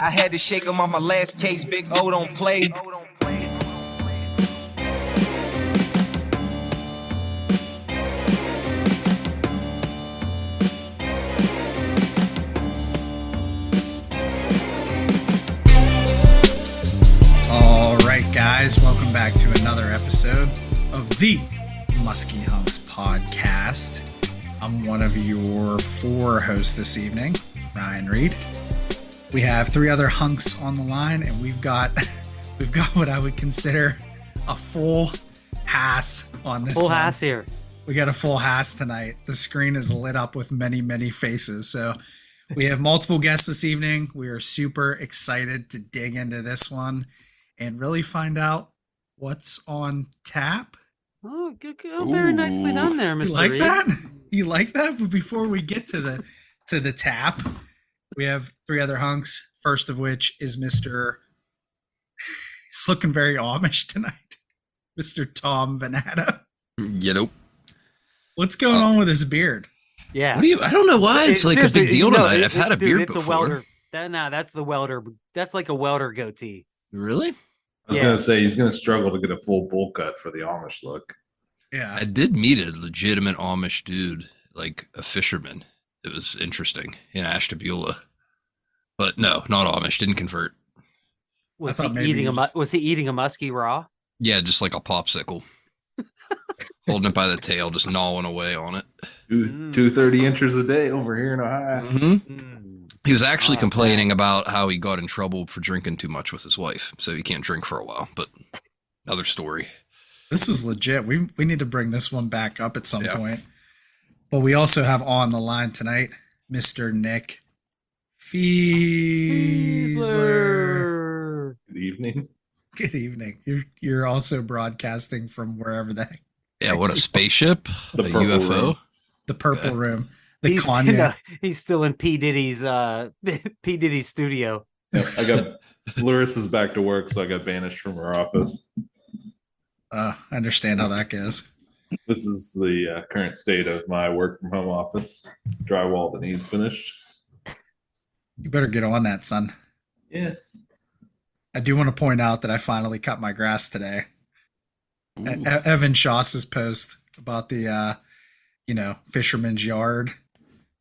I had to shake him on my last case. Big O don't play. All right, guys, welcome back to another episode of the Muskie Hunks podcast. I'm one of your four hosts this evening, Ryan Reed. We have three other hunks on the line, and we've got what I would consider a full hass on this. Full hass here. We got a full hass tonight. The screen is lit up with many, many faces. So we have multiple guests this evening. We are super excited to dig into this one and really find out what's on tap. Oh, very nicely done there, Mr. You like Reed. that? You like that? But before we get to the tap, we have three other hunks. First of which is Mr. He's looking very Amish tonight. Mr. Tom Venata. You know. What's going on with his beard? Yeah. What do you? I don't know why it's like a big deal tonight. I've had a beard it's before. A welder. That's the welder. That's like a welder goatee. Really? I was going to say he's going to struggle to get a full bowl cut for the Amish look. Yeah. I did meet a legitimate Amish dude, like a fisherman. It was interesting in Ashtabula. But no, not Amish. Didn't convert. Was he eating a muskie raw? Yeah, just like a popsicle. Holding it by the tail, just gnawing away on it. 230 inches a day over here in Ohio. Mm-hmm. He was actually complaining about how he got in trouble for drinking too much with his wife, so he can't drink for a while. But another story. This is legit. We need to bring this one back up at some point. But we also have on the line tonight, Mr. Nick Fiesler. Good evening. Good evening. You're also broadcasting from wherever the heck. Yeah, what a spaceship, The a purple UFO. room. The purple room. The He's Kanye. He's still in P. Diddy's studio. Yep, I got Larissa's back to work, so I got banished from her office. I understand how that goes. This is the current state of my work from home office. Drywall that needs finished. You better get on that, son. Yeah. I do want to point out that I finally cut my grass today. Evan Shoss's post about the, fisherman's yard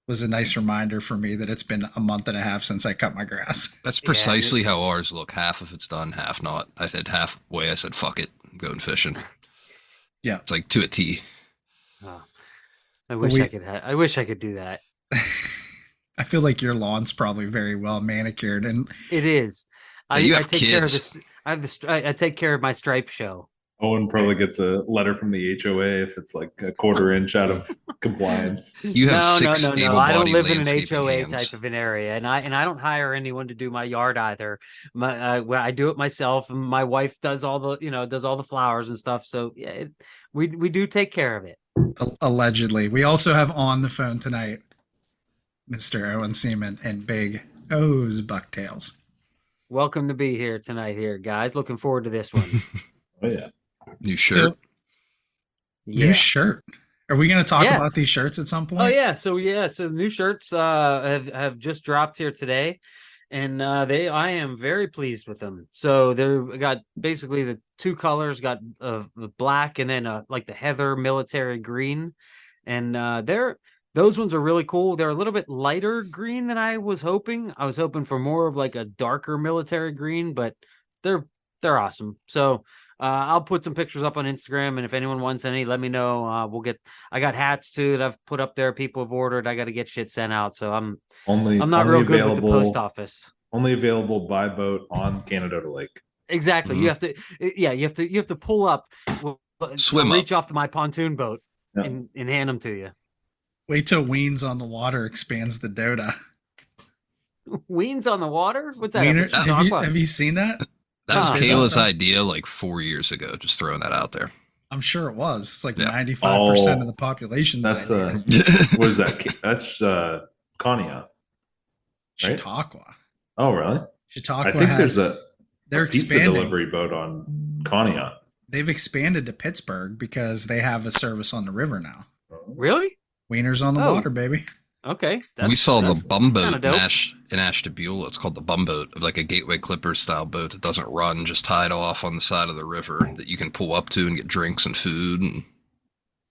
was a nice reminder for me that it's been a month and a half since I cut my grass. That's precisely how ours look. Half of it's done, half not. I said halfway. I said, fuck it. I'm going fishing. Yeah. It's like to a T. Oh, I wish I could do that. I feel like your lawn's probably very well manicured, and It is. You have take kids. care of I take care of my stripe show. Owen probably gets a letter from the HOA if it's like a quarter inch out of compliance. You have six I don't able-bodied live in an landscaping HOA hands. type of an area, and I don't hire anyone to do my yard either. I do it myself, and my wife does all the flowers and stuff. So yeah, we do take care of it. allegedly. We also have on the phone tonight Mr. Owen Seaman and Big O's Bucktails. Welcome to be here tonight, guys. Looking forward to this one. Oh, yeah. New shirt. New shirt. Are we going to talk about these shirts at some point? Oh yeah. So new shirts have just dropped here today, and I am very pleased with them. So they got basically the two colors, got the black and then like the heather military green, and those ones are really cool. They're a little bit lighter green than I was hoping. I was hoping for more of like a darker military green, but they're awesome. So I'll put some pictures up on Instagram, and if anyone wants any, let me know. I got hats too that I've put up there. People have ordered. I got to get shit sent out. So I'm not real good with the post office. Only available by boat on Canada Lake. Exactly. Mm-hmm. You have to pull up, Swim reach off to my pontoon boat and hand them to you. Wait till Weens on the Water expands the Dota. Weens on the water? What's that? Wiener, have you seen that? That was Oh, Kayla's awesome. idea like 4 years ago. Just throwing that out there. I'm sure it was. It's like Yeah. 95% of the population's That's idea. what is that? That's Kanya. right? Chautauqua. Oh, really? Chautauqua I think has, there's a they're pizza expanding. delivery boat on Kanya. They've expanded to Pittsburgh because they have a service on the river now. Really? Wieners on the Oh. water, baby. Okay. We saw the that's bum boat kinda dope. in Ashtabula. It's called the bum boat, like a Gateway Clippers style boat that doesn't run, just tied off on the side of the river that you can pull up to and get drinks and food. And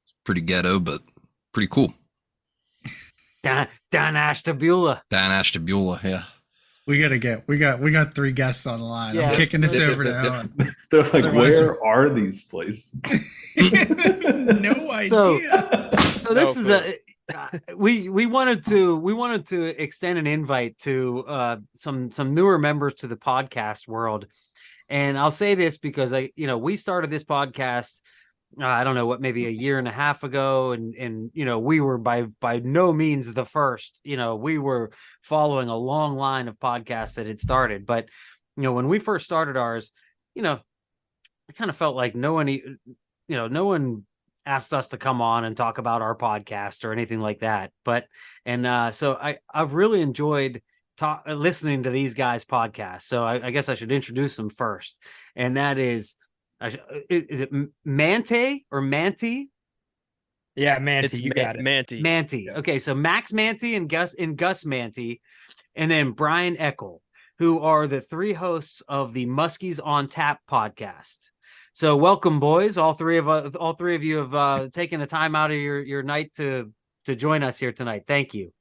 it's pretty ghetto, but pretty cool. Down Ashtabula. Down Ashtabula, yeah. We got 3 guests on the line. Yeah. I'm kicking this over to Ellen. They're like, Otherwise- where are these places? No idea. So this is we wanted to extend an invite to some newer members to the podcast world, and I'll say this because we started this podcast I don't know maybe a year and a half ago, and we were by no means the first. We were following a long line of podcasts that had started, but when we first started ours, I kind of felt like no one asked us to come on and talk about our podcast or anything like that. But so I've really enjoyed listening to these guys' podcasts. So I guess I should introduce them first, and that is it Mante or Manti? Yeah, Manti, you got it. Manti. Yeah. Okay, so Max Manti and Gus Manti, and then Brian Eckel, who are the 3 hosts of the Muskies on Tap podcast. So welcome, boys. All three of you have taken the time out of your night to join us here tonight. Thank you.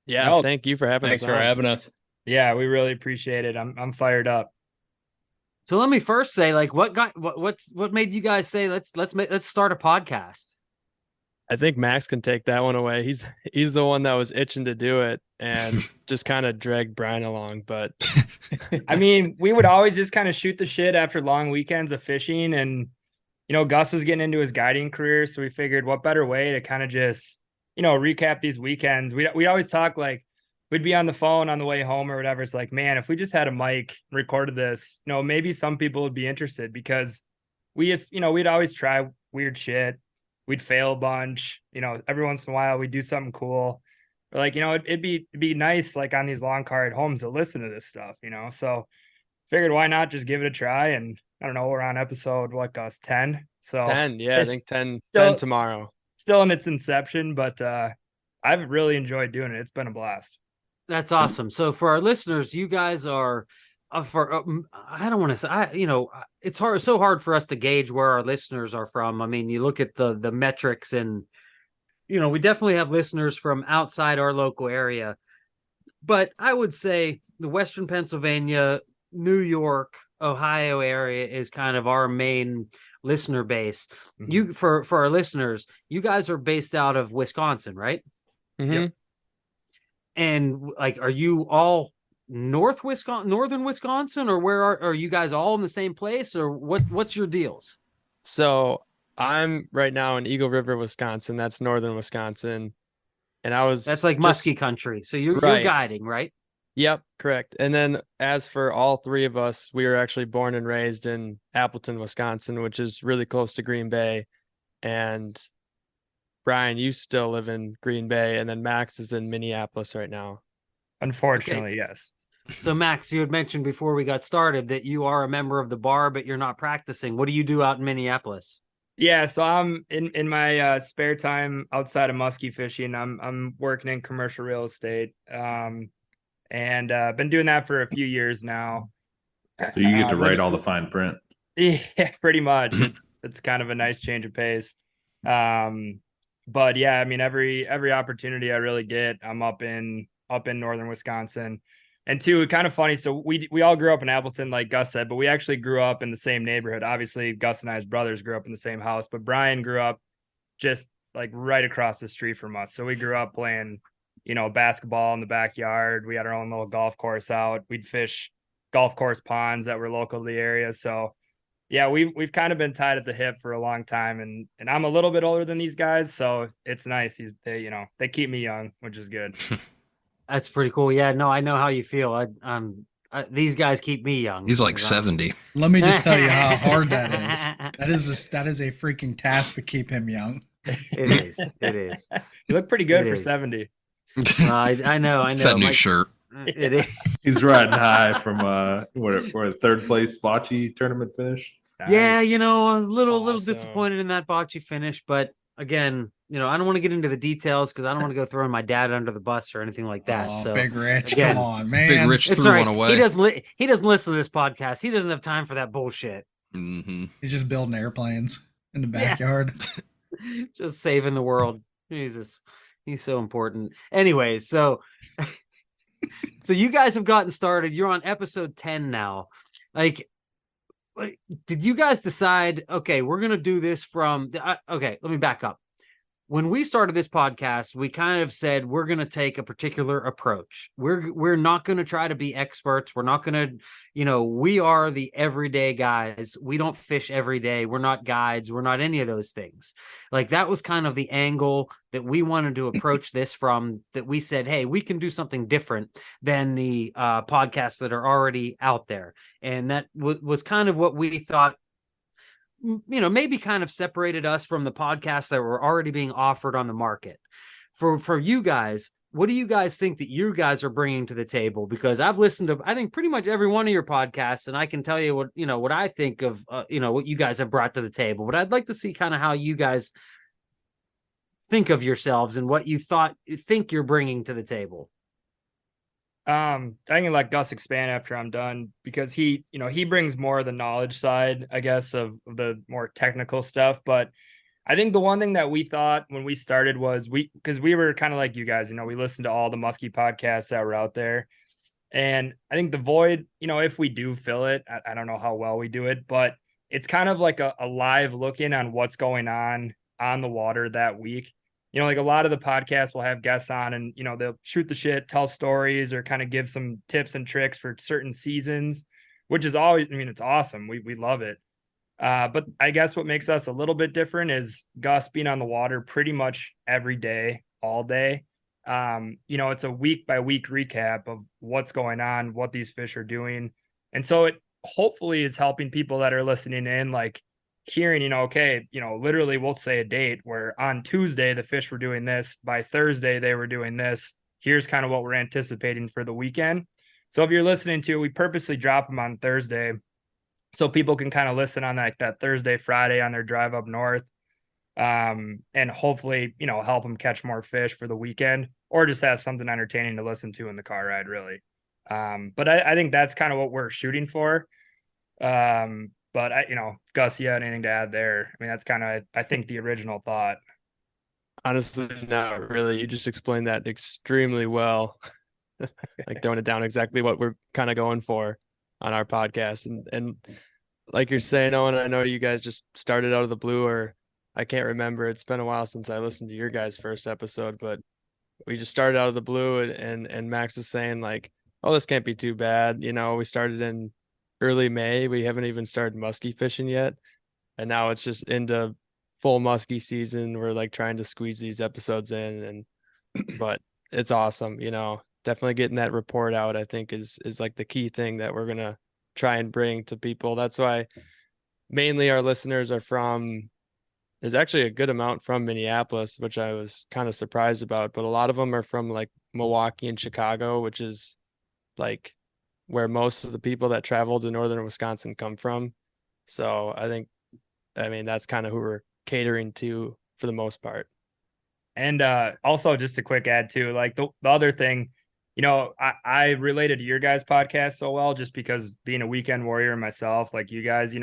Yeah, No, thank you for having Thanks us. for on. having us. Yeah, we really appreciate it. I'm fired up. So let me first say, like, what made you guys say let's start a podcast? I think Max can take that one away. He's the one that was itching to do it and just kind of dragged Brian along. But I mean, we would always just kind of shoot the shit after long weekends of fishing, and Gus was getting into his guiding career, so we figured what better way to kind of just recap these weekends. We always talk like we'd be on the phone on the way home or whatever. It's like, man, if we just had a mic, recorded this, maybe some people would be interested, because we just we'd always try weird shit. We'd fail a bunch, every once in a while we'd do something cool. Or like, it'd be nice, like on these long car ride homes, to listen to this stuff, so figured why not just give it a try. And I don't know, we're on episode, what, Gus, 10? So 10, yeah, I think 10 still, tomorrow. Still in its inception, but I've really enjoyed doing it. It's been a blast. That's awesome. So for our listeners, you guys are I don't want to say, it's so hard for us to gauge where our listeners are from. I mean, you look at the metrics, and we definitely have listeners from outside our local area, but I would say the Western Pennsylvania, New York, Ohio area is kind of our main listener base. Mm-hmm. For our listeners, you guys are based out of Wisconsin, right? Mm-hmm. Yep. And like, are you all northern Wisconsin, or where are you guys all in the same place, or what's your deals? So I'm right now in Eagle River, Wisconsin. That's northern Wisconsin. And that's like Muskie country. So you're guiding, right? Yep, correct. And then as for all 3 of us, we were actually born and raised in Appleton, Wisconsin, which is really close to Green Bay. And Brian, you still live in Green Bay, and then Max is in Minneapolis right now. Unfortunately, okay. Yes. So Max, you had mentioned before we got started that you are a member of the bar, but you're not practicing. What do you do out in Minneapolis? Yeah, so I'm in my spare time outside of muskie fishing. I'm working in commercial real estate, and been doing that for a few years now. So you get to write all the fine print. Yeah, pretty much. It's kind of a nice change of pace. But yeah, I mean, every opportunity I really get, I'm up in northern Wisconsin. And two, kind of funny. So we all grew up in Appleton, like Gus said, but we actually grew up in the same neighborhood. Obviously, Gus and I, as brothers, grew up in the same house, but Brian grew up just like right across the street from us. So we grew up playing, basketball in the backyard. We had our own little golf course out. We'd fish golf course ponds that were local to the area. So yeah, we've kind of been tied at the hip for a long time, and I'm a little bit older than these guys, so it's nice. They keep me young, which is good. That's pretty cool. Yeah, no, I know how you feel. These guys keep me young. He's like 70. Let me just tell you how hard that is. That is a freaking task to keep him young. It is. You look pretty good for 70. I know. It's that new shirt. It is. He's riding high from where third place bocce tournament finish. Yeah, I was a little Awesome. disappointed in that bocce finish, but again, I don't want to get into the details because I don't want to go throwing my dad under the bus or anything like that. Oh, So Big Rich, again, come on, man. Big Rich it's threw all right. one away. He doesn't listen to this podcast. He doesn't have time for that bullshit. Mm-hmm. He's just building airplanes in the backyard. Just saving the world. Jesus, he's so important. Anyway, so you guys have gotten started. You're on episode 10 now. Like, did you guys decide, okay, we're going to do this from okay, let me back up. When we started this podcast, we kind of said we're going to take a particular approach. We're not going to try to be experts. We're not going to, we are the everyday guys. We don't fish every day. We're not guides. We're not any of those things. Like, that was kind of the angle that we wanted to approach this from, that we said, hey, we can do something different than the podcasts that are already out there. And that was kind of what we thought, maybe kind of separated us from the podcasts that were already being offered on the market. For you guys, what do you guys think that you guys are bringing to the table? Because I've listened to, I think, pretty much every one of your podcasts, and I can tell you what I think of, what you guys have brought to the table. But I'd like to see kind of how you guys think of yourselves and what you think you're bringing to the table. I can let Gus expand after I'm done, because he brings more of the knowledge side, I guess, of the more technical stuff. But I think the one thing that we thought when we started was because we were kind of like you guys, we listened to all the Muskie podcasts that were out there. And I think the void, if we do fill it, I don't know how well we do it, but it's kind of like a live look in on what's going on the water that week. Like a lot of the podcasts will have guests on and, they'll shoot the shit, tell stories, or kind of give some tips and tricks for certain seasons, which is always, it's awesome. We love it. But I guess what makes us a little bit different is Gus being on the water pretty much every day, all day. It's a week by week recap of what's going on, what these fish are doing. And so it hopefully is helping people that are listening in, like, hearing, okay, literally we'll say a date where on Tuesday the fish were doing this, by Thursday they were doing this. Here's kind of what we're anticipating for the weekend. So if you're listening to, we purposely drop them on Thursday so people can kind of listen on that Thursday, Friday on their drive up north, and hopefully, help them catch more fish for the weekend, or just have something entertaining to listen to in the car ride, really. But I think that's kind of what we're shooting for. But Gus, you had anything to add there? I mean, that's kind of, I think, the original thought. Honestly, not really. You just explained that extremely well. Like, throwing it down exactly what we're kind of going for on our podcast. And like you're saying, Owen, I know you guys just started out of the blue, or I can't remember. It's been a while since I listened to your guys' first episode, but we just started out of the blue, and Max is saying, like, oh, this can't be too bad. We started in early May. We haven't even started muskie fishing yet, and now it's just into full muskie season. We're like trying to squeeze these episodes in, but it's awesome. Definitely getting that report out, I think, is like the key thing that we're gonna try and bring to people. That's why mainly our listeners are from, there's actually a good amount from Minneapolis, which I was kind of surprised about, but a lot of them are from like Milwaukee and Chicago, which is like where most of the people that travel to northern Wisconsin come from. So that's kind of who we're catering to for the most part. And also, just a quick add too, like the other thing, I related to your guys' podcast so well, just because being a weekend warrior myself, like you guys,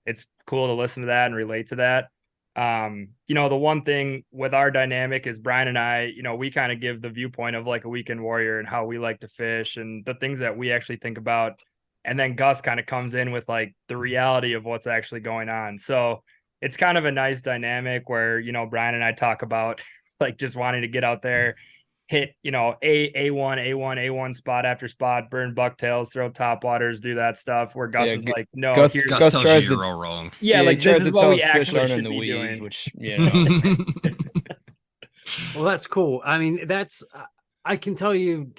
it's cool to listen to that and relate to that. The one thing with our dynamic is Brian and I, we kind of give the viewpoint of like a weekend warrior and how we like to fish and the things that we actually think about. And then Gus kind of comes in with like the reality of what's actually going on. So it's kind of a nice dynamic where, Brian and I talk about like just wanting to get out there, hit, A1 spot after spot, burn bucktails, throw top waters, do that stuff, where Gus is like, no, Gus Gus tells you tries you're all wrong. yeah, like this is what we actually should in the be weeds, doing. which Well, that's cool. I mean, I can tell you,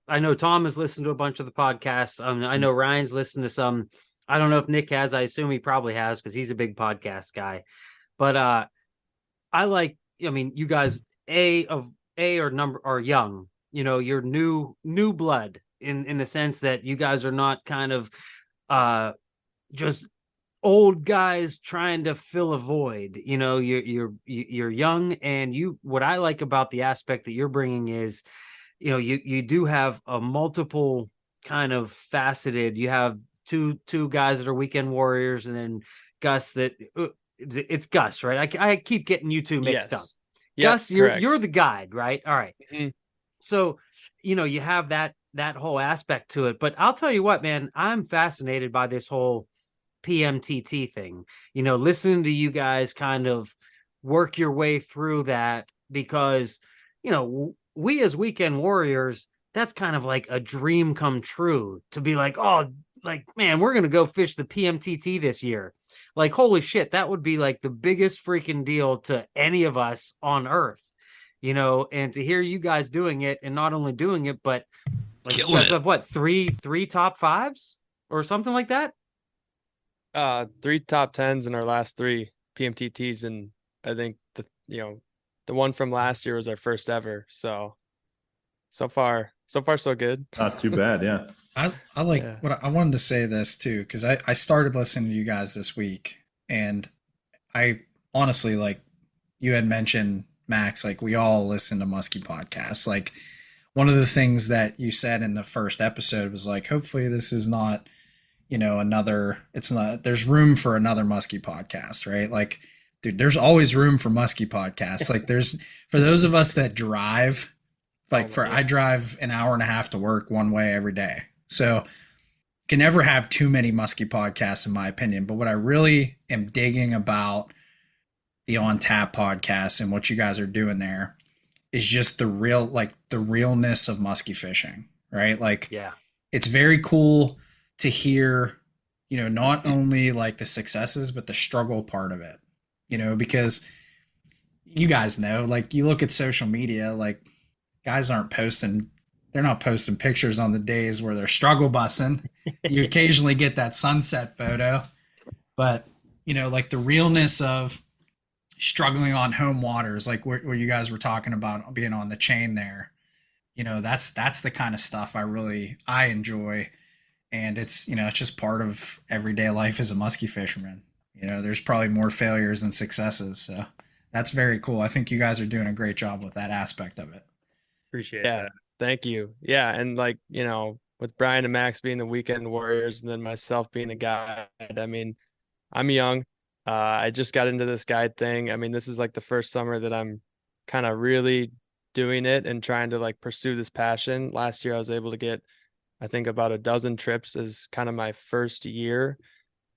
I know Tom has listened to a bunch of the podcasts. I know Ryan's listened to some. I don't know if Nick has. I assume he probably has, because he's a big podcast guy. But I like, you guys, are young. You're new blood in the sense that you guys are not kind of just old guys trying to fill a void. You know, you're young, and what I like about the aspect that you're bringing is, you know, you do have a multiple kind of faceted. You have two guys that are weekend warriors, and then Gus that it's Gus, right? I keep getting you two mixed up. Yep, Gus, correct. you're the guide, right? All right. Mhm. So, you know, you have that whole aspect to it. But I'll tell you what, man, I'm fascinated by this whole PMTT thing. You know, listening to you guys kind of work your way through that, because, you know, we as weekend warriors, that's kind of like a dream come true to be like, oh, like, man, we're going to go fish the PMTT this year. Like, holy shit, that would be like the biggest freaking deal to any of us on earth, you know, and to hear you guys doing it, and not only doing it, but like, you Killing guys it. have what, three top fives or something like that? 3 top 10s in our last 3 PMTTs, and I think the one from last year was our first ever. So far so good. Not too bad. Yeah. I like Yeah. what I wanted to say this too, because I started listening to you guys this week, and I honestly, like you had mentioned, Max, like we all listen to Muskie podcasts. Like one of the things that you said in the first episode was like, hopefully this is not, you know, it's not, there's room for another Muskie podcast, right? Like, dude, there's always room for Muskie podcasts. Like there's, for those of us that drive, like I drive an hour and a half to work one way every day. So can never have too many Muskie podcasts in my opinion. But what I really am digging about the On Tap podcast and what you guys are doing there is just the realness of muskie fishing, right? Like, Yeah. it's very cool to hear, you know, not only like the successes, but the struggle part of it, you know, because you guys know, like you look at social media, like guys they're not posting pictures on the days where they're struggle bussing. You occasionally get that sunset photo, but you know, like the realness of struggling on home waters, like where you guys were talking about being on the chain there, you know, that's the kind of stuff I enjoy. And it's, you know, it's just part of everyday life as a muskie fisherman. You know, there's probably more failures than successes. So that's very cool. I think you guys are doing a great job with that aspect of it. Appreciate Yeah, that. thank you. Yeah, and like, you know, with Brian and Max being the weekend warriors and then myself being a guide, I mean, I'm young. I just got into this guide thing. I mean, this is like the first summer that I'm kind of really doing it and trying to like pursue this passion. Last year I was able to get, I think, about a dozen trips as kind of my first year.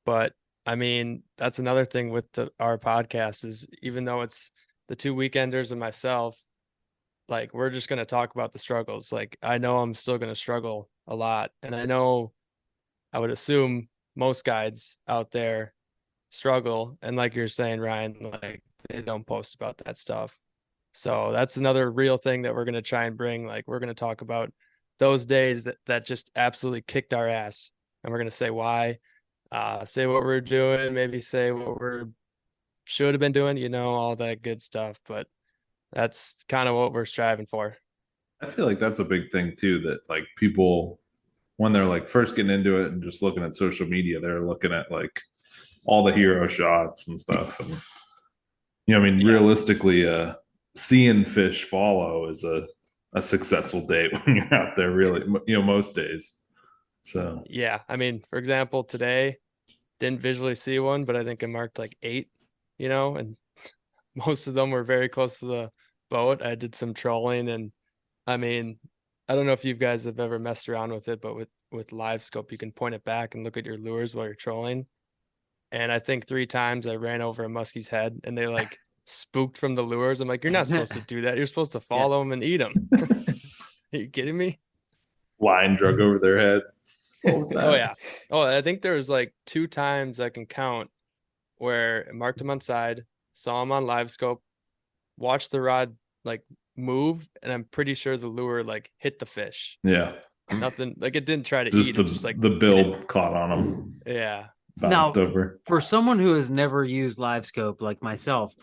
But I mean, that's another thing with our podcast is, even though it's the 2 weekenders and myself, like we're just going to talk about the struggles. Like I know I'm still going to struggle a lot, and I would assume most guides out there struggle, and like you're saying, Ryan, like they don't post about that stuff. So that's another real thing that we're going to try and bring. Like we're going to talk about those days that just absolutely kicked our ass, and we're going to say why, say what we're doing, maybe say what we're should have been doing, you know, all that good stuff. But that's kind of what we're striving for. I feel like that's a big thing too, that like people, when they're like first getting into it and just looking at social media, they're looking at like all the hero shots and stuff. And, you know, I mean, realistically, seeing fish follow is a successful day when you're out there, really, you know, most days. So, Yeah. I mean, for example, today didn't visually see one, but I think I marked like 8, you know, and most of them were very close to the boat. I did some trolling, and I mean, I don't know if you guys have ever messed around with it, but with live scope, you can point it back and look at your lures while you're trolling. And I think 3 times I ran over a muskie's head, and they like spooked from the lures. I'm like, you're not supposed to do that. You're supposed to follow them and eat them. Are you kidding me? line drug over their head. What was that? Oh yeah. Oh, I think there was like 2 times I can count where I marked them on side, saw them on live scope, watched the rod like move, and I'm pretty sure the lure like hit the fish. Yeah. Nothing, like it didn't try to Just eat it, just like the bill caught on them, yeah. bounced Now, over. for someone who has never used live scope like myself,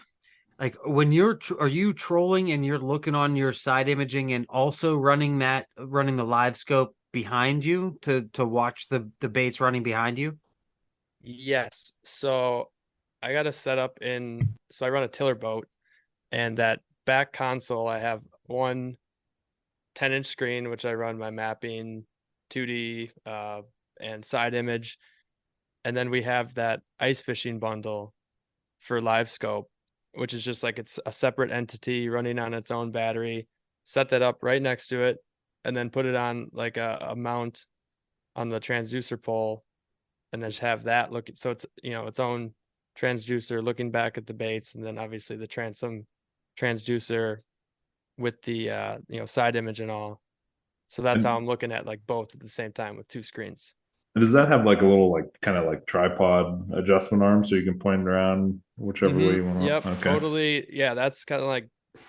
like when are you trolling and you're looking on your side imaging and also running the live scope behind you to watch the baits running behind you? Yes. So I got to set up so I run a tiller boat, and that back console, I have one 10-inch screen, which I run my mapping, 2D, and side image. And then we have that ice fishing bundle for live scope, which is just like it's a separate entity running on its own battery. Set that up right next to it, and then put it on like a mount on the transducer pole, and then just have that look. So it's its own transducer looking back at the baits, and then obviously some transducer with the side image and all. So that's And- how I'm looking at like both at the same time with two screens. And does that have like a little like kind of like tripod adjustment arm so you can point it around whichever way you want? Yep, Okay. totally. Yeah, that's kind of like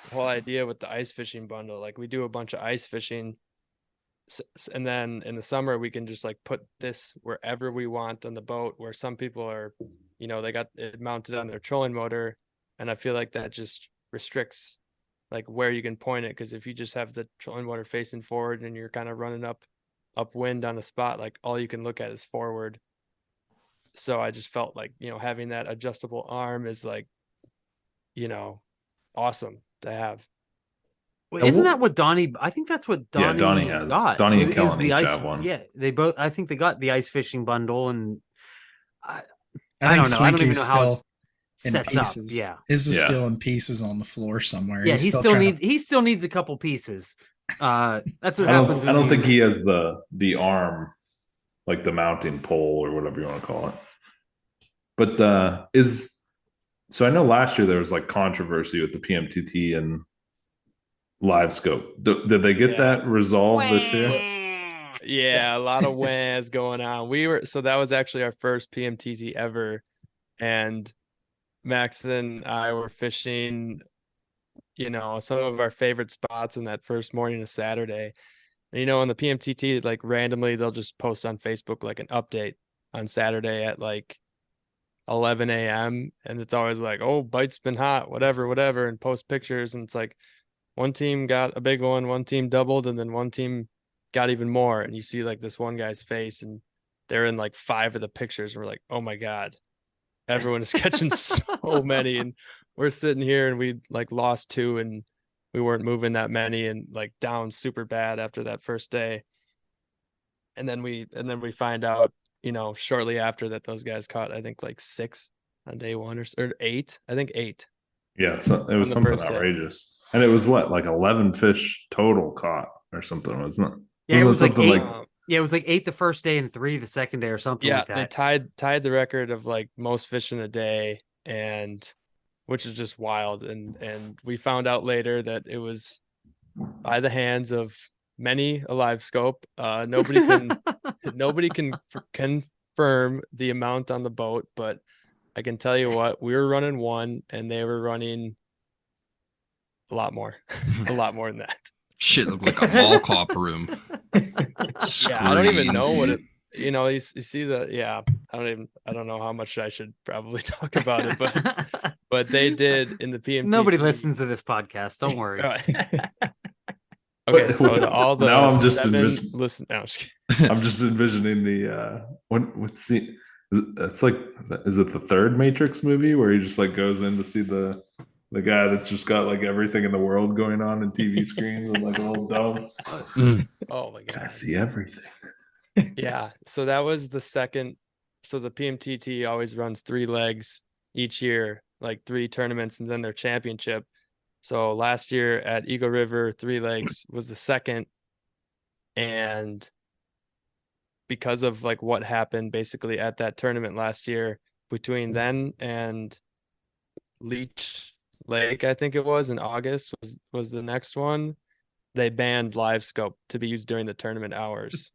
the whole idea with the ice fishing bundle. Like we do a bunch of ice fishing, and then in the summer we can just like put this wherever we want on the boat. Where some people are, they got it mounted on their trolling motor, and I feel like that just restricts like where you can point it, because if you just have the trolling motor facing forward and you're kind of running upwind on a spot, like all you can look at is forward. So I just felt like having that adjustable arm is like awesome to have. Well, And isn't what- that what Donnie? I think that's what Yeah, Donnie, Donnie has- got. Donnie and is Kellen the each ice. have one. Yeah, they both. I think they got the ice fishing bundle, and I I think don't know. I don't even know Swinky's how it still in sets up. pieces. Yeah, His is Yeah. still in pieces on the floor somewhere. yeah. He's He still still trying needs. He still needs a couple pieces. That's what I happens. don't. I don't think he has the arm, like the mounting pole or whatever you want to call it. But so I know last year there was like controversy with the PMTT and live scope. Did they get Yeah. that resolved this year? Yeah, a lot of whans going on. So that was actually our first PMTT ever, and Max and I were fishing, some of our favorite spots in that first morning of Saturday. And, on the PMTT, like randomly, they'll just post on Facebook like an update on Saturday at like 11 a.m. And it's always like, oh, bite's been hot, whatever, and post pictures. And it's like one team got a big one team doubled, and then one team got even more. And you see like this one guy's face, and they're in like 5 of the pictures. And we're like, oh my God, everyone is catching so many. And we're sitting here and we like lost 2, and we weren't moving that many, and like down super bad after that first day. And then we find out, shortly after that, those guys caught, I think like 6 on day 1 or 8. I think 8. Yeah, so it was the something first day. outrageous, and it was what, like 11 fish total caught or something, wasn't it? Yeah, it was like something 8. Yeah, it was like 8 the first day and 3 the second day or something Yeah, like they that. tied the record of like most fish in a day, and which is just wild. And we found out later that it was by the hands of many a live scope. Nobody can confirm the amount on the boat, but I can tell you what, we were running 1 and they were running a lot more, a lot more than that. Shit looked like a mall cop room. Yeah, I don't even know what Screens. it. You see I don't know how much I should probably talk about it, but they did in the PMT. Nobody listens to this podcast. Don't worry. Okay, so to all the Now I'm just 7 listen. No, I'm just I'm just envisioning the what's the it's like, is it the 3rd Matrix movie where he just like goes in to see the guy that's just got like everything in the world going on in TV screens with like a little dome? oh my god, I see everything. yeah. So that was the second. So the PMTT always runs 3 legs each year, like 3 tournaments, and then their championship. So last year at Eagle River, 3 legs was the second. And because of like what happened basically at that tournament last year between then and Leech Lake, I think it was in August was the next one, they banned live scope to be used during the tournament hours.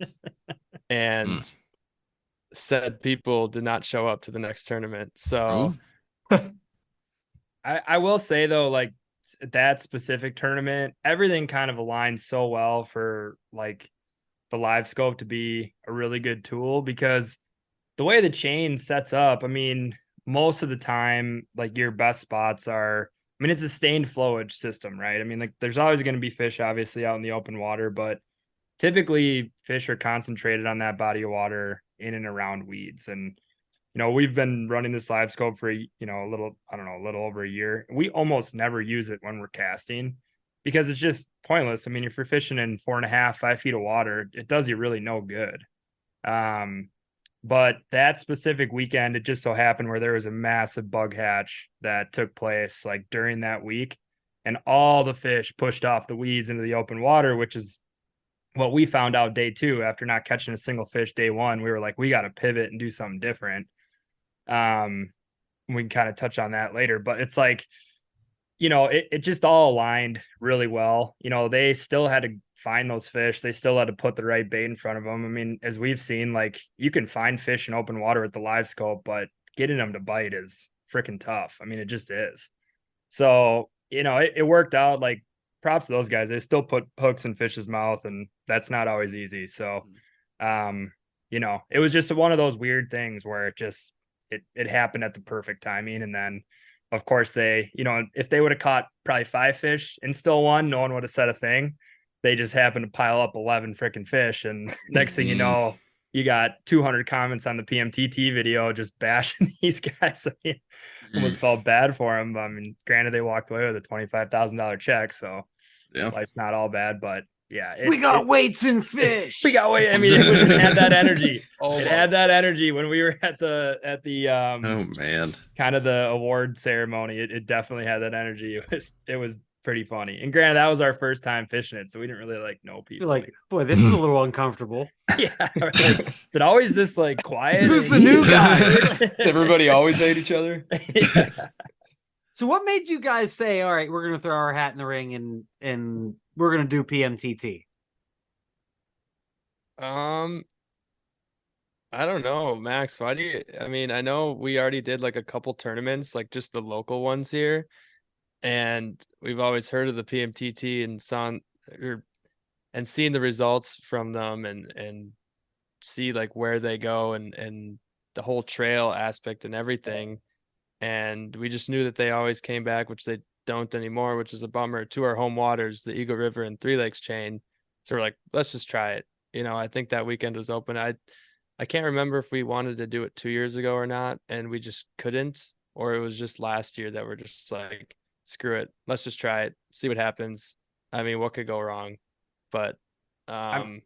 And said people did not show up to the next tournament. So I will say though, like that specific tournament, everything kind of aligns so well for like the live scope to be a really good tool, because the way the chain sets up, I mean, most of the time, like your best spots are, I mean, it's a stained flowage system, right? I mean, like there's always going to be fish obviously out in the open water, but typically fish are concentrated on that body of water in and around weeds. And we've been running this live scope for, a little over a year. We almost never use it when we're casting because it's just pointless. I mean, if you're fishing in 4.5, 5 feet of water, it does you really no good. But that specific weekend, it just so happened where there was a massive bug hatch that took place like during that week, and all the fish pushed off the weeds into the open water, which is what we found out day 2 after not catching a single fish day 1. We were like, we got to pivot and do something different. We can kind of touch on that later, but it's like, it just all aligned really well. They still had to find those fish. They still had to put the right bait in front of them. I mean, as we've seen, like you can find fish in open water with the live scope, but getting them to bite is freaking tough. I mean, it just is. So, it worked out. Like props to those guys. They still put hooks in fish's mouth, and that's not always easy. So, it was just one of those weird things where it happened at the perfect timing. And then of course they, if they would have caught probably 5 fish and still won, no one would have said a thing. They just happened to pile up 11 freaking fish. And next thing you know, you got 200 comments on the PMTT video just bashing these guys. I mean, almost felt bad for them. I mean, granted, they walked away with a $25,000 check. So life's not all bad, but yeah. We got weights and fish. We got weight. I mean, it had that energy. It had that energy when we were at the oh man, kind of the award ceremony. It definitely had that energy. It was pretty funny. And granted, that was our first time fishing it, so we didn't really know people. Like, boy, this is a little uncomfortable. Yeah. Right. Is it always just like quiet? Who's the new guy? Everybody always hate each other. Yeah. So what made you guys say, all right, we're going to throw our hat in the ring and we're going to do PMTT? I don't know, Max. I mean, I know we already did like a couple tournaments, like just the local ones here. And we've always heard of the PMTT and seen the results from them and see like where they go and the whole trail aspect and everything. And we just knew that they always came back, which they don't anymore, which is a bummer, to our home waters, the Eagle River and Three Lakes chain. So we're like, let's just try it. I think that weekend was open. I can't remember if we wanted to do it 2 years ago or not, and we just couldn't, or it was just last year that we're just like, screw it, let's just try it, see what happens. I mean, what could go wrong? But I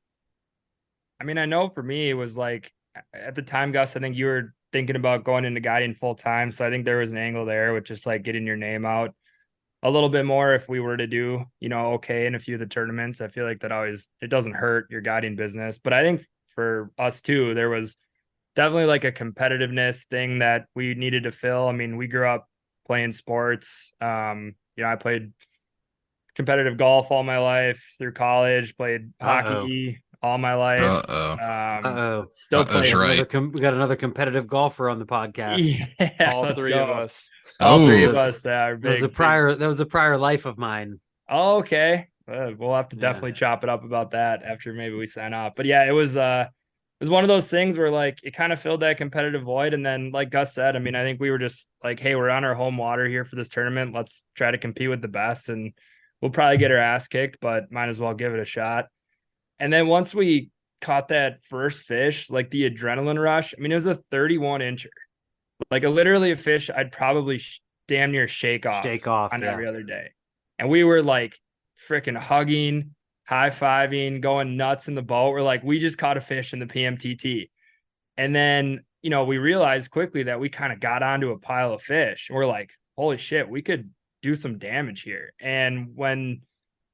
mean, I know for me it was like at the time, Gus, I think you were thinking about going into guiding full time, so I think there was an angle there with just like getting your name out a little bit more if we were to do okay in a few of the tournaments. I feel like that always, it doesn't hurt your guiding business. But I think for us too, there was definitely like a competitiveness thing that we needed to fill. I mean, we grew up playing sports. I played competitive golf all my life through college, played hockey all my life. Still playing. Right. We got another competitive golfer on the podcast. Yeah, all three of us. All three of us are big. That was a prior life of mine. Oh, okay. We'll have to definitely chop it up about that after maybe we sign off. But yeah, it was one of those things where like it kind of filled that competitive void. And then like Gus said, I mean, I think we were just like, hey, we're on our home water here for this tournament. Let's try to compete with the best, and we'll probably get our ass kicked, but might as well give it a shot. And then once we caught that first fish, like the adrenaline rush, I mean, it was a 31 incher, like literally a fish I'd probably damn near shake off on every other day. And we were like freaking hugging, high-fiving, going nuts in the boat. We're like, we just caught a fish in the PMTT. And then, we realized quickly that we kind of got onto a pile of fish. We're like, holy shit, we could do some damage here. And when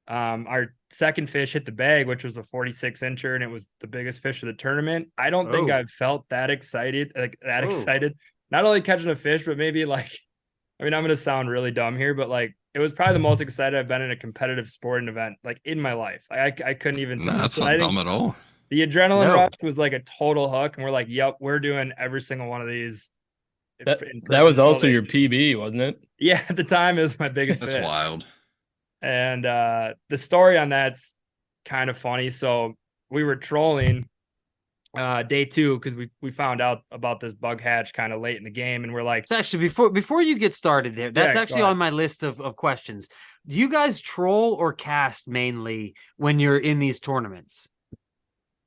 our second fish hit the bag, which was a 46 incher, and it was the biggest fish of the tournament, I don't think I've felt that excited, excited, not only catching a fish, but maybe like, I mean, I'm going to sound really dumb here, but like, it was probably the most excited I've been in a competitive sporting event, like in my life. I couldn't even. No, that's not dumb at all. The adrenaline rush was like a total hook. And we're like, yep, we're doing every single one of these. That was also your PB, wasn't it? Yeah. At the time it was my biggest That's fish. wild. And the story on that's kind of funny. So we were trolling day 2 because we found out about this bug hatch kind of late in the game, and we're like, it's actually before you get started there, that's actually on my list of questions. Do you guys troll or cast mainly when you're in these tournaments?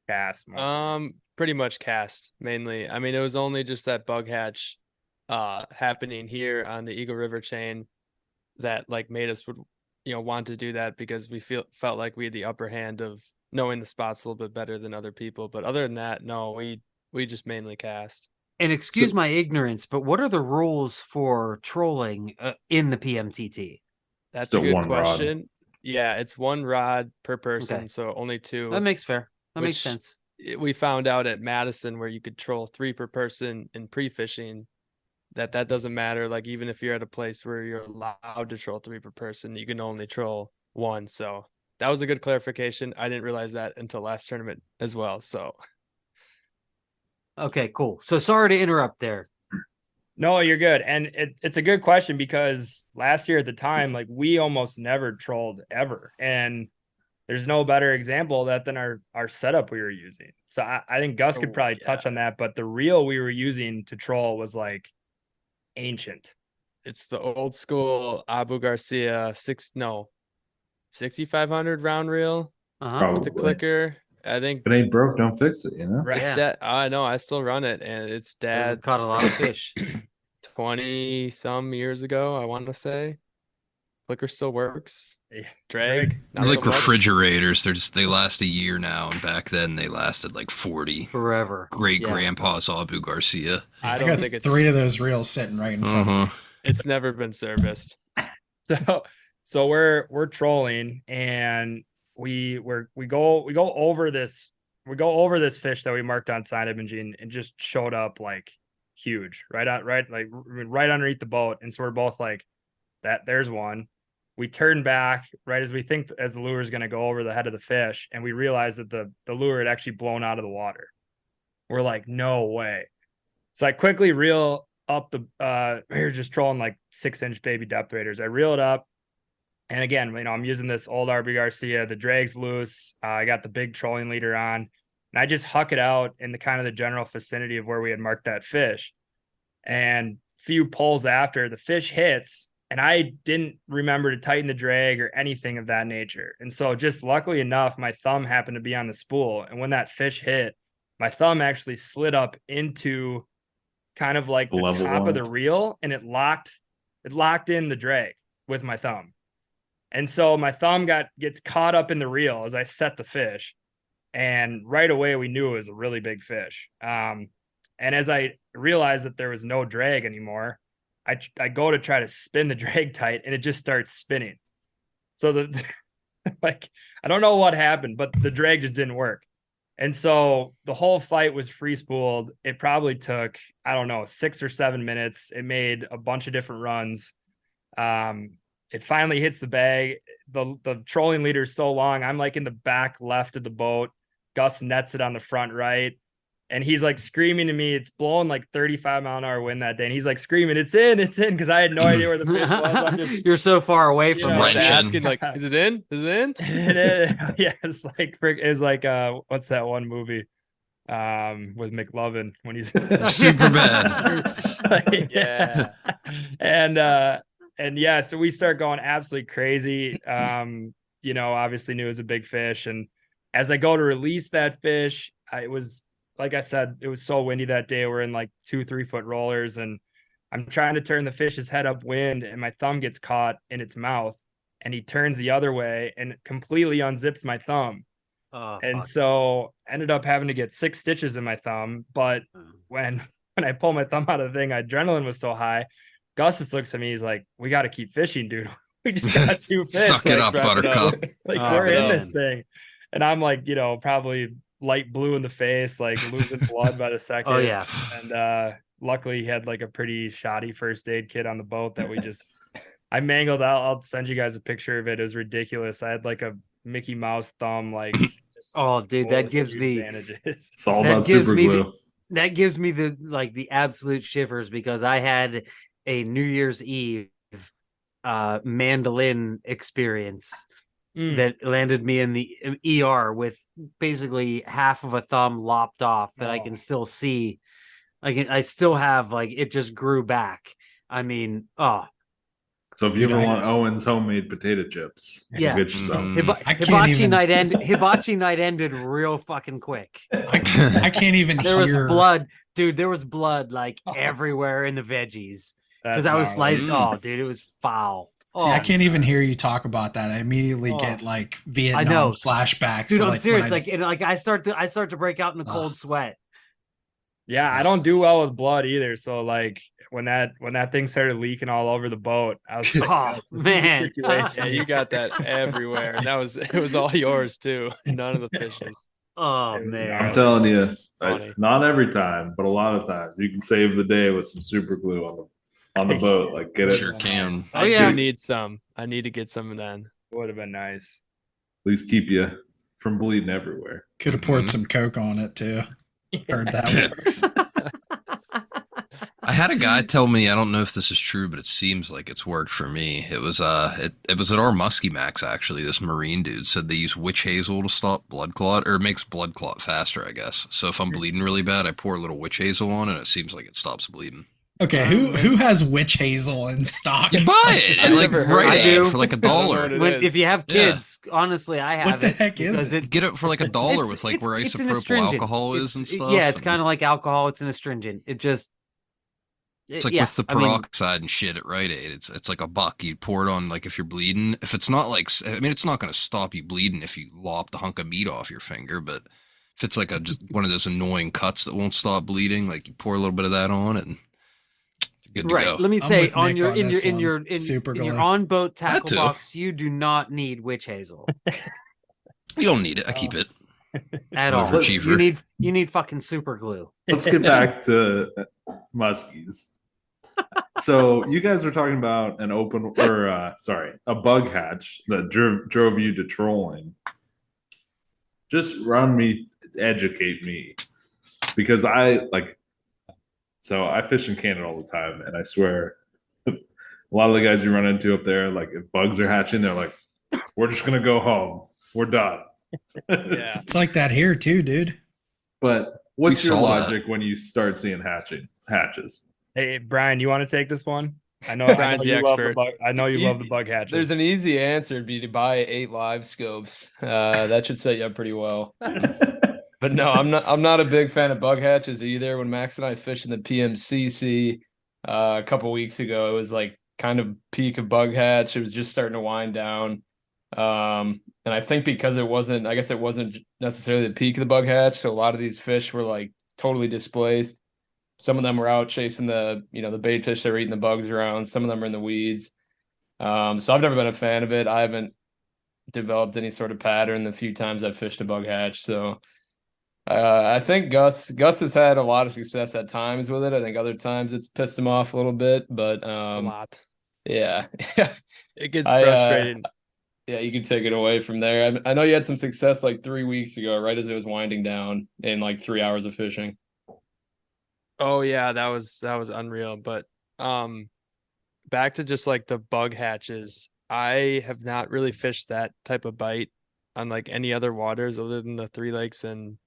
Cast mostly. pretty much cast mainly. I mean, it was only just that bug hatch happening here on the Eagle River chain that like made us would want to do that, because we felt like we had the upper hand of knowing the spots a little bit better than other people. But other than that, no, we just mainly cast. And excuse my ignorance, but what are the rules for trolling in the PMTT? That's Still a good one rod. question. Yeah, it's one rod per person, Okay. so only two. That makes fair. That makes which sense. We found out at Madison, where you could troll 3 per person in pre-fishing, that doesn't matter. Like, even if you're at a place where you're allowed to troll 3 per person, you can only troll 1. So that was a good clarification. I didn't realize that until last tournament as well. So Okay, cool. So sorry to interrupt there. No, you're good. And it's a good question, because last year at the time, like, we almost never trolled ever. And there's no better example of that than our setup we were using. So I think Gus could probably touch on that, but the reel we were using to troll was like ancient. it's the old school Abu Garcia 6,500 round reel Uh-huh. with the clicker. I think If it ain't broke, don't fix it, you know? Right. it's Yeah. I know, I still run it, and it's Those have dad's caught a lot of from fish. 20 some years ago, I want to say. Clicker still works. Yeah. Drag, They're not like so much. refrigerators. They last a year now, and back then they lasted like 40. Forever. Great Yeah. grandpa's Abu Garcia. I I don't got think it's 3 of those reels sitting right in front of me. Uh-huh. it's never been serviced. So we're trolling, and we go over this fish that we marked on side imaging, and just showed up like huge, right underneath the boat. And so we're both like, there's one. We turn back right as the lure is going to go over the head of the fish, and we realize that the lure had actually blown out of the water. We're like, no way. So I quickly reel up we were just trolling like 6-inch baby depth raters. I reel it up, and again, I'm using this old RB Garcia. The drag's loose. I got the big trolling leader on, and I just huck it out in the kind of the general vicinity of where we had marked that fish. And few pulls after, the fish hits, and I didn't remember to tighten the drag or anything of that nature. And so, just luckily enough, my thumb happened to be on the spool, and when that fish hit, my thumb actually slid up into kind of like the top of the reel, and it locked in the drag with my thumb. And so my thumb gets caught up in the reel as I set the fish, and right away we knew it was a really big fish. And as I realized that there was no drag anymore, I go to try to spin the drag tight, and it just starts spinning. So like, I don't know what happened, but the drag just didn't work. And so the whole fight was free spooled. It probably took, I don't know, 6 or 7 minutes. It made a bunch of different runs. It finally hits the bag. The trolling leader is so long, I'm like in the back left of the boat. Gus nets it on the front right. And he's like screaming to me. It's blowing like 35-mile-an-hour wind that day. And he's like screaming, it's in, because I had no idea where the fish was. I'm just, You're so far away from I was Wrenching. asking, like, is it in? Is it in? it is. Yeah, it's like what's that one movie with McLovin when he's Super bad. Yeah. And yeah, so we start going absolutely crazy. Obviously knew it was a big fish, and as I go to release that fish, it was, like I said, it was so windy that day. We're in like 2-3 foot rollers, and I'm trying to turn the fish's head upwind, and my thumb gets caught in its mouth, and he turns the other way and completely unzips my thumb. So ended up having to get 6 stitches in my thumb. But when I pull my thumb out of the thing, adrenaline was so high. Gus just looks at me. He's like, "We got to keep fishing, dude. We just got 2 fish. Suck it up, Buttercup. We're in this thing." And I'm like, probably light blue in the face, like losing blood by the second. Oh yeah. And luckily he had like a pretty shoddy first aid kit on the boat that I mangled out. I'll send you guys a picture of it. It was ridiculous. I had like a Mickey Mouse thumb, like oh dude, that gives me advantages. It's all about super glue. That gives me the absolute shivers, because I had a New Year's Eve mandolin experience that landed me in the ER with basically half of a thumb lopped off that I can still see. I still have, like, it just grew back. I mean, So if you Dude, ever want Owen's homemade potato chips, Yeah. we'll get you some. Mhm. I can't Hibachi even- night ended real fucking quick. I can't even There was hear. blood, dude. There was blood like everywhere in the veggies because That's I was gnarly. sliced. Mm. Oh, dude, it was foul. See, I Oh, can't even hear you talk about that. I immediately Oh. get like I Vietnam know. flashbacks. dude, So, I'm like, serious. when I- Like, and like I start to break out in a cold sweat. Yeah, I don't do well with blood either. So like when that thing started leaking all over the boat, I was like, Oh, yes, this is the man. situation. Yeah, you got that everywhere. And it was all yours too. None of the fishes. Oh It was man. I'm telling you, Funny. not every time, but a lot of times, you can save the day with some super glue on the boat. Like get it, Sure can. Oh, I yeah. do need some. I need to get some then. Would have been nice. at least keep you from bleeding everywhere. could have poured Mhm. some Coke on it too. Heard that works. I had a guy tell me, I don't know if this is true, but it seems like it's worked for me. It was it was at our Muskie Max actually. This Marine dude said they use witch hazel to stop blood clot, or it makes blood clot faster, I guess. So if I'm bleeding really bad, I pour a little witch hazel on, and it seems like it stops bleeding. Okay, who has witch hazel in stock? You buy it at I've like never heard Rite I Aid do. for like I don't know $1. what it When, is. if you have Yeah. kids, honestly, I have What the it heck is because it? Get it for like $1 it's- with like where it's an isopropyl astringent. alcohol is and It's- stuff. Yeah, it's and kind of like alcohol. It's an astringent. It just it's like yeah, with the I mean, peroxide and shit at Rite Aid. It's like $1. You pour it on like if you're bleeding. If it's not like, I mean, it's not going to stop you bleeding if you lopped a hunk of meat off your finger, but if it's like just one of those annoying cuts that won't stop bleeding, like you pour a little bit of that on it and you're good to right. go. Let me I'm say with on Nick your on in your this in one. your in, Super in your glue. on boat tackle too. box, you do not need witch hazel You don't need it. I keep it. at I'm all. overachiever. You need fucking super glue. Let's get back to Muskies. So you guys were talking about an open, or a bug hatch that drove you to trolling. Just educate me, because I fish in Canada all the time, and I swear, a lot of the guys you run into up there, like if bugs are hatching, they're like, "We're just gonna go home. We're done." Yeah. It's like that here too, dude. But what's We your saw that. logic when you start seeing hatches? Hey, Brian, you want to take this one? I know Brian's the you love the expert. bug. I know you love the bug hatches. There's an easy answer. It'd be to buy 8 live scopes. That should set you up pretty well. But no, I'm not a big fan of bug hatches either. When Max and I fished in the PMCC a couple weeks ago, it was like kind of peak of bug hatch. It was just starting to wind down. And I think because it wasn't necessarily the peak of the bug hatch, so a lot of these fish were like totally displaced. Some of them were out chasing the bait fish that were eating the bugs around. Some of them are in the weeds. So I've never been a fan of it. I haven't developed any sort of pattern the few times I've fished a bug hatch. So I think Gus has had a lot of success at times with it. I think other times it's pissed him off a little bit, but A lot. yeah. It gets I, frustrating. Yeah, you can take it away from there. I know you had some success like 3 weeks ago, right as it was winding down in like 3 hours of fishing. Oh yeah, that was unreal. But back to just like the bug hatches. I have not really fished that type of bite on like any other waters other than the Three Lakes and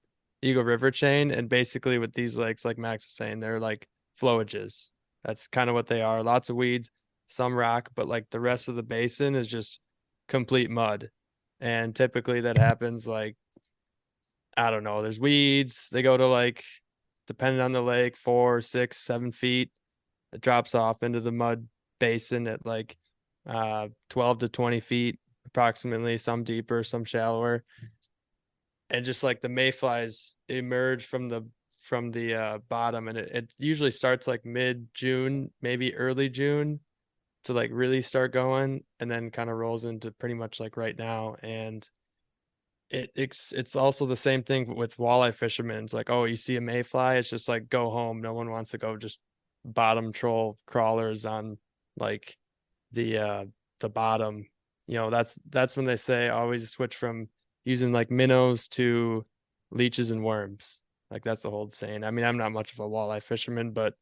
Eagle River chain. And basically with these lakes, like Max was saying, they're like flowages. That's kind of what they are. Lots of weeds, some rock, but like the rest of the basin is just complete mud. And typically that happens like, I don't know, there's weeds. They go to like, depending on the lake, 4, 6, 7 feet. It drops off into the mud basin at like 12 to 20 feet approximately, some deeper, some shallower. And just like the mayflies emerge from the bottom, and it usually starts like mid-June, maybe early June, to like really start going, and then kind of rolls into pretty much like right now. And it's also the same thing with walleye fishermen. It's like, oh, you see a mayfly, it's just like go home. No one wants to go just bottom troll crawlers on like the bottom. That's when they say always switch from using like minnows to leeches and worms. Like that's the whole saying. I mean, I'm not much of a walleye fisherman, but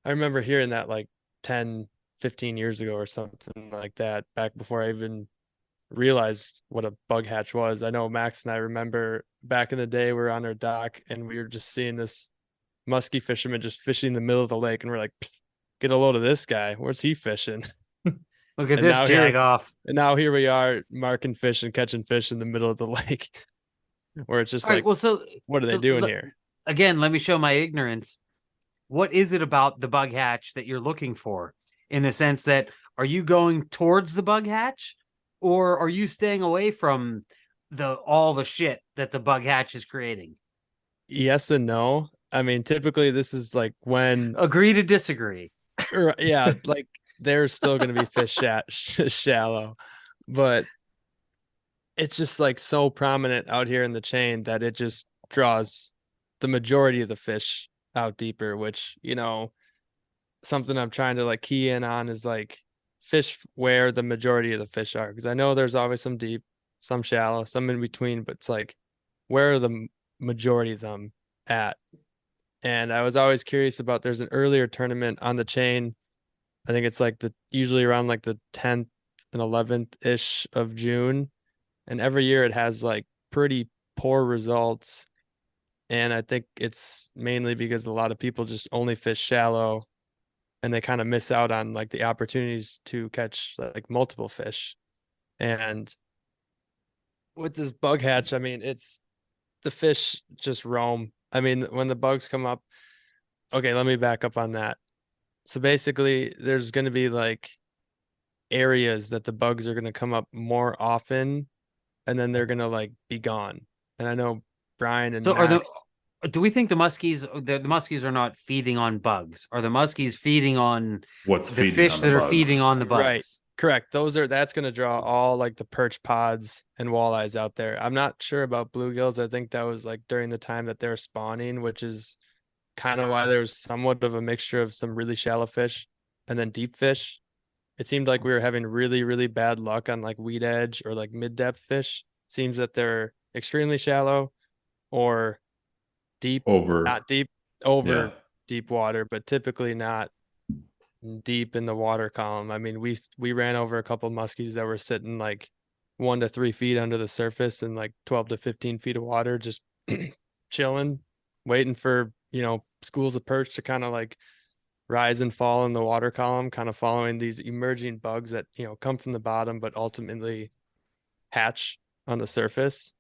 I remember hearing that like 10, 15 years ago or something like that, back before I even realized what a bug hatch was. I know Max and I remember back in the day, we were on our dock and we were just seeing this muskie fisherman just fishing in the middle of the lake, and we're like, get a load of this guy. Where's he fishing? Look at And this now jag off. And now here we are marking fish and catching fish in the middle of the lake, where it's just All right, like, well, so what are they so doing here? again, let me show my ignorance. What is it about the bug hatch that you're looking for? In the sense that, are you going towards the bug hatch, or are you staying away from all the shit that the bug hatch is creating? Yes and no. I mean, typically this is like when, Agree to disagree. yeah, like there's still going to be fish shallow, but it's just like so prominent out here in the chain that it just draws the majority of the fish out deeper, which, something I'm trying to like key in on is like fish where the majority of the fish are. Because I know there's always some deep, some shallow, some in between, but it's like, where are the majority of them at? And I was always curious about, there's an earlier tournament on the chain. I think it's like usually around like the 10th and 11th ish of June. And every year it has like pretty poor results. And I think it's mainly because a lot of people just only fish shallow, and they kind of miss out on like the opportunities to catch like multiple fish. And with this bug hatch, I mean, it's the fish just roam. I mean, when the bugs come up, okay, let me back up on that. So basically, there's going to be like areas that the bugs are going to come up more often, and then they're going to like be gone. And I know Brian and So Max, do we think the muskies are not feeding on bugs? Are the muskies feeding on What's the feeding fish on that the are bugs? feeding on the bugs? Right. Correct. That's going to draw all like the perch pods and walleyes out there. I'm not sure about bluegills. I think that was like during the time that they're spawning, which is kind of why there's somewhat of a mixture of some really shallow fish and then deep fish. It seemed like we were having really, really bad luck on like weed edge or like mid-depth fish. Seems that they're extremely shallow or deep, not deep, over deep water, but typically not deep in the water column. I mean, we ran over a couple muskies that were sitting like 1 to 3 feet under the surface and like 12 to 15 feet of water, just chilling, waiting for, schools of perch to kind of like rise and fall in the water column, kind of following these emerging bugs that, come from the bottom, but ultimately hatch on the surface.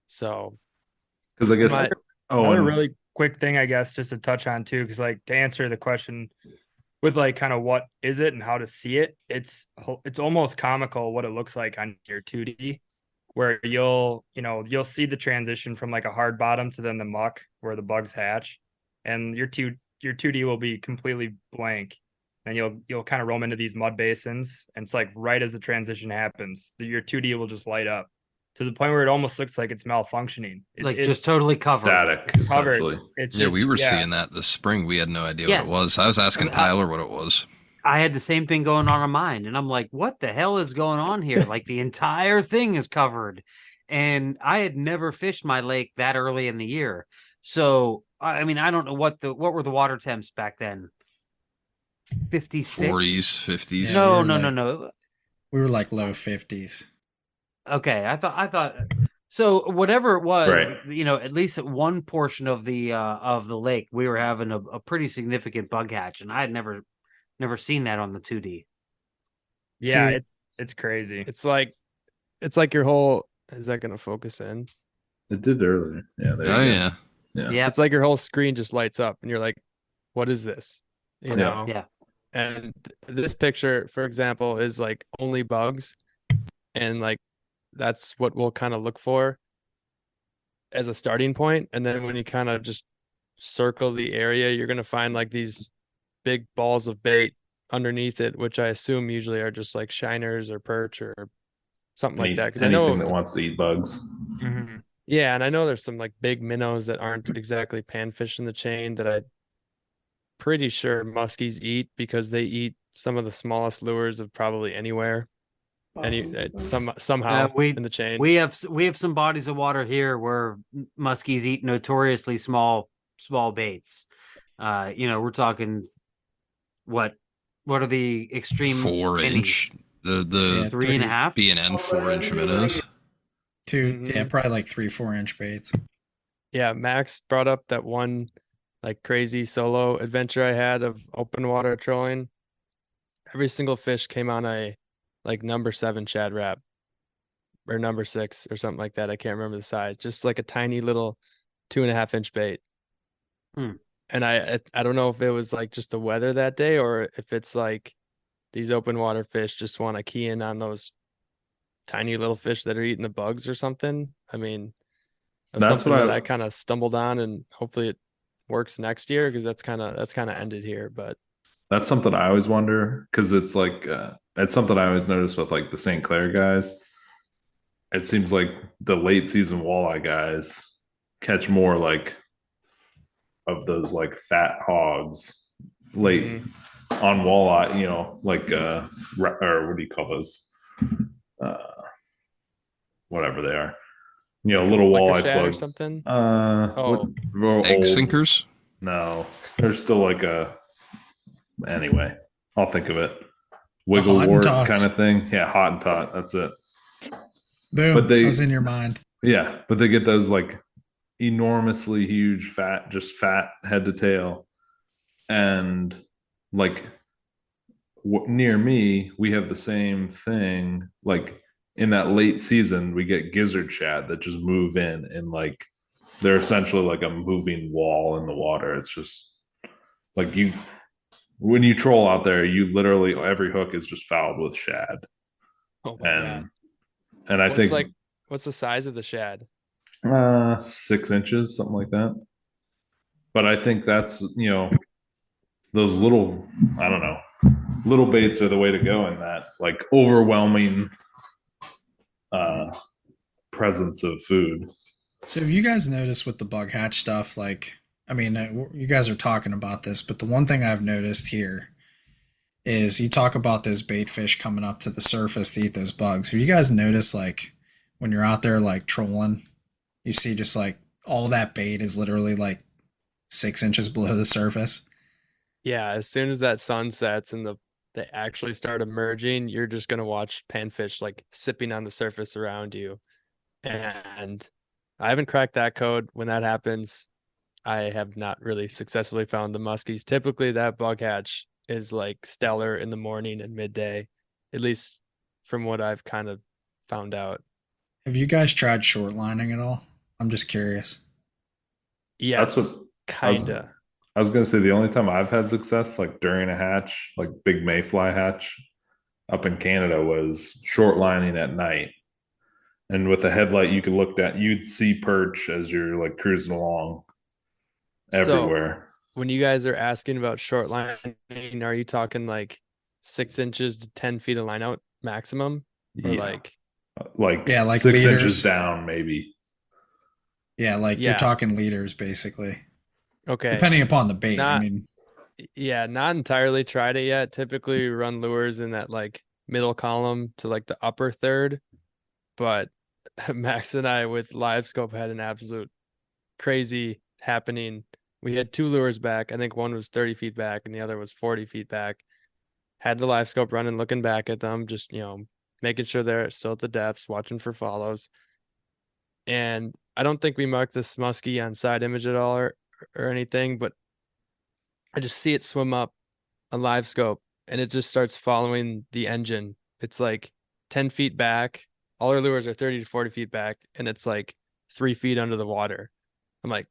So, because I guess, another really quick thing, I guess, just to touch on too, because like to answer the question with like kind of what is it and how to see it, it's almost comical what it looks like on your 2D, where you'll see the transition from like a hard bottom to then the muck where the bugs hatch, and your 2D will be completely blank. And you'll kind of roam into these mud basins, and it's like right as the transition happens, your 2D will just light up to the point where it almost looks like it's malfunctioning. It's just totally covered. Static, essentially. We were seeing that this spring. We had no idea what it was. I was asking Tyler what it was. I had the same thing going on mine, and I'm like, what the hell is going on here? Like the entire thing is covered. And I had never fished my lake that early in the year. So, I mean, I don't know what were the water temps back then? 56? 40s, 50s. Yeah, no. We were like low 50s. Okay, I thought so. Whatever it was, right. At least at one portion of the lake, we were having a pretty significant bug hatch, and I had never seen that on the 2D. Yeah, it's crazy. It's like your whole. Is that going to focus in? It did earlier. Yeah. Yeah. It's like your whole screen just lights up, and you're like, "What is this?" Yeah. And this picture, for example, is like only bugs, and like that's what we'll kind of look for as a starting point. And then when you kind of just circle the area, you're going to find like these big balls of bait underneath it, which I assume usually are just like shiners or perch or something like that. Because I know that wants to eat bugs. Mm-hmm. Yeah, and I know there's some like big minnows that aren't exactly panfish in the chain that I'm pretty sure muskies eat, because they eat some of the smallest lures of probably anywhere. Somehow in the chain. We have some bodies of water here where muskies eat notoriously small baits. We're talking what are the extreme 4-inch, the 3.5 B&N 4-inch minnows. Probably like 3-4 inch baits. Yeah, Max brought up that one like crazy solo adventure I had of open water trolling. every single fish came on a like number 7 Shad Rap or number 6 or something like that. I can't remember the size. Just like a tiny little 2.5-inch bait. Hmm. And I don't know if it was like just the weather that day or if it's like these open water fish just want to key in on those tiny little fish that are eating the bugs or something. I mean, it was That's something what that I kind of stumbled on, and hopefully it works next year because that's kind of ended here. But That's something I always wonder because it's like it's something I always notice with like the St. Clair guys. It seems like the late season walleye guys catch more like of those like fat hogs late on walleye, you know, like or what do you call those? Uh, whatever they are, you know, little like a walleye shad or plugs. something. Egg sinkers. No, there's still like a. Anyway, I'll think of it. Wiggle Hottentots. wart kind of thing. Yeah, Hottentot. That's it. Boom. But they- that was in your mind. Yeah, but they get those like enormously huge, fat, just fat head to tail, and like near me, we have the same thing. Like in that late season, we get gizzard shad that just move in, and like they're essentially like a moving wall in the water. It's just like you when you troll out there, you literally every hook is just fouled with shad. Oh my God. And I think like what's the size of the shad? 6 inches, something like that. But I think that's, you know, those little, I don't know, little baits are the way to go in that like overwhelming presence of food. So have you guys noticed with the bug hatch stuff, like, I mean, you guys are talking about this, but the one thing I've noticed here is you talk about those bait fish coming up to the surface to eat those bugs. Have you guys noticed, like, when you're out there, like, trolling, you see just, like, all that bait is literally, like, 6 inches below the surface? Yeah, as soon as that sun sets and they actually start emerging, you're just gonna watch panfish like sipping on the surface around you. And I haven't cracked that code. When that happens, I have not really successfully found the muskies. Typically, that bug hatch is like stellar in the morning and midday, at least from what I've kind of found out. Have you guys tried short lining at all? I'm just curious. Yes, That's what kinda. I was gonna say the only time I've had success, like during a hatch, like big mayfly hatch up in Canada, was short lining at night. And with a headlight, you could look at, you'd see perch as you're like cruising along everywhere. So when you guys are asking about short lining, are you talking like 6 inches to 10 feet of line out maximum? Or Yeah. like Yeah, like 6 leaders. inches down, maybe. Yeah, like Yeah. you're talking liters, basically. okay. Depending upon the bait. I Not- mean, Yeah, not entirely tried it yet. Typically we run lures in that like middle column to like the upper third. But Max and I with live scope had an absolute crazy happening. We had 2 lures back. I think one was 30 feet back and the other was 40 feet back. Had the live scope running, looking back at them, just, you know, making sure they're still at the depths, watching for follows. And I don't think we marked this muskie on side image at all or anything, but I just see it swim up on live scope and it just starts following the engine. It's like 10 feet back. All our lures are 30 to 40 feet back, and it's like 3 feet under the water. I'm like,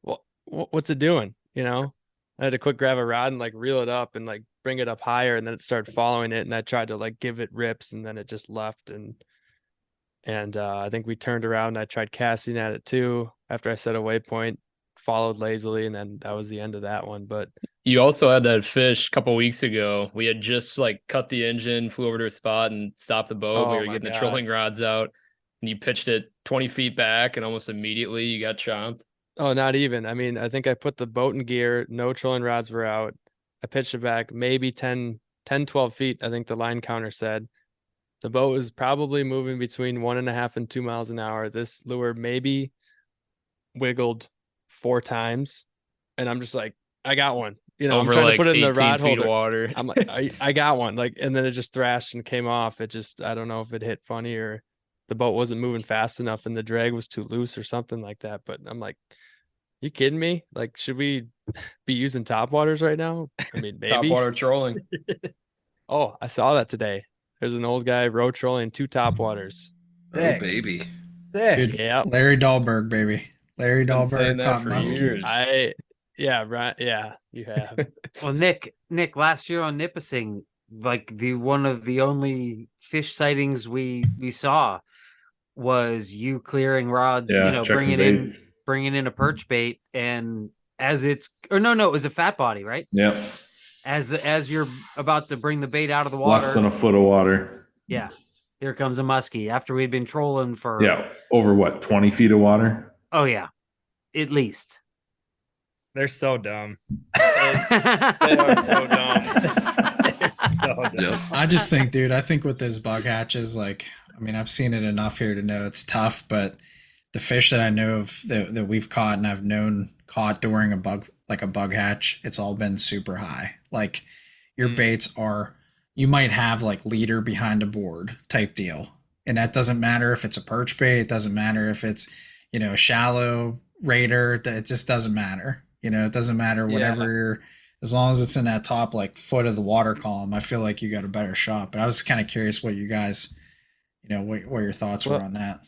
well, what's it doing? You know, I had to quick grab a rod and like reel it up and like bring it up higher, and then it started following it. And I tried to like give it rips, and then it just left. And I think we turned around and I tried casting at it too after I set a waypoint, followed lazily, and then that was the end of that one. But You also had that fish a couple weeks ago. We had just like cut the engine, flew over to a spot and stopped the boat. We Oh were my getting the God. trolling rods out, and you pitched it 20 feet back, and almost immediately you got chomped. oh, not even. I mean, I think I put the boat in gear, no trolling rods were out. I pitched it back maybe 10, 12 feet, I think the line counter said. The boat was probably moving between 1.5 and 2 miles an hour. This lure maybe wiggled 4 times. And I'm just like, I got one. You know, Over I'm trying like to put it in the 18 rod feet of holder. water. I'm like, I got one. Like, and then it just thrashed and came off. It just, I don't know if it hit funny or the boat wasn't moving fast enough and the drag was too loose or something like that. But I'm like, you kidding me? Like, should we be using top waters right now? I mean, maybe. Top water trolling. Oh, I saw that today. There's an old guy road trolling 2 topwaters. Oh, Sick. baby. Sick. Dude, Yep. Larry Dahlberg, baby. Larry Been saying Dahlberg that caught for Muskie. years. Yeah, right. Yeah, you have. Well, Nick, last year on Nipissing, like the one of the only fish sightings we saw was you clearing rods, Yeah, checking bringing baits. in a perch bait, and as it's or no, it was a fat body, right? Yep. As you're about to bring the bait out of the Less than water, a foot of water. yeah, here comes a muskie after we'd been trolling for Yeah. Over what, 20 feet of water? oh yeah, at least. They're so dumb. They are so dumb. They're so dumb. Yep. I just think, dude, I think with those bug hatches, like, I mean, I've seen it enough here to know it's tough, but the fish that I know of that we've caught and I've known caught during a bug hatch, it's all been super high. Like your baits are, you might have like leader behind a board type deal. And that doesn't matter if it's a perch bait. It doesn't matter if it's, a shallow raider. It just doesn't matter. It doesn't matter whatever you're, as long as it's in that top like foot of the water column, I feel like you got a better shot. But I was kind of curious what you guys, what your thoughts were on that.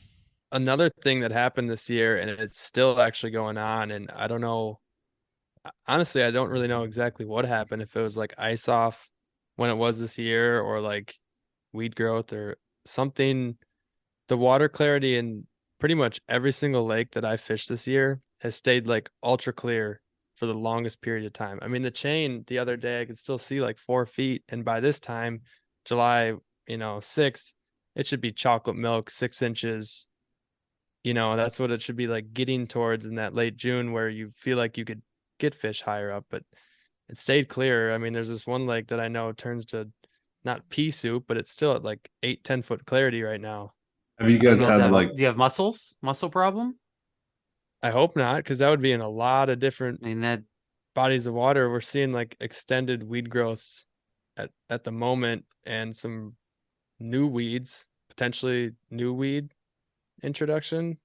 Another thing that happened this year, and it's still actually going on, and I don't know. Honestly, I don't really know exactly what happened. If it was like ice off when it was this year, or like weed growth or something. The water clarity in pretty much every single lake that I fished this year has stayed like ultra clear for the longest period of time. I mean, the chain the other day, I could still see like 4 feet. And by this time, July, 6th, it should be chocolate milk, 6 inches. That's what it should be like getting towards in that late June where you feel like you could get fish higher up, but it stayed clear. I mean, there's this one lake that I know turns to not pea soup, but it's still at like 8-10 foot clarity right now. Have you guys had like, do you have muscle problem? I hope not, because that would be in a lot of different I mean that bodies of water. We're seeing like extended weed growths at the moment and some new weeds, potentially new weed introduction.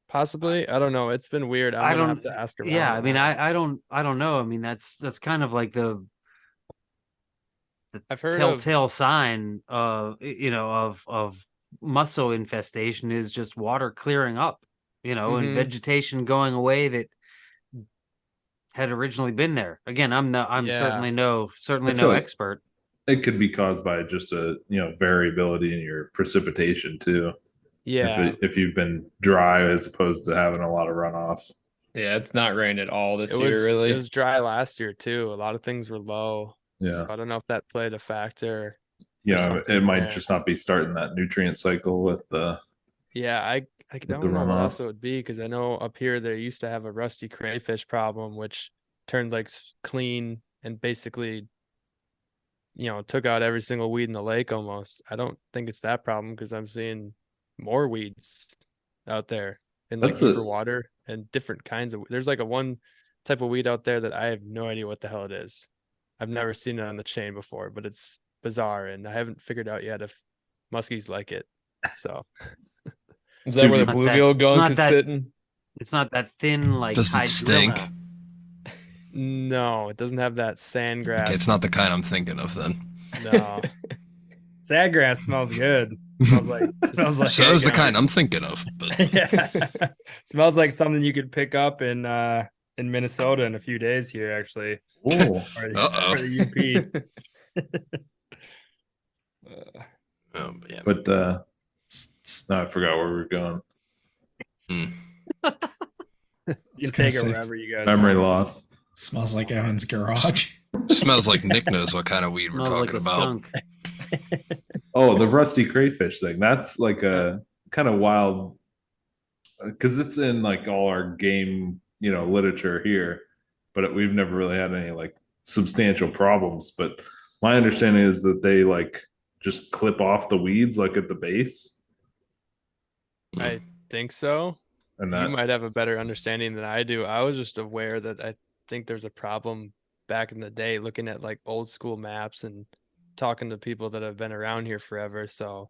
Possibly. I don't know. It's been weird. I'm gonna have to ask around. Yeah, I on mean, that. I don't know. I mean, that's kind of like the I've heard of telltale sign of mussel infestation is just water clearing up, and Mhm. vegetation going away that had originally been there. Again, I'm Yeah. certainly no I feel like expert. it could be caused by just a, variability in your precipitation too. Yeah. If you've been dry as opposed to having a lot of runoff. Yeah, it's not rained at all this It year, was really. it was dry last year too. A lot of things were low. Yeah. So I don't know if that played a factor. It might there. just not be starting that nutrient cycle with the. Yeah, I don't the know what else runoff. it would be, because I know up here they used to have a rusty crayfish problem, which turned like clean and basically, took out every single weed in the lake almost. I don't think it's that problem because I'm seeing more weeds out there in like That's a- deeper water and different kinds of. There's like a one type of weed out there that I have no idea what the hell it is. I've never seen it on the chain before, but it's bizarre, and I haven't figured out yet if muskies like it. So. Is that where the Not bluegill it's not gunk is that- sitting? It's not that thin like Does it stink? hydrilla. No, it doesn't have that sandgrass. Okay, it's not the kind I'm thinking of then. No. Sad grass smells good. Smells like So is the kind I'm thinking of. But yeah. Smells like something you could pick up in Minnesota in a few days here, actually. Oh, Or Uh-oh. the UP. but yeah. but no, I forgot where we were going. I You was can gonna take it say, wherever you guys Memory want. loss. Smells like Evan's garage. Smells like Nick knows what kind of weed we're Smells like talking a about. skunk. Oh, the rusty crayfish thing. That's like a kind of wild, because it's in like all our game, literature here, but we've never really had any like substantial problems. But my understanding is that they like just clip off the weeds like at the base, I think so. and You that might have a better understanding than I do. I was just aware that I think there's a problem back in the day looking at like old school maps and talking to people that have been around here forever. So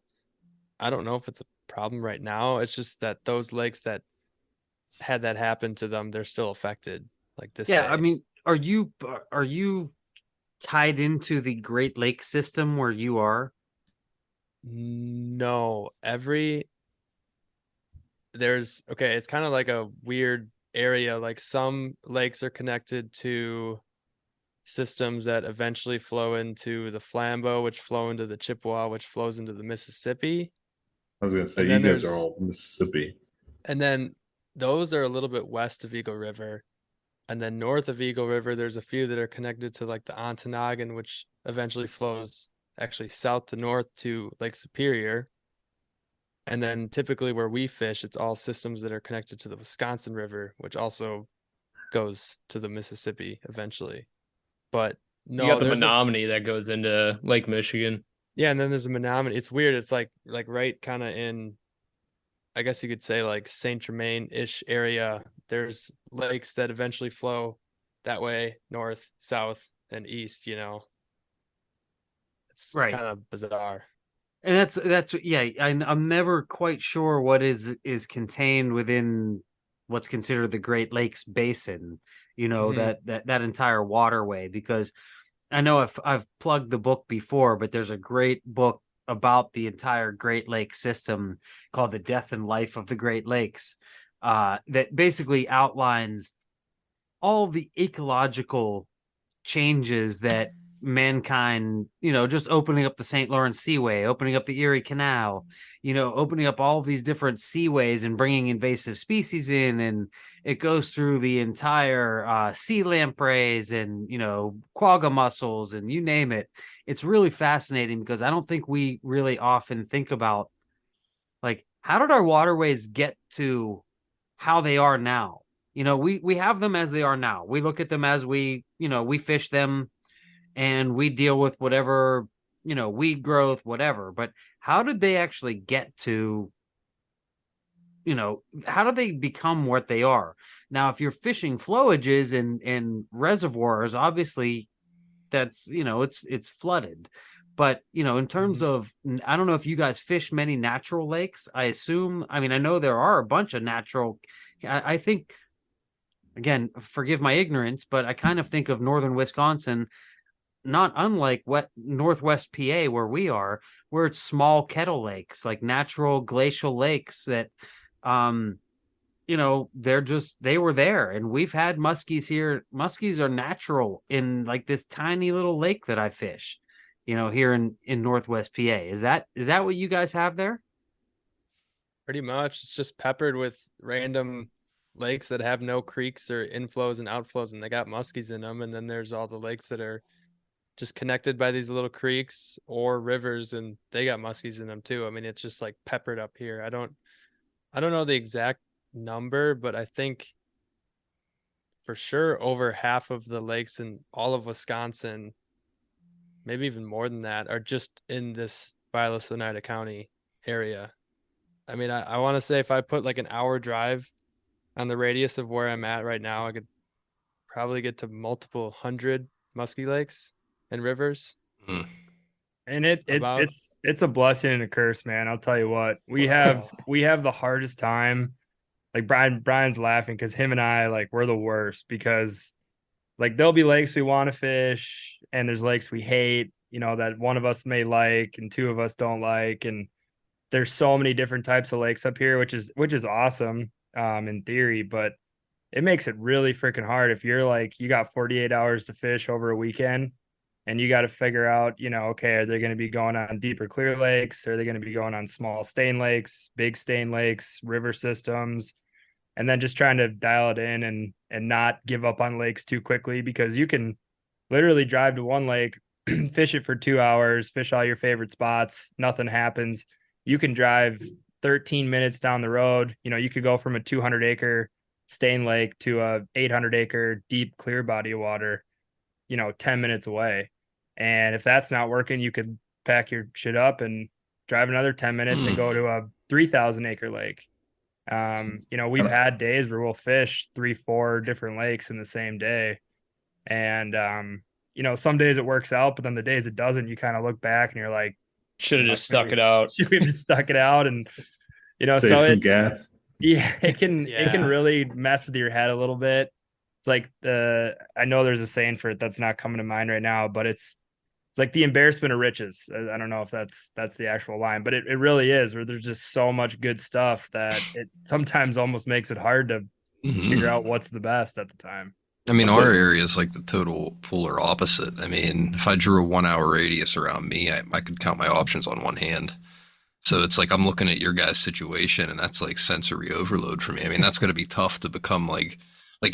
I don't know if it's a problem right now. It's just that those lakes that had that happen to them, they're still affected like this Yeah, day. I mean, are you tied into the Great Lake system where you are? No, it's kind of like a weird area. Like some lakes are connected to systems that eventually flow into the Flambeau, which flow into the Chippewa, which flows into the Mississippi. I was gonna say And you then guys are there's- all Mississippi. And then those are a little bit west of Eagle River. And then north of Eagle River, there's a few that are connected to like the Ontonagon, which eventually flows actually south to north to Lake Superior. And then typically where we fish, it's all systems that are connected to the Wisconsin River, which also goes to the Mississippi eventually. But no, You got the there's Menominee that goes into Lake Michigan. yeah, and then there's a Menominee. It's weird. It's like right kind of in, I guess you could say like Saint Germain-ish area. There's lakes that eventually flow that way, north, south, and east, you know. It's Right. kind of bizarre. And that's yeah. I'm never quite sure what is contained within what's considered the Great Lakes Basin. You know, Mhm. that entire waterway, because I know I've plugged the book before, but there's a great book about the entire Great Lake system called The Death and Life of the Great Lakes, that basically outlines all the ecological changes that mankind, just opening up the St. Lawrence Seaway, opening up the Erie Canal, opening up all these different seaways and bringing invasive species in. And it goes through the entire sea lampreys and, quagga mussels and you name it. It's really fascinating because I don't think we really often think about, like, how did our waterways get to how they are now? We have them as they are now. We look at them as we fish them and we deal with whatever, weed growth, whatever. But how did they actually get to, how did they become what they are? Now, if you're fishing flowages and reservoirs, obviously that's, it's flooded. But, in terms of, I don't know if you guys fish many natural lakes. I know there are a bunch of natural, I think, again, forgive my ignorance, but I kind of think of northern Wisconsin not unlike northwest PA where we are, where it's small kettle lakes, like natural glacial lakes that they were there. And we've had muskies here. Muskies are natural in like this tiny little lake that I fish, here in northwest PA. Is that what you guys have there? Pretty much. It's just peppered with random lakes that have no creeks or inflows and outflows, and they got muskies in them. And then there's all the lakes that are just connected by these little creeks or rivers, and they got muskies in them too. I mean, it's just like peppered up here. I don't know the exact number, but I think for sure over half of the lakes in all of Wisconsin, maybe even more than that, are just in this Vilas Oneida County area. I mean, I want to say if I put like an hour drive on the radius of where I'm at right now, I could probably get to multiple hundred muskie lakes and rivers. And About- it's a blessing and a curse, man. I'll tell you what. We have the hardest time. Like Brian's laughing because him and I, like, we're the worst because like there'll be lakes we want to fish and there's lakes we hate, that one of us may like and two of us don't like. And there's so many different types of lakes up here, which is awesome in theory, but it makes it really freaking hard if you're like you got 48 hours to fish over a weekend and you got to figure out, okay, are they going to be going on deeper clear lakes? Are they going to be going on small stain lakes, big stain lakes, river systems? And then just trying to dial it in and not give up on lakes too quickly, because you can literally drive to one lake, fish it for 2 hours, fish all your favorite spots, nothing happens. You can drive 13 minutes down the road. You could go from a 200-acre stain lake to a 800-acre deep clear body of water, 10 minutes away. And if that's not working, you could pack your shit up and drive another 10 minutes and go to a 3,000-acre lake. We've had days where we'll fish 3-4 different lakes in the same day. And, some days it works out, but then the days it doesn't, you kind of look back and you're like, Should have just stuck it out. should we have just stuck it out? And, Save some gas. yeah, it can really mess with your head a little bit. It's like I know there's a saying for it that's not coming to mind right now, but it's like the embarrassment of riches. I don't know if that's the actual line, but it really is, where there's just so much good stuff that it sometimes almost makes it hard to figure out what's the best at the time. I mean, That's our it. area is like the total polar opposite. I mean, if I drew a 1 hour radius around me, I could count my options on one hand. So it's like I'm looking at your guys' situation, and that's like sensory overload for me. I mean, that's going to be tough to become like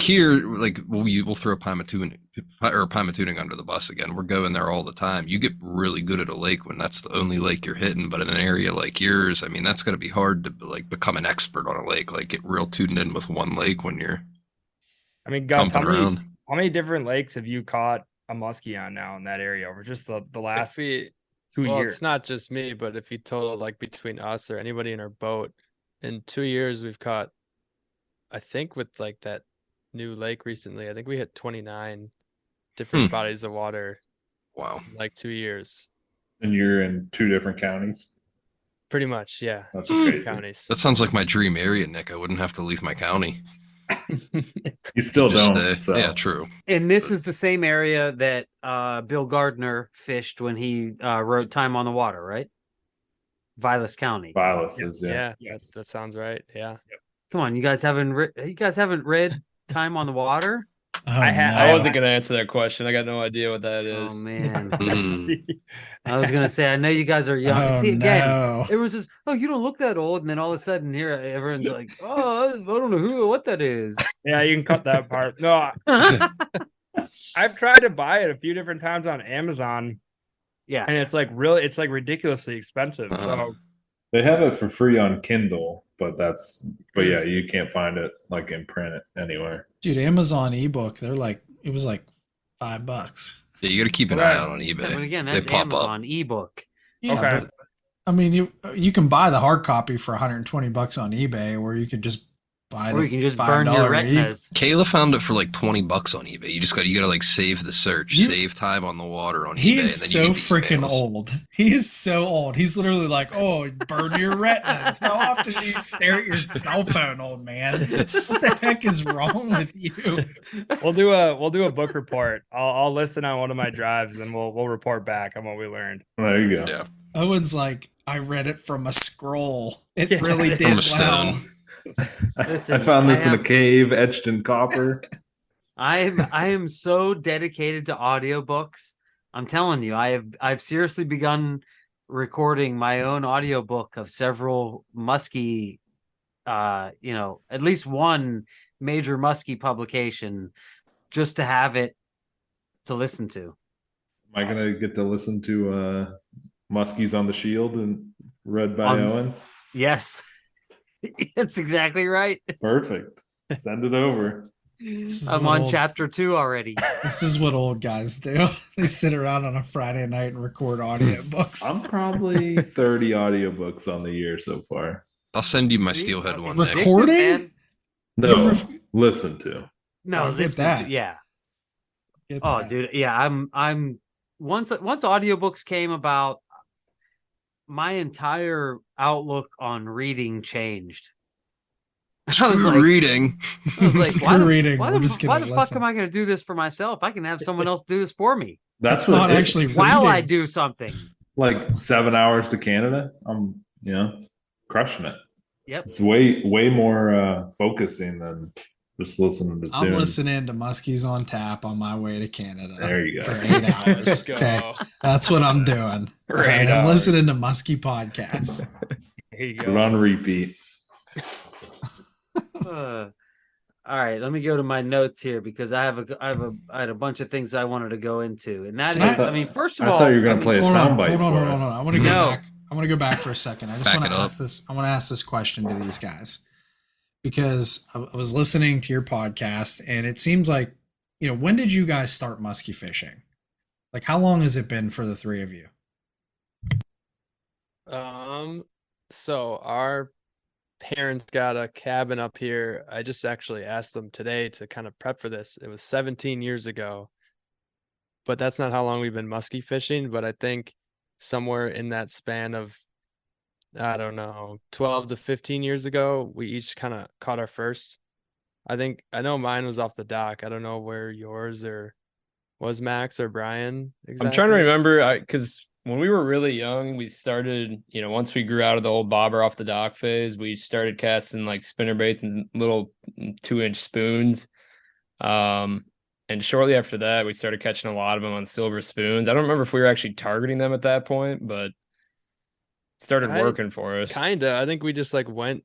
here, like we'll throw Pymatuning under the bus again. We're going there all the time. You get really good at a lake when that's the only lake you're hitting, but in an area like yours, I mean, that's going to be hard to like become an expert on a lake, like get real tuned in with one lake when you're I mean, Gus, jumping around. how many different lakes have you caught a muskie on now in that area over just the last 2 Well, years? it's not just me, but if you total like between us or anybody in our boat, in 2 years we've caught, I think with like that new lake recently, I think we hit 29 different bodies of water Wow. in like 2 years. And you're in 2 different counties. Pretty much, yeah. That's Just just two crazy. counties. That sounds like my dream area, Nick. I wouldn't have to leave my county. You still Just don't. So Yeah, true. And this is the same area that Bill Gardner fished when he wrote Time on the Water, right? Vilas County. Vilas is Yeah, Yes. that sounds right. Yeah. Come on, you guys haven't read Time on the Water? Oh, I no. wasn't gonna answer that question. I got no idea what that is. Oh man, Mm. I was gonna say I know you guys are young. Oh, See again, no. everyone's just, oh, you don't look that old, and then all of a sudden here everyone's like, oh, I don't know what that is. Yeah, you can cut that part. No, I've tried to buy it a few different times on Amazon, Yeah, and it's like ridiculously expensive. So they have it for free on Kindle, but yeah, you can't find it like in print anywhere. Dude, Amazon ebook, it was like $5. Yeah, you got to keep an Right. eye out on eBay. yeah, but again, they that's pop up. Amazon ebook. Yeah, Okay. but I mean, you can buy the hard copy for $120 on eBay, or you could just buy Or the you can just $5 burn your retinas. Kayla found it for like $20 on eBay. You gotta like save the search, You- save time on the water on He eBay. is and so then you get the freaking emails. old. He is so old. He's literally like, oh, burn your retinas. How often do you stare at your cell phone, old man? What the heck is wrong with you? we'll do a book report. I'll listen on one of my drives, and then we'll report back on what we learned. There you go. Yeah. Owen's like, I read it from a scroll. It Yeah. really did From a well. stone. Listen, I found this in have- a cave etched in copper. I am so dedicated to audiobooks. I'm telling you, I've seriously begun recording my own audiobook of several Muskie, at least one major Muskie publication, just to have it to listen to. Am I gonna get to listen to Muskies on the Shield and read by Owen? Yes, that's exactly right. Perfect. Send it over. This is I'm what on old- chapter 2 already. This is what old guys do. They sit around on a Friday night and record audiobooks. I'm probably 30 audiobooks on the year so far. I'll send you my steelhead one, Nick. Recording? Man. No, You've listen to. No, I get this that. yeah. Get Oh, that. dude, yeah. I'm once audiobooks came about, my entire outlook on reading changed. I was Screw like, reading. I was like, Screw why the, reading. Why We're the, just why gonna the fuck listen. am I going to do this for myself? I can have someone else do this for me That's not actually while I reading. do something. like 7 hours to Canada. I'm crushing it. Yep. It's way more focusing than just listening to I'm tunes. listening to Muskies on Tap on my way to Canada. There you For go. 8 hours. Let's go. Okay. That's what I'm doing. For All right, 8 I'm hours. listening to Muskie podcasts. Here you Put it go. on repeat. All right, let me go to my notes here because I had a bunch of things I wanted to go into, and that Can is, I- I mean, first of I all, thought you were gonna I mean, play a Hold on, soundbite hold on, for hold on, us. hold on. I want to go No. back. I want to go back for a second. I just Back want it to up. ask this. I want to ask this question to these guys because I was listening to your podcast, and it seems like, when did you guys start muskie fishing? Like, how long has it been for the three of you? So our parents got a cabin up here. I just actually asked them today to kind of prep for this. It was 17 years ago, but that's not how long we've been muskie fishing. But I think somewhere in that span of, I don't know, 12 to 15 years ago, we each kind of caught our first. I know mine was off the dock. I don't know where yours or was Max or Brian exactly. I'm trying to remember because when we were really young, we started, once we grew out of the old bobber off the dock phase, we started casting like spinner baits and little 2-inch spoons. And shortly after that, we started catching a lot of them on silver spoons. I don't remember if we were actually targeting them at that point, but it started working for us. Kinda. I think we just went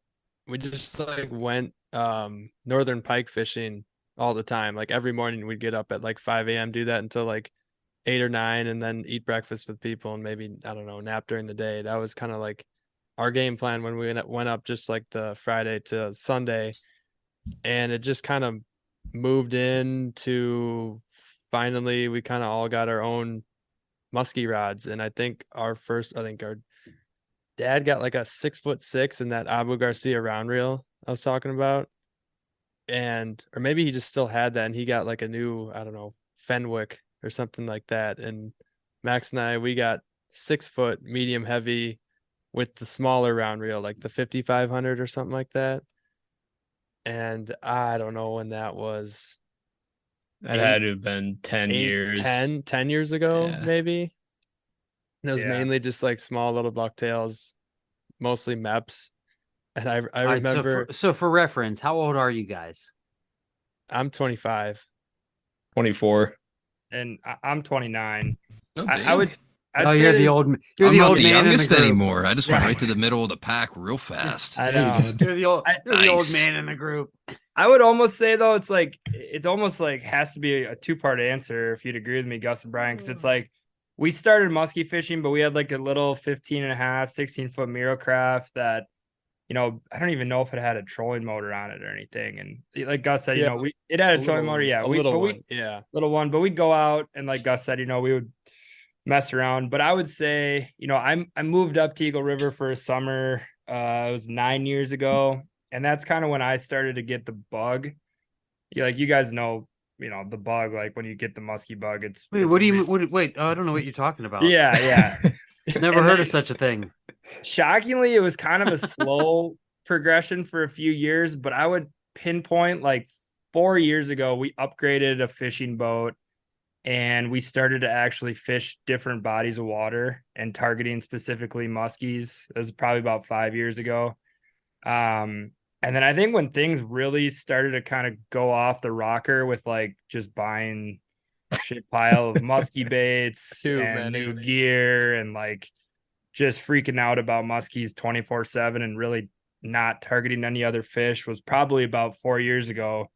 northern pike fishing all the time. Like every morning we'd get up at like 5 a.m., do that until like 8 or 9, and then eat breakfast with people and maybe, I don't know, nap during the day. That was kind of like our game plan when we went up, just like the Friday to Sunday. And it just kind of moved into finally we kind of all got our own muskie rods. And I think our dad got like a 6'6" in that Abu Garcia round reel I was talking about. Or maybe he just still had that and he got like a new, I don't know, Fenwick or something like that. And Max and I, we got 6-foot medium heavy with the smaller round reel, like the 5500 or something like that. And I don't know when that was. That had to have been 10 years. 10 years ago, Yeah. maybe. And it was mainly just like small little bucktails, mostly Meps. And I All right, remember. So for reference, how old are you guys? I'm 25. 24. And I'm 29. Oh, I would. I'd say You're the there's- old. You're I'm the not old the man youngest in the group. anymore. I just went right to the middle of the pack real fast. I Yeah, know. you did. You're the old. You're the old Nice. man in the group. I would almost say though, it's almost like has to be a 2-part answer if you'd agree with me, Gus and Brian, because it's like we started muskie fishing, but we had like a little 16.5, 16-foot Miro craft that, I don't even know if it had a trolling motor on it or anything. And like Gus said, Yeah. it had a trolling motor, yeah, little one. but we'd go out and like Gus said, we would mess around. But I would say, I moved up to Eagle River for a summer. It was 9 years ago. And that's kind of when I started to get the bug. You guys know, the bug, like when you get the musky bug, Wait, what do you? Wait, I don't know what you're talking about. Yeah. Never heard of such a thing. Shockingly, it was kind of a slow progression for a few years, but I would pinpoint like 4 years ago, we upgraded a fishing boat and we started to actually fish different bodies of water and targeting specifically muskies. It was probably about 5 years ago. And then I think when things really started to kind of go off the rocker with like just buying a shit pile of muskie baits and new gear and like just freaking out about muskies 24/7 and really not targeting any other fish was probably about 4 years ago.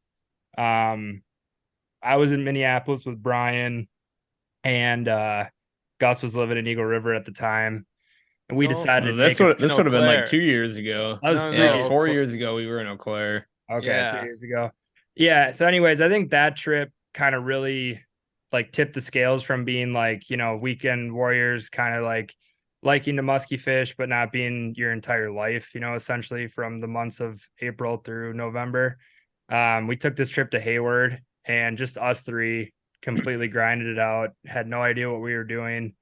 I was in Minneapolis with Brian and Gus was living in Eagle River at the time. And we decided this would have been like Claire. 2 years ago. That was 4 years ago. We were in Eau Claire. Okay, Yeah. 3 years ago. Yeah. So, anyways, I think that trip kind of really like tipped the scales from being like, weekend warriors, kind of like liking to musky fish, but not being your entire life, essentially from the months of April through November. We took this trip to Hayward and just us three completely grinded it out. Had no idea what we were doing.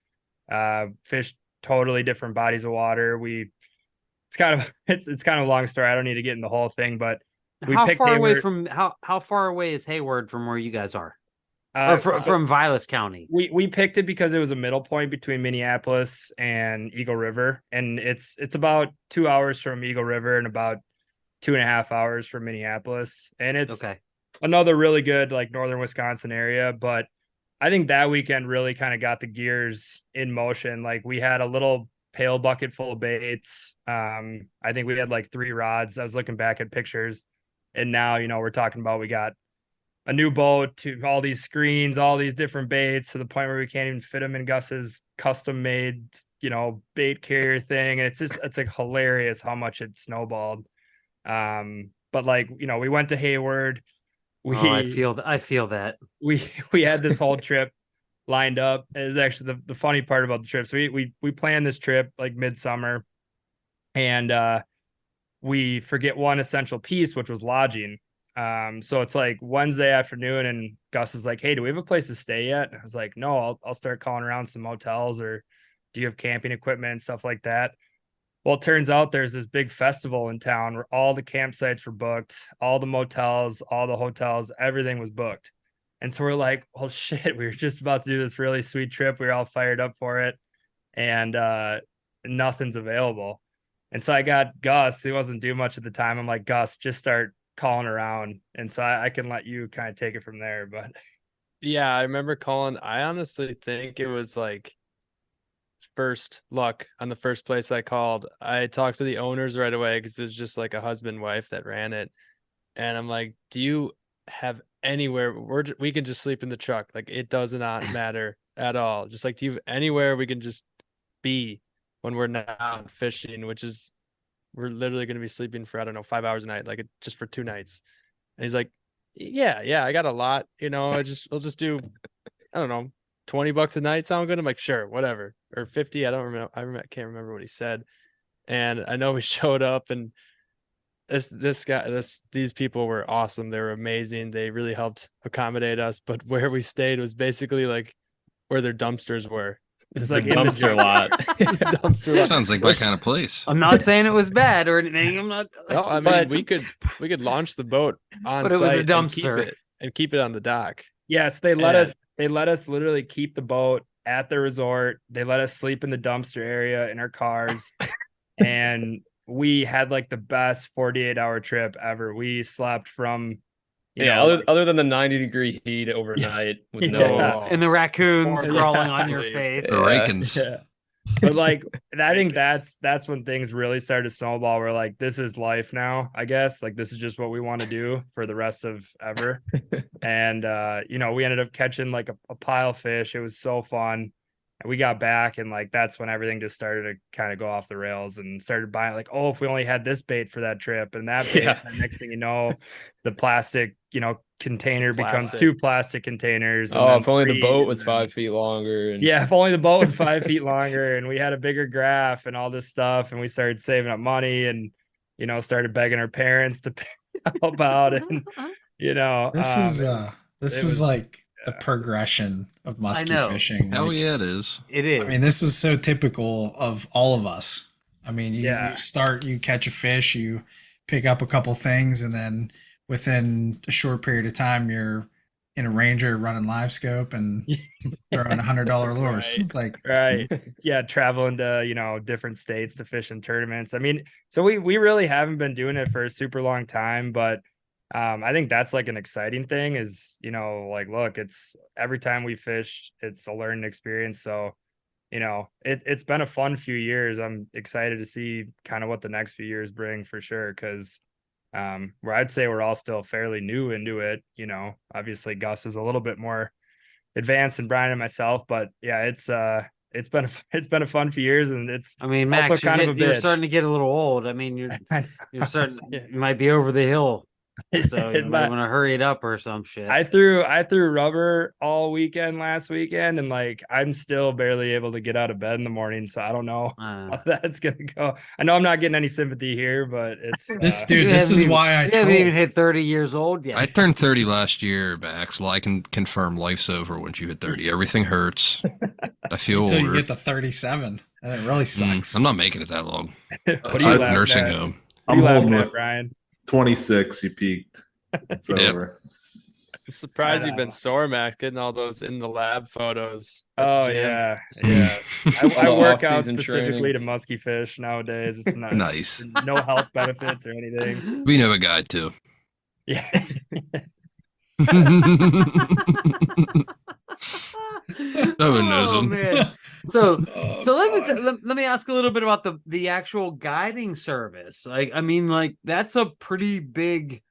Fished totally different bodies of water. It's kind of a long story. I don't need to get in the whole thing, but How far away is Hayward from where you guys are? Or from Vilas County? We picked it because it was a middle point between Minneapolis and Eagle River, and it's about 2 hours from Eagle River and about 2.5 hours from Minneapolis, and it's another really good like northern Wisconsin area. But I think that weekend really kind of got the gears in motion. Like we had a little pail bucket full of baits. I think we had like 3 rods. I was looking back at pictures, and now we're talking about we got a new boat, to all these screens, all these different baits, to the point where we can't even fit them in Gus's custom made, bait carrier thing. And it's like hilarious how much it snowballed. But like, we went to Hayward. I feel that. We had this whole trip lined up. It was actually the funny part about the trip. So we planned this trip like midsummer, and we forget one essential piece, which was lodging. So it's like Wednesday afternoon and Gus is like, "Hey, do we have a place to stay yet?" And I was like, "No, I'll start calling around some motels, or do you have camping equipment and stuff like that?" Well, it turns out there's this big festival in town where all the campsites were booked, all the motels, all the hotels, everything was booked. And so we're like, well, shit, we were just about to do this really sweet trip. We were all fired up for it, and nothing's available. And so I got Gus, who wasn't doing much at the time. I'm like, Gus, just start calling around. And so I can let you kind of take it from there. But Yeah, I remember calling. I honestly think it was like first luck on the first place I called. I talked to the owners right away because it's just like a husband wife that ran it. And I'm like, do you have anywhere we can just sleep in the truck? Like, it does not matter at all. Just like, do you have anywhere we can just be when we're not fishing, which is we're literally going to be sleeping for, I don't know, 5 hours a night, like just for 2 nights. And he's like, yeah, I got a lot, I'll just do, I don't know, $20 a night sound good? I'm like, sure, whatever. Or 50. I don't remember. I can't remember what he said. And I know we showed up, and these people were awesome. They were amazing. They really helped accommodate us. But where we stayed was basically like where their dumpsters were. It's like a dumpster lot. It's a dumpster lot. Sounds like my kind of place. I'm not saying it was bad or anything. I'm not. No, I mean, we could launch the boat on But it was a site dumpster. and keep it on the dock. yes, they let us literally keep the boat at the resort. They let us sleep in the dumpster area in our cars. And we had like the best 48-hour trip ever. We slept from other than the 90-degree heat overnight with And the raccoons Or crawling on your exactly. face. The Rakens. Yeah. But like, I think that's when things really started to snowball. We're like, this is life now, I guess. Like, this is just what we want to do for the rest of ever. And we ended up catching like a pile of fish. It was so fun. And we got back, and like that's when everything just started to kind of go off the rails, and started buying like, oh, if we only had this bait for that trip and that bait. Yeah. And next thing you know, the plastic, container becomes Plastic. 2 plastic containers. and Oh, then if only the 3, boat and was then- 5 feet longer. And Yeah, if only the boat was 5 feet longer, and we had a bigger graph and all this stuff, and we started saving up money, and started begging our parents to help out, and This it is was- like the progression of know. musky fishing. Hell Like, yeah, it is. It is. I mean, this is so typical of all of us. I mean, Yeah. you catch a fish, you pick up a couple things, and then within a short period of time, you're in a Ranger running live scope and throwing $100 lures. Right. Like, right, yeah, traveling to different states to fish in tournaments. I mean, so we really haven't been doing it for a super long time, but I think that's like an exciting thing is, like, look, it's every time we fish, it's a learning experience. So, it's been a fun few years. I'm excited to see kind of what the next few years bring for sure. Cause, where I'd say we're all still fairly new into it, obviously Gus is a little bit more advanced than Brian and myself, but yeah, it's been a fun few years, and it's, I mean, also Max, kind of a you're bitch. starting to get a little old. I mean, you're starting. You might be over the hill, so you might want to hurry it up or some shit. I threw rubber all weekend last weekend, and like I'm still barely able to get out of bed in the morning, so I don't know how that's gonna go. I know I'm not getting any sympathy here, but it's this You dude, this haven't is even- why I you haven't even troll. hit 30 years old yet. I turned 30 last year, Max. Well, I can confirm life's over once you hit 30. Everything hurts. I feel Until you older. get to 37, and it really sucks. I'm not making it that long. What are you Besides laughing nursing at? home. What are you I'm laughing holding at, with Brian? 26. You peaked. It's Yep. over. I'm surprised I you've been know. sore, Max, getting all those in the lab photos. at the Oh gym. yeah. I All the work out off-season specifically training. to musky fish nowadays. It's not Nice. no health benefits or anything. We know a guy too. Yeah. Owen knows him. Man. So Oh, so God. let me ask a little bit about the actual guiding service. Like, I mean, like that's a pretty big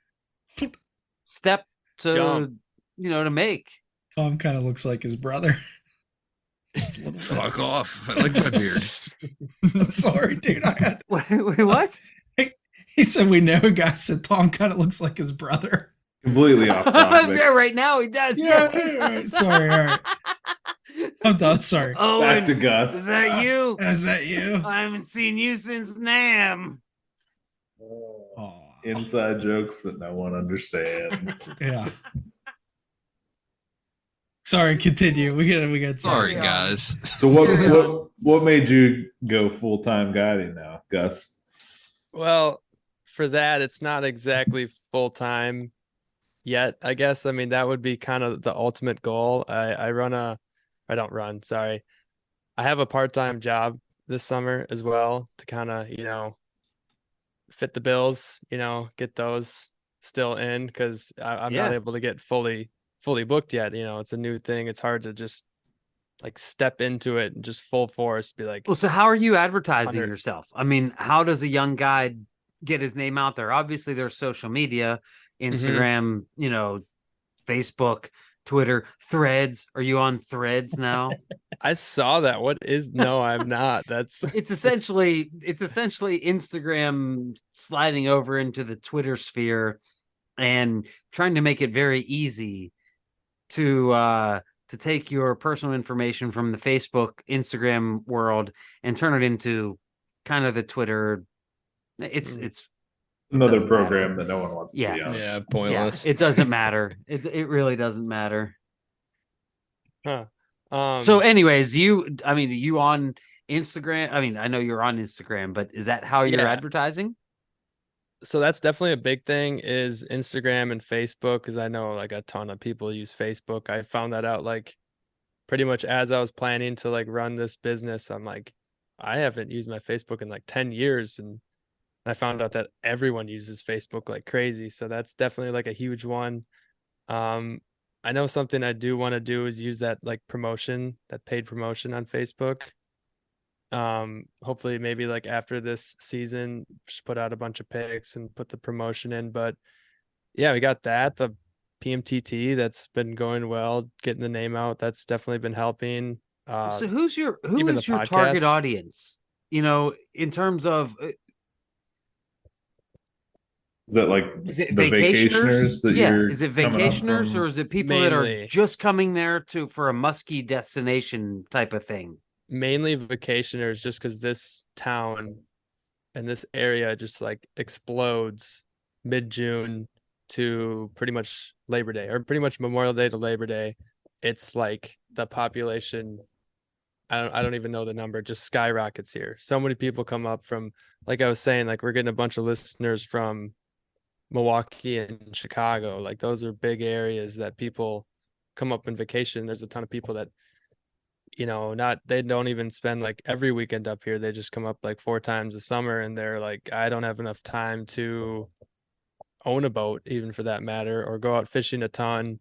step to Jump. to make. Tom kind of looks like his brother. Just a little bit. Fuck off. I like my beard. Sorry, dude. Wait, what? He said we know a guy. Said Tom kind of looks like his brother. Completely off topic. Yeah, right now he does. Yeah, Yes, he all right, does. sorry, all right. I'm done. Sorry. Oh, Back to is Gus. that you? Is that you? I haven't seen you since Nam. Aw. Inside jokes that no one understands. Yeah. Sorry, continue. We got Sorry, Yeah. guys. So what made you go full time guiding now? Gus? Well, for that, it's not exactly full time yet, I guess. I mean, that would be kind of the ultimate goal. I don't run, sorry. I have a part-time job this summer as well to kind of, fit the bills, get those still in because I'm not able to get fully booked yet. It's a new thing. It's hard to just like step into it and just full force be like, Well, so how are you advertising 100. yourself? I mean, how does a young guy get his name out there? Obviously, there's social media, Instagram, Facebook, Twitter, Threads. Are you on Threads now? I saw that. No, I'm not. It's essentially Instagram sliding over into the Twitter sphere and trying to make it very easy to take your personal information from the Facebook, Instagram world and turn it into kind of the Twitter. It's Another doesn't program matter. that no one wants to be on. Yeah, pointless. It doesn't matter. It really doesn't matter. Huh. So anyways, you on Instagram? I mean, I know you're on Instagram, but is that how you're Yeah. advertising? So that's definitely a big thing is Instagram and Facebook, because I know like a ton of people use Facebook. I found that out like pretty much as I was planning to like run this business. I'm like, I haven't used my Facebook in like 10 years. And I found out that everyone uses Facebook like crazy. So that's definitely like a huge one. I know something I do want to do is use that like promotion, that paid promotion on Facebook. Hopefully maybe like after this season, just put out a bunch of pics and put the promotion in. But yeah, we got that. The PMTT that's been going well, getting the name out. That's definitely been helping. So who is your podcast. target audience? In terms of Is that like is it the vacationers that you're is it coming up vacationers from? or is it people that are Mainly. just coming there for a musky destination type of thing? Mainly vacationers, just because this town and this area just like explodes mid-June to pretty much Labor Day, or pretty much Memorial Day to Labor Day. It's like the population, I don't even know the number, just skyrockets here. So many people come up from, like I was saying, like we're getting a bunch of listeners from Milwaukee and Chicago. Like those are big areas that people come up on vacation. There's a ton of people that they don't even spend like every weekend up here. They just come up like 4 times a summer, and they're like, I don't have enough time to own a boat, even for that matter, or go out fishing a ton,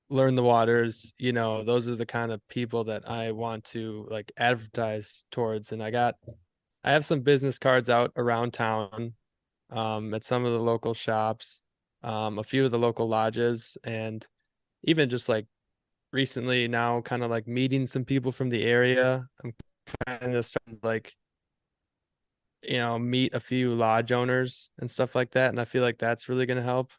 learn the waters. Those are the kind of people that I want to like advertise towards. And I have some business cards out around town, at some of the local shops, a few of the local lodges, and even just like recently now kind of like meeting some people from the area. I'm kind of starting to like, meet a few lodge owners and stuff like that. And I feel like that's really going to help,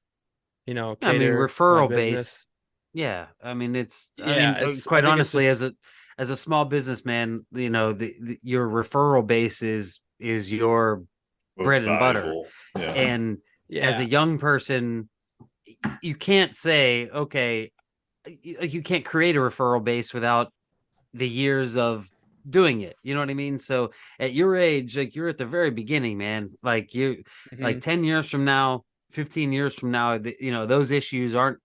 I mean, cater my referral business. base. Yeah, I mean, I quite think it's honestly, just- as a small businessman, your referral base is your Most bread and butter. valuable. Yeah. And as Yeah. a young person, you can't say, okay, you can't create a referral base without the years of doing it. You know what I mean? So at your age, like you're at the very beginning, man. Like like 10 years from now, 15 years from now, those issues aren't,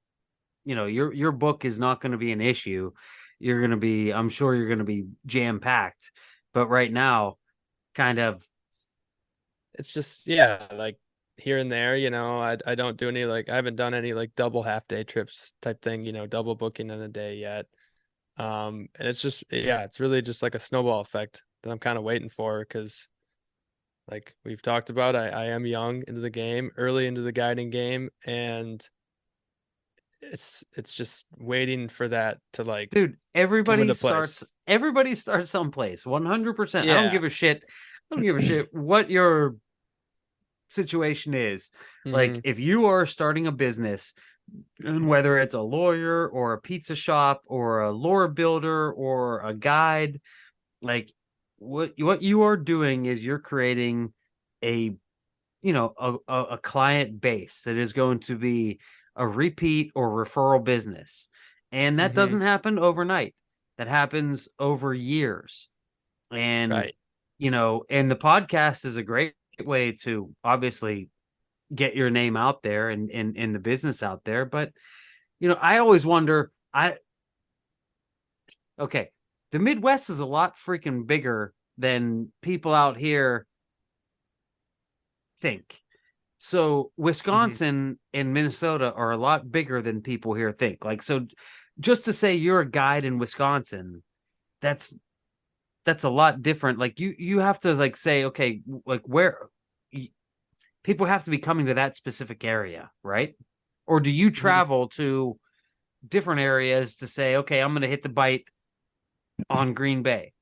your book is not going to be an issue. I'm sure you're going to be jam packed, but right now, kind of, it's just, yeah, like here and there, I don't do any, like, I haven't done any like double half day trips type thing, double booking in a day yet. And it's just, yeah, it's really just like a snowball effect that I'm kind of waiting for, because like we've talked about, I am young into the game, early into the guiding game, and it's just waiting for that to like, dude, into place. everybody starts someplace 100%. I Yeah. don't give a shit what your situation is. Like Mhm. if you are starting a business, and whether it's a lawyer or a pizza shop or a lore builder or a guide, like what you are doing is you're creating a client base that is going to be a repeat or referral business. And that Mhm. doesn't happen overnight. That happens over years. And Right. and the podcast is a great way to obviously get your name out there and in the business out there. But I always wonder, okay, the Midwest is a lot freaking bigger than people out here think. So Wisconsin and Minnesota are a lot bigger than people here think. Like, so just to say you're a guide in Wisconsin, that's a lot different. Like you have to like say, okay, like where people have to be coming to that specific area, right? Or do you travel to different areas to say, okay, I'm going to hit the bite on Green Bay?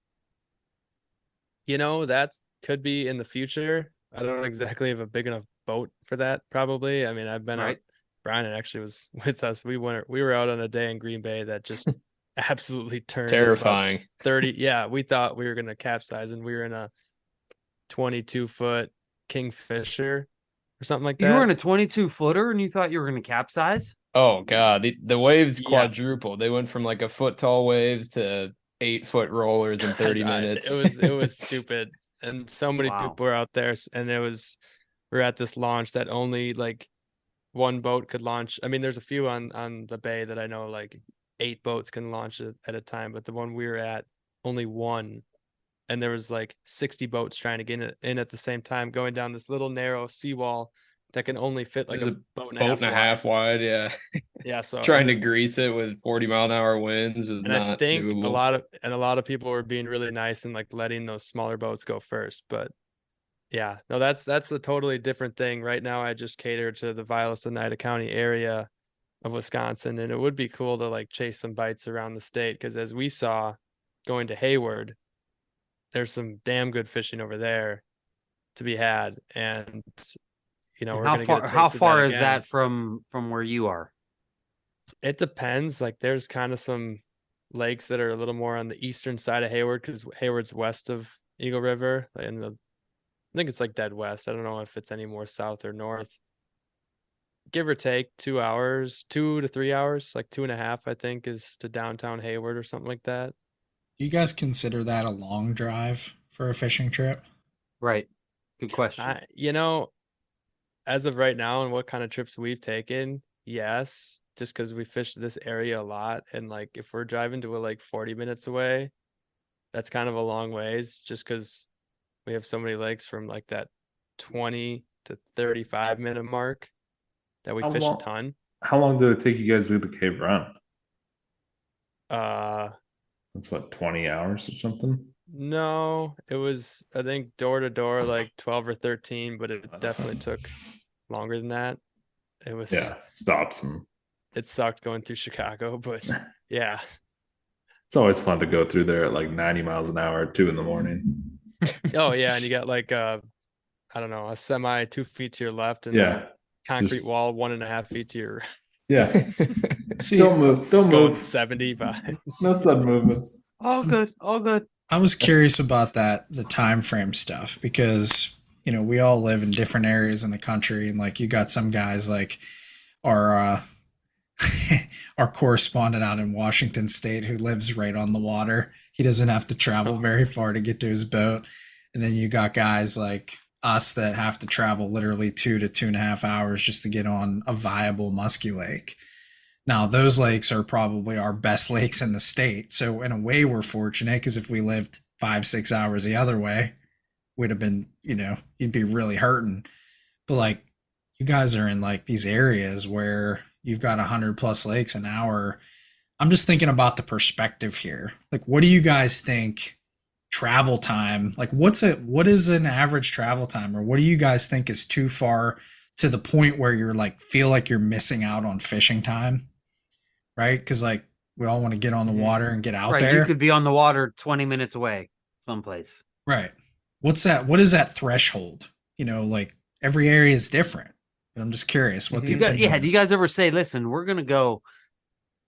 That could be in the future. I don't exactly have a big enough boat for that, probably. I mean, I've been out. Brian actually was with us. We were out on a day in Green Bay that just absolutely turned Terrifying. 30. Yeah, we thought we were going to capsize, and we were in a 22-foot Kingfisher or something like that. You were in a 22-footer and you thought you were going to capsize? Oh God, the waves Yeah. quadrupled. They went from like a foot tall waves to 8-foot rollers in 30 minutes. It was stupid. And so many Wow. people were out there, and we're at this launch that only like one boat could launch. I mean, there's a few on the bay that I know, like 8 boats can launch at a time, but the one we were at, only one. And there was like 60 boats trying to get in at the same time, going down this little narrow seawall that can only fit like There's a boat and Boat and a half wide, yeah. Yeah, so Trying to grease it with 40-mile-an-hour winds was and not I think doable. a lot of people were being really nice and like letting those smaller boats go first. But yeah, no, that's a totally different thing. Right now, I just cater to the Vilas Oneida County area of Wisconsin, and it would be cool to like chase some bites around the state, because as we saw going to Hayward, there's some damn good fishing over there to be had. And we're gonna get a taste How of that far is again. that from where you are? It depends. Like, there's kind of some lakes that are a little more on the eastern side of Hayward, because Hayward's west of Eagle River, and I think it's like dead west. I don't know if it's any more south or north. Give or take 2 hours, 2 to 3 hours, like 2.5, I think, is to downtown Hayward or something like that. Do you guys consider that a long drive for a fishing trip? Right. Good question. As of right now and what kind of trips we've taken, yes, just because we fish this area a lot. And like, if we're driving to a lake 40 minutes away, that's kind of a long ways, just because we have so many lakes from like that 20 to 35-minute mark that we How fish long- a ton. How long did it take you guys to do the cave run? That's what, 20 hours or something? No, it was, I think, door to door like 12 or 13, but it definitely took longer than that. It was, stops and it sucked going through Chicago, but yeah. It's always fun to go through there at like 90 miles an hour at 2 a.m. Oh yeah, and you got like I don't know, a semi 2 feet to your left and a concrete wall 1.5 feet to your See, don't move. Don't going move. 75. No sudden movements. All good. All good. I was curious about that, the time frame stuff, because we all live in different areas in the country, and like you got some guys like our our correspondent out in Washington State who lives right on the water. He doesn't have to travel very far to get to his boat. And then you got guys like us that have to travel literally 2 to 2.5 hours just to get on a viable musky lake. Now, those lakes are probably our best lakes in the state. So in a way, we're fortunate, because if we lived 5-6 hours the other way, we'd have been, you'd be really hurting. But like, you guys are in like these areas where you've got 100+ lakes an hour. I'm just thinking about the perspective here. Like, what do you guys think travel time? Like, what is an average travel time, or what do you guys think is too far to the point where you're like, feel like you're missing out on fishing time? Right? Because like, we all want to get on the water and get out there. You could be on the water 20 minutes away someplace. Right. What's that? What is that threshold? Like every area is different. But I'm just curious what do you guys ever say, listen, we're gonna go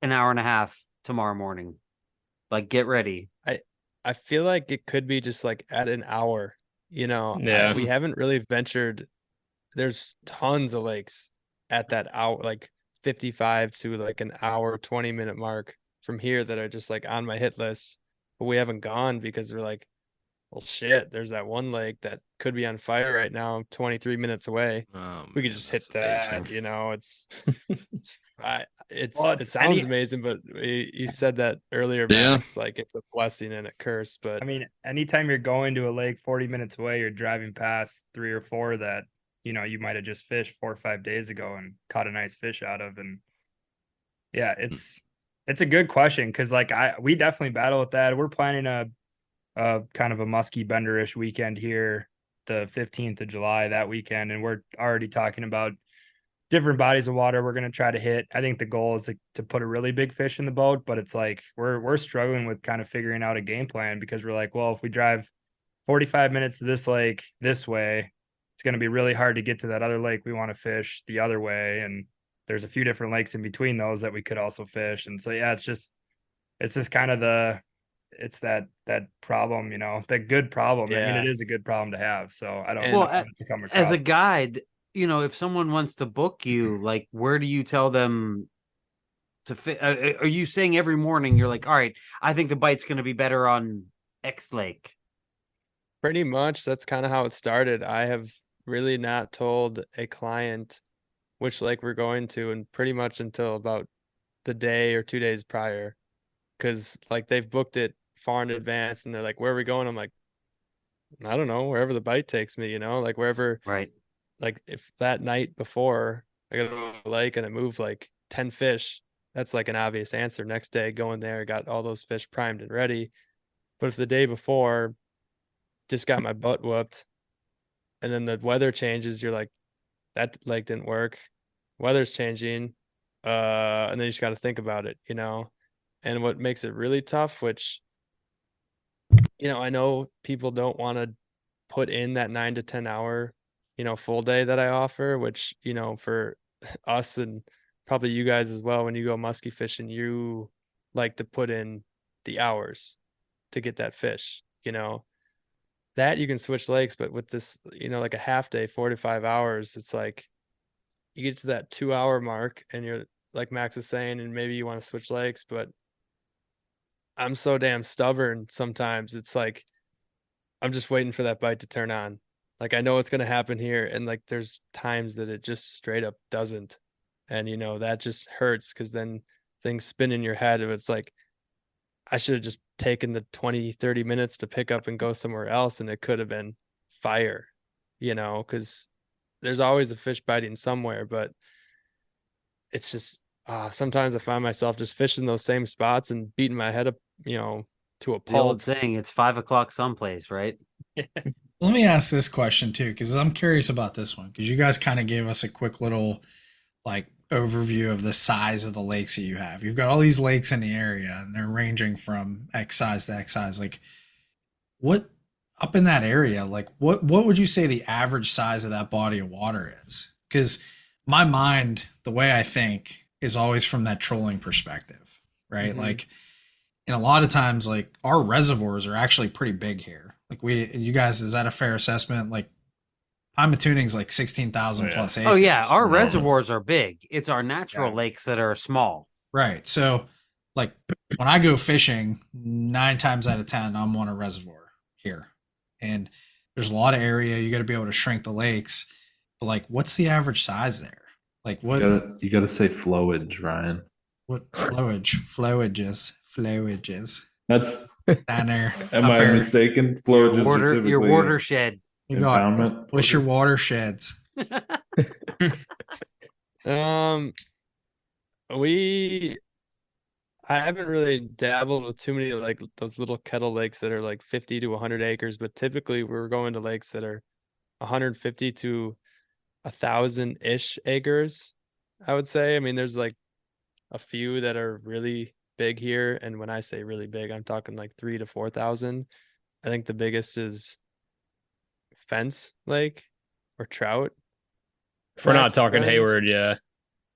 an hour and a half tomorrow morning? Like, get ready. I feel like it could be just like at an hour. Yeah. We haven't really ventured. There's tons of lakes at that hour, like 55 to like an hour 20-minute mark from here, that are just like on my hit list, but we haven't gone because we're like, well, shit, there's that one lake that could be on fire right now, 23 minutes away. Oh, We could man, just hit that's that, amazing. you know, Well, it sounds amazing, but you said that earlier, Yeah. Max, like it's a blessing and a curse, but I mean, anytime you're going to a lake 40 minutes away, you're driving past 3 or 4 that, you know, you might have just fished 4 or 5 days ago and caught a nice fish out of. And yeah, it's a good question because like we definitely battle with that. We're planning a kind of a muskie bender-ish weekend here, the 15th of July that weekend, and we're already talking about different bodies of water we're going to try to hit. I think the goal is to put a really big fish in the boat, but it's like we're struggling with kind of figuring out a game plan because we're like, well, if we drive 45 minutes to this lake this way, it's going to be really hard to get to that other lake we want to fish the other way, and there's a few different lakes in between those that we could also fish. And so yeah, it's just kind of that problem, you know, that good problem. I mean, Yeah. it is a good problem to have. So I don't And- know Well, how to come as a across. guide, you know, if someone wants to book you, like, where do you tell them to fit? Are you saying every morning you're like, all right, I think the bite's going to be better on X lake? Pretty much that's kind of how it started. I have really not told a client which lake we're going to, and pretty much until about the day or 2 days prior, because like they've booked it far in advance and they're like, where are we going? I'm like, I don't know, wherever the bite takes me, you know, like wherever, Right. like if that night before I got to a lake and it moved like 10 fish, that's like an obvious answer. Next day, going there, got all those fish primed and ready. But if the day before just got my butt whooped and then the weather changes, you're like, that lake didn't work. Weather's changing. And then you just got to think about it, you know. And what makes it really tough, which, you know, I know people don't want to put in that 9 to 10 hour, you know, full day that I offer, which, you know, for us and probably you guys as well, when you go musky fishing, you like to put in the hours to get that fish, you know. That you can switch lakes, but with this, you know, like a half day, 4 to 5 hours, it's like you get to that 2 hour mark and you're like Max is saying, and maybe you want to switch lakes, but I'm so damn stubborn sometimes. It's like I'm just waiting for that bite to turn on. Like I know it's gonna happen here, and like there's times that it just straight up doesn't. And you know, that just hurts because then things spin in your head and it's like I should have just taken the 20, 30 minutes to pick up and go somewhere else, and it could have been fire, you know, because there's always a fish biting somewhere, but it's just sometimes I find myself just fishing those same spots and beating my head up, you know, to a The old pulp. saying, it's 5 o'clock someplace, right? Let me ask this question too, because I'm curious about this one. Because you guys kind of gave us a quick little like overview of the size of the lakes that you have. You've got all these lakes in the area, and they're ranging from X size to X size. Like, what up in that area? Like, what would you say the average size of that body of water is? Because my mind, the way I think, is always from that trolling perspective, right? Mhm. Like, and a lot of times, like our reservoirs are actually pretty big here. Like you guys, is that a fair assessment? Like Pymatuning's like 16,000 Oh, yeah. plus acres. Oh yeah, our enormous. reservoirs are big. It's our natural Yeah. lakes that are small. Right. So, like, when I go fishing, 9 times out of 10, I'm on a reservoir here. And there's a lot of area. You got to be able to shrink the lakes. But, like, what's the average size there? Like, You gotta say flowage, Ryan. what flowages. That's Down there. am up I there. mistaken? Flowages are Your typically watershed. You got, impoundment. what's your watersheds? We I haven't really dabbled with too many like those little kettle lakes that are like 50 to 100 acres, but typically we're going to lakes that are 150 to 1,000-ish acres, I would say. I mean, there's like a few that are really big here, and when I say really big, I'm talking like 3 to 4,000. I think the biggest is Fence Lake or Trout. If we're not Max, talking Ryan? Hayward, yeah.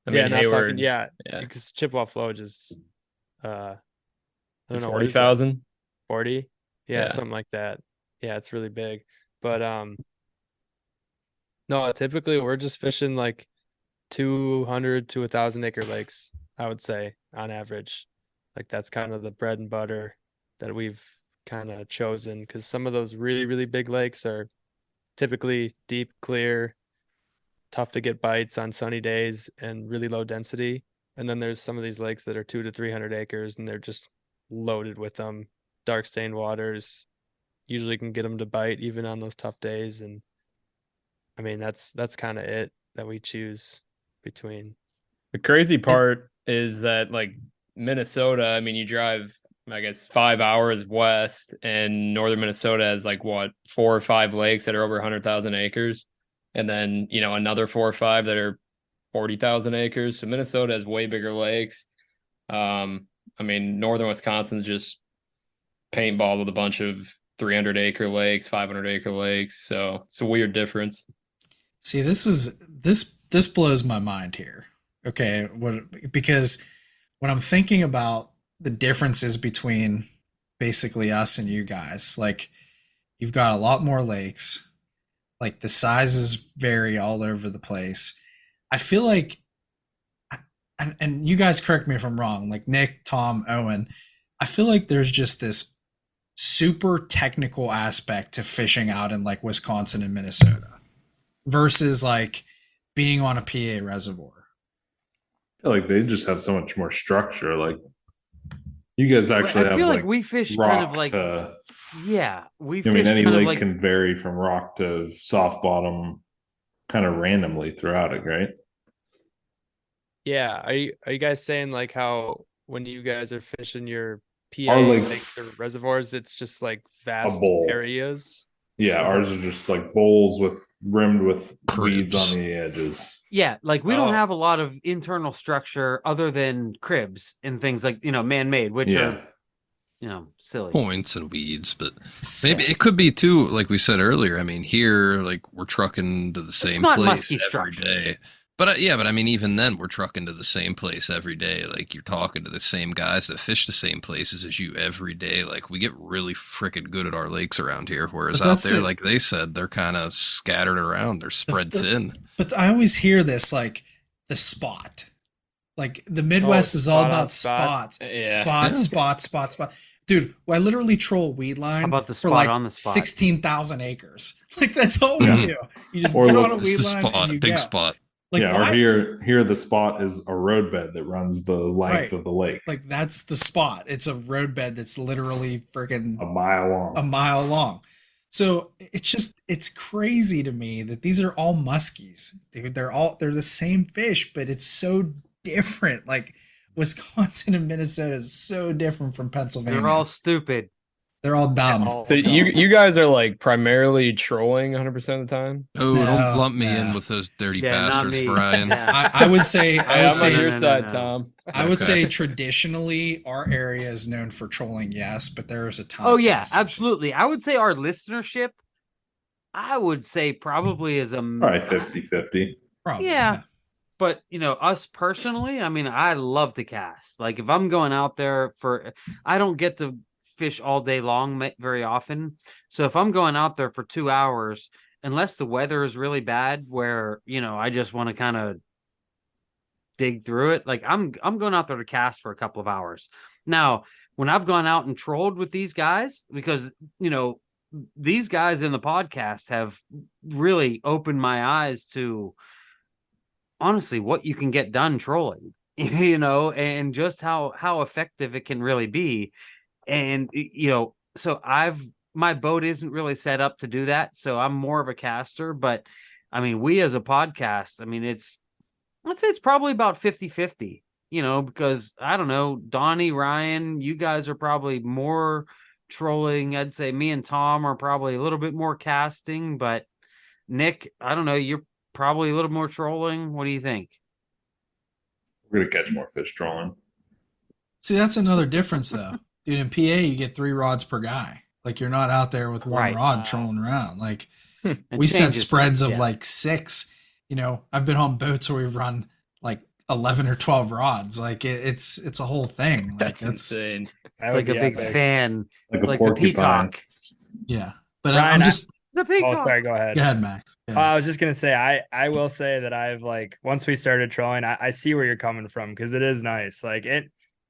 I Yeah, mean, not Hayward, talking, yeah, yeah. because Chippewa Flowage is I don't know, what is that? 40,000. 40? Yeah, Yeah. something like that. Yeah, it's really big. But no, typically we're just fishing like 200 to 1,000 acre lakes, I would say, on average. Like that's kind of the bread and butter that we've kind of chosen, because some of those really, really big lakes are typically deep, clear, tough to get bites on sunny days, and really low density. And then there's some of these lakes that are 200 to 300 acres, and they're just loaded with them. Dark stained waters usually can get them to bite even on those tough days. And I mean, that's kind of it that we choose between. The crazy part is that like Minnesota, I mean, you drive, I guess, 5 hours west, and northern Minnesota has like what, 4 or 5 lakes that are over 100,000 acres. And then, you know, another 4 or 5 that are 40,000 acres. So Minnesota has way bigger lakes. I mean, northern Wisconsin's just paintball with a bunch of 300-acre lakes, 500-acre lakes. So it's a weird difference. See, this blows my mind here. Okay, because when I'm thinking about the differences between basically us and you guys, like you've got a lot more lakes, like the sizes vary all over the place. I feel like, and you guys correct me if I'm wrong, like Nick, Tom, Owen, I feel like there's just this super technical aspect to fishing out in like Wisconsin and Minnesota versus like being on a PA reservoir. I feel like they just have so much more structure. Like you guys actually I have feel like like we fish rock kind of like to, we I fish mean, any kind of lake like can vary from rock to soft bottom kind of randomly throughout it, right? Yeah. Are you guys saying like how when you guys are fishing your PA Our lakes- lakes or reservoirs, it's just like vast bowl. areas? Yeah, ours are just like bowls rimmed with weeds Cribs. on the edges. yeah, like we don't Oh. have a lot of internal structure other than cribs and things like, you know, man-made, which Yeah. are, you know, silly. Points and weeds, but maybe it could be too, like we said earlier. I mean, here, like we're trucking to the same not place musky every structure. day. But yeah, but I mean, even then, we're trucking to the same place every day. Like you're talking to the same guys that fish the same places as you every day. Like we get really freaking good at our lakes around here. Whereas But out that's there, it. like they said, they're kind of scattered around. They're spread thin. But I always hear this like the spot. Like the Midwest is all spot on about spot. spots. Yeah. Spot. Dude, I literally troll weed line How about the for spot like on the spot? 16,000 acres. Like that's all we Mhm. do. You just Or get look, on a It's weed the line spot, and you big go. spot. Like yeah, why? or here the spot is a roadbed that runs the length Right. of the lake, Like that's the spot. It's a roadbed that's literally freaking a mile long. a mile long. So it's crazy to me that these are all muskies, dude. They're the same fish, but it's so different. Like Wisconsin and Minnesota is so different from Pennsylvania. They're all stupid. They're all dumb. all So you guys are like primarily trolling 100% of the time? Oh, No, don't lump me no. in with those dirty Yeah, not bastards, me. Brian. Yeah. I would say Hey, I would I'm on say your no, side, no. Tom. I would Okay. say traditionally our area is known for trolling, yes, but there is a ton. Oh of yeah, casters. absolutely. I would say our listenership, I would say probably is a Probably 50-50. Probably, Yeah. But you know, us personally, I mean, I love to cast. Like if I'm going out there I don't get to fish all day long very often. So if I'm going out there for 2 hours, unless the weather is really bad, where you know I just want to kind of dig through it, like I'm going out there to cast for a couple of hours. Now, when I've gone out and trolled with these guys, because you know these guys in the podcast have really opened my eyes to honestly what you can get done trolling, you know, and just how effective it can really be. And you know, so my boat isn't really set up to do that, so I'm more of a caster. But I mean, we as a podcast, I mean, let's say it's probably about 50-50, you know, because I don't know, Donnie, Ryan, you guys are probably more trolling. I'd say me and Tom are probably a little bit more casting, but Nick, I don't know, you're probably a little more trolling. What do you think? We're gonna catch more fish trolling. See, that's another difference though. Dude, in PA you get 3 rods per guy. Like you're not out there with one Right. rod trolling around. Like It we set changes spreads things, of yeah. like 6. You know, I've been on boats where we've run like 11 or 12 rods. Like it's a whole thing. Like That's insane. That It's would like a be big epic. fan. Like It's a like the porcupine. peacock. Yeah. But Ryan, I'm just The Oh, peacock. sorry. Go ahead. go ahead, Max. Oh, Yeah. I was just gonna say, I will say that I've like once we started trolling, I see where you're coming from because it is nice. Like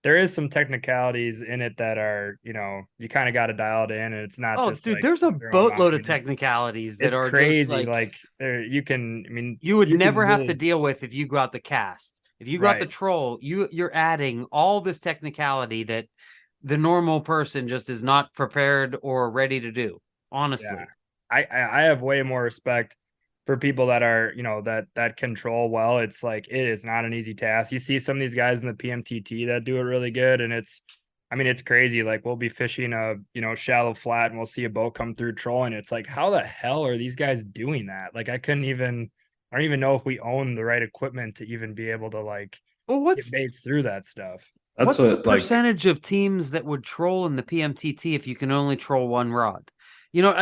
there is some technicalities in it that are, you kind of got to dial it in, and it's not Oh, just dude, like there's a their own boatload of mind. technicalities that It's are crazy. just Like there, you can, I mean, you would can never have to really- deal with if you go out the cast. If you go out the Right. troll, you're adding all this technicality that the normal person just is not prepared or ready to do. Honestly, Yeah. I have way more respect for people that are, that control well. It's like it is not an easy task. You see some of these guys in the PMTT that do it really good, and it's crazy. Like we'll be fishing a, shallow flat and we'll see a boat come through trolling. It's like, how the hell are these guys doing that? Like I don't even know if we own the right equipment to even be able to like well, get baits through that stuff. That's what's the what like percentage of teams that would troll in the PMTT if you can only troll one rod? You know,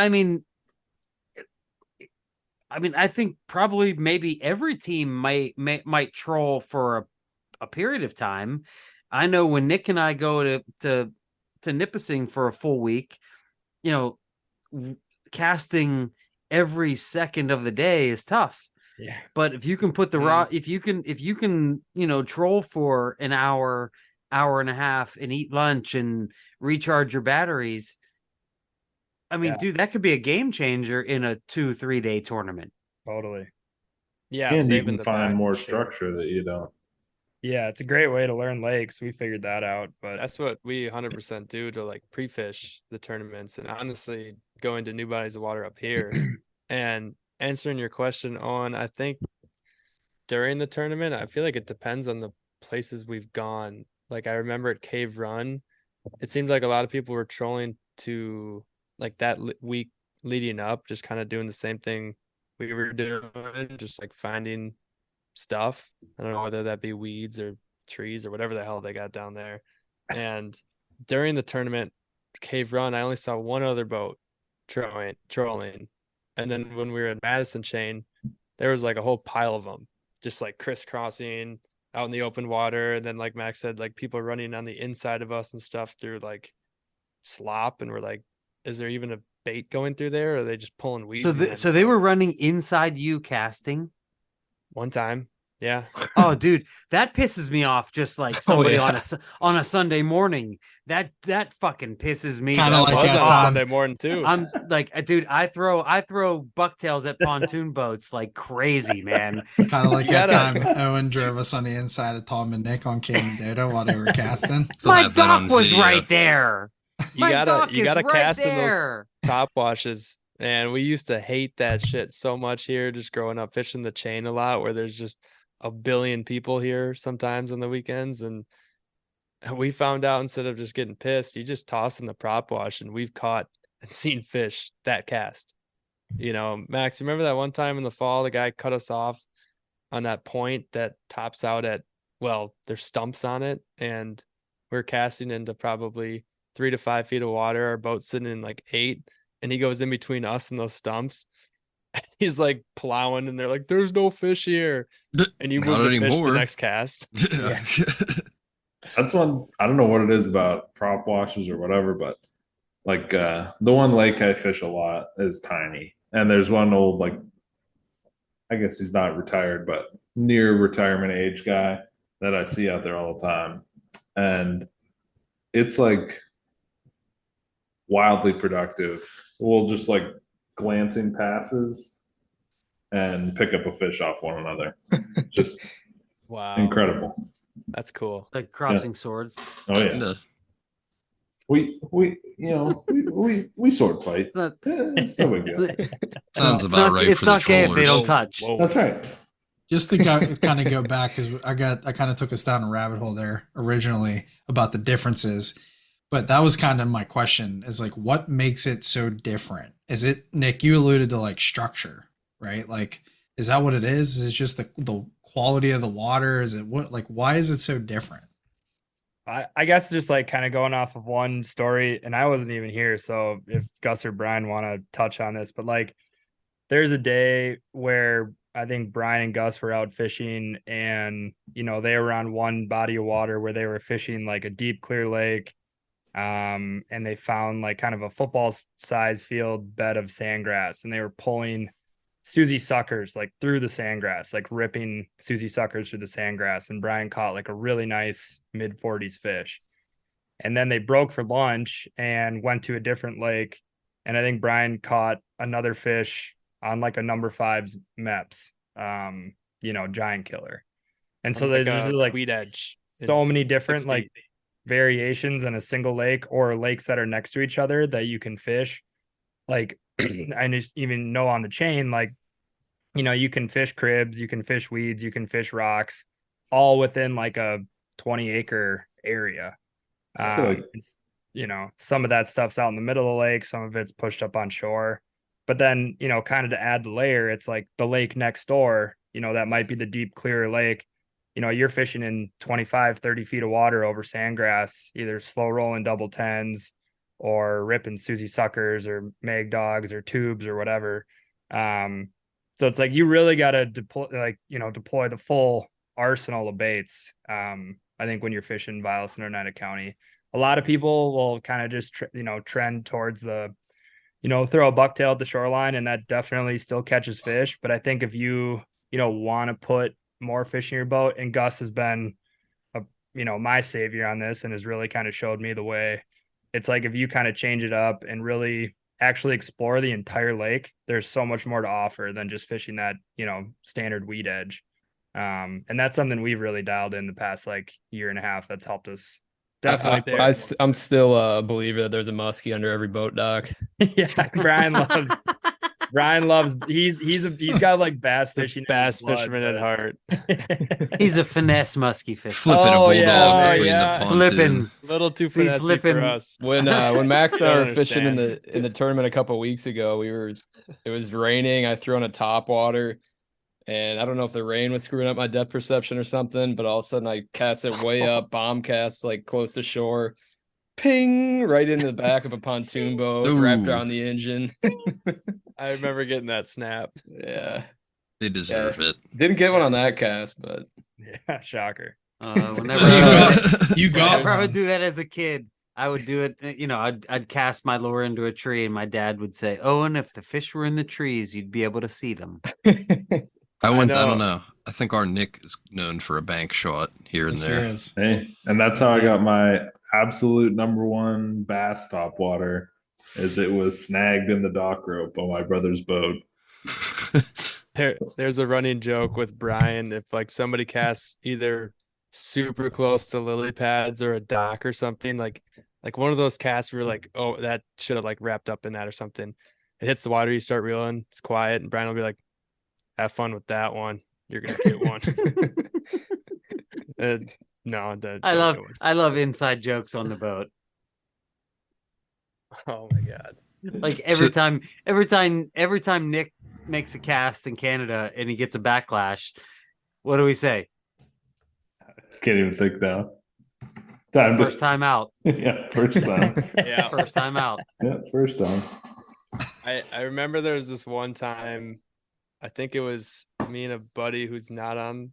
I think probably maybe every team might troll for a period of time. I know when Nick and I go to Nipissing for a full week, casting every second of the day is tough. Yeah. But if you can put the rod, if you can, troll for an hour, hour and a half, and eat lunch and recharge your batteries. I mean, dude, that could be a game changer in a 2-3 day tournament. Totally. Yeah, and you saving can the find back more for sure. structure that you don't. Yeah, it's a great way to learn lakes. We figured that out, but That's what we 100% do to like pre-fish the tournaments, and honestly going to new bodies of water up here. And answering your question on, I think during the tournament, I feel like it depends on the places we've gone. Like I remember at Cave Run, it seemed like a lot of people were trolling to like that week leading up, just kind of doing the same thing we were doing, just like finding stuff. I don't know whether that be weeds or trees or whatever the hell they got down there. And during the tournament, Cave Run, I only saw one other boat trolling. And then when we were in Madison Chain, there was like a whole pile of them, just like crisscrossing out in the open water. And then, like Max said, like people running on the inside of us and stuff through like slop. And we're like, is there even a bait going through there? Or are they just pulling weeds? So they were running inside you casting one time. Yeah. Oh, dude, that pisses me off. Just like somebody yeah. on a Sunday morning, that fucking pisses me. Kinda off. like was that on a time. Sunday morning too. I'm like, dude, I throw bucktails at pontoon boats like crazy, man. Kind of like You that gotta- time Owen drove us on the inside of Tom and Nick on Canada while they were casting. Still My have that on dock was video. right there. you My gotta dock you is gotta right cast there. in those top washes. And we used to hate that shit so much here, just growing up fishing the chain a lot, where there's just a billion people here sometimes on the weekends. And we found out, instead of just getting pissed, you just toss in the prop wash, and we've caught and seen fish that cast. Max, remember that one time in the fall, the guy cut us off on that point that tops out at, well, there's stumps on it, and we're casting into probably 3 to 5 feet of water. Our boat's sitting in like 8, and he goes in between us and those stumps. He's like plowing, and they're like, "There's no fish here," and you Not move the fish the anymore. next cast. Yeah. That's one. I don't know what it is about prop washes or whatever, but like the one lake I fish a lot is tiny, and there's one old, like, I guess he's not retired, but near retirement age guy that I see out there all the time, and it's like wildly productive. We'll just like glancing passes and pick up a fish off one another. Just Wow, incredible. that's cool. Like crossing swords. Oh yeah. No. We we sword fight. It's not. It's no big deal. Sounds It's about not, right it's for the not gay if they don't trollers. touch. Whoa. That's right. Just to kind of go back, because I kind of took us down a rabbit hole there originally about the differences, but that was kind of my question, is like, what makes it so different? Is it, Nick, you alluded to like structure, right? Like, is that what it is? Is it just the quality of the water? Is it what, like, why is it so different? I guess just like kind of going off of one story, and I wasn't even here, so if Gus or Brian want to touch on this, but like there's a day where I think Brian and Gus were out fishing, and they were on one body of water where they were fishing like a deep clear lake, and they found like kind of a football size field bed of sandgrass, and they were pulling Susie suckers like through the sandgrass, like ripping Susie suckers through the sandgrass. And Brian caught like a really nice mid 40s fish. And then they broke for lunch and went to a different lake. And I think Brian caught another fish on like a number 5's Meps, giant killer. And so there's just like weed edge. so many different like variations in a single lake or lakes that are next to each other that you can fish. Like I just even know on the chain, like, you can fish cribs, you can fish weeds, you can fish rocks, all within like a 20-acre area. It's, some of that stuff's out in the middle of the lake, some of it's pushed up on shore. But then, kind of to add the layer, it's like the lake next door, that might be the deep, clear lake. You're fishing in 25, 30 feet of water over sandgrass, either slow rolling double tens or ripping Susie suckers or mag dogs or tubes or whatever. So it's like you really got to deploy the full arsenal of baits. I think when you're fishing Vilas and Oneida County, a lot of people will kind of just trend towards the throw a bucktail at the shoreline, and that definitely still catches fish. But I think if you want to put more fish in your boat, and Gus has been my savior on this and has really kind of showed me the way. It's like if you kind of change it up and really actually explore the entire lake, there's so much more to offer than just fishing that standard weed edge. And that's something we've really dialed in the past like year and a half. That's helped us definitely. I'm still a believer that there's a muskie under every boat dock. Yeah, Brian loves he's got like bass fishing, bass fisherman at heart. He's a finesse musky fish. Flipping a bulldog between the pontoon. Flipping. A little too finessey for us. When Max and I Don't were fishing in understand. the tournament a couple of weeks ago, it was raining. I threw on a top water, and I don't know if the rain was screwing up my depth perception or something, but all of a sudden I cast it way up, bomb cast like close to shore, ping, right into the back of a pontoon boat, wrapped around the engine. I remember getting that snap. Yeah, They deserve it. didn't get one on that cast, but Yeah, shocker. Whenever whenever I would do that as a kid, I would do it. I'd cast my lure into a tree, and my dad would say, "Owen, if the fish were in the trees, you'd be able to see them." I don't know. know. I think our Nick is known for a bank shot here and Yes, there. there is. Hey, and that's how I got my absolute number one bass topwater, is it was snagged in the dock rope on my brother's boat. There's a running joke with Brian. If like somebody casts either super close to lily pads or a dock or something, like one of those casts where you're like, oh, that should have like wrapped up in that or something. It hits the water, you start reeling, it's quiet, and Brian will be like, have fun with that one. You're gonna get one. No, I love inside jokes on the boat. Oh my god. Like every time Nick makes a cast in Canada and he gets a backlash, what do we say? Can't even think now. First time out. Yeah, first time. Yeah. First time out. Yeah, first time. I remember there was this one time, I think it was me and a buddy who's not on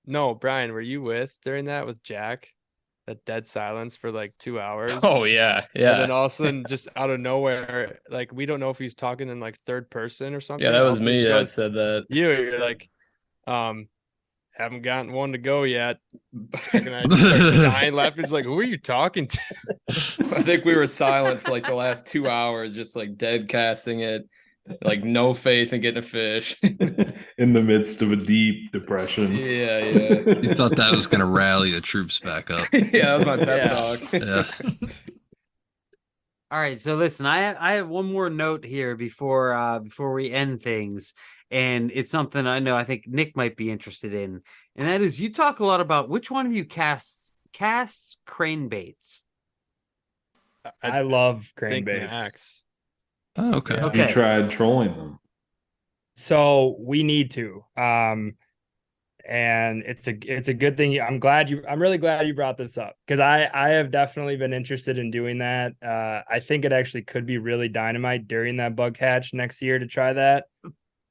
no, Brian, were you during that with Jack? That dead silence for like 2 hours. oh yeah, And then all of a sudden, just out of nowhere, like we don't know if he's talking in like third person or something. yeah, that All of was a sudden me he that goes, said that. You're like, haven't gotten one to go yet. And I just started dying laughing. It's like, who are you talking to? I think we were silent for like the last 2 hours, just like dead casting it, like no faith in getting a fish. In the midst of a deep depression. Yeah. You thought that was going to rally the troops back up. Yeah, that was my pep Yeah. talk. Yeah. All right, so listen, I have one more note here before we end things, and it's something I think Nick might be interested in, and that is you talk a lot about which one of you casts crane baits. I love crane think baits. Max. Oh, okay. Yeah. Okay. You tried trolling them. So we need to. And it's a good thing. I'm really glad you brought this up, because I have definitely been interested in doing that. I think it actually could be really dynamite during that bug hatch next year to try that.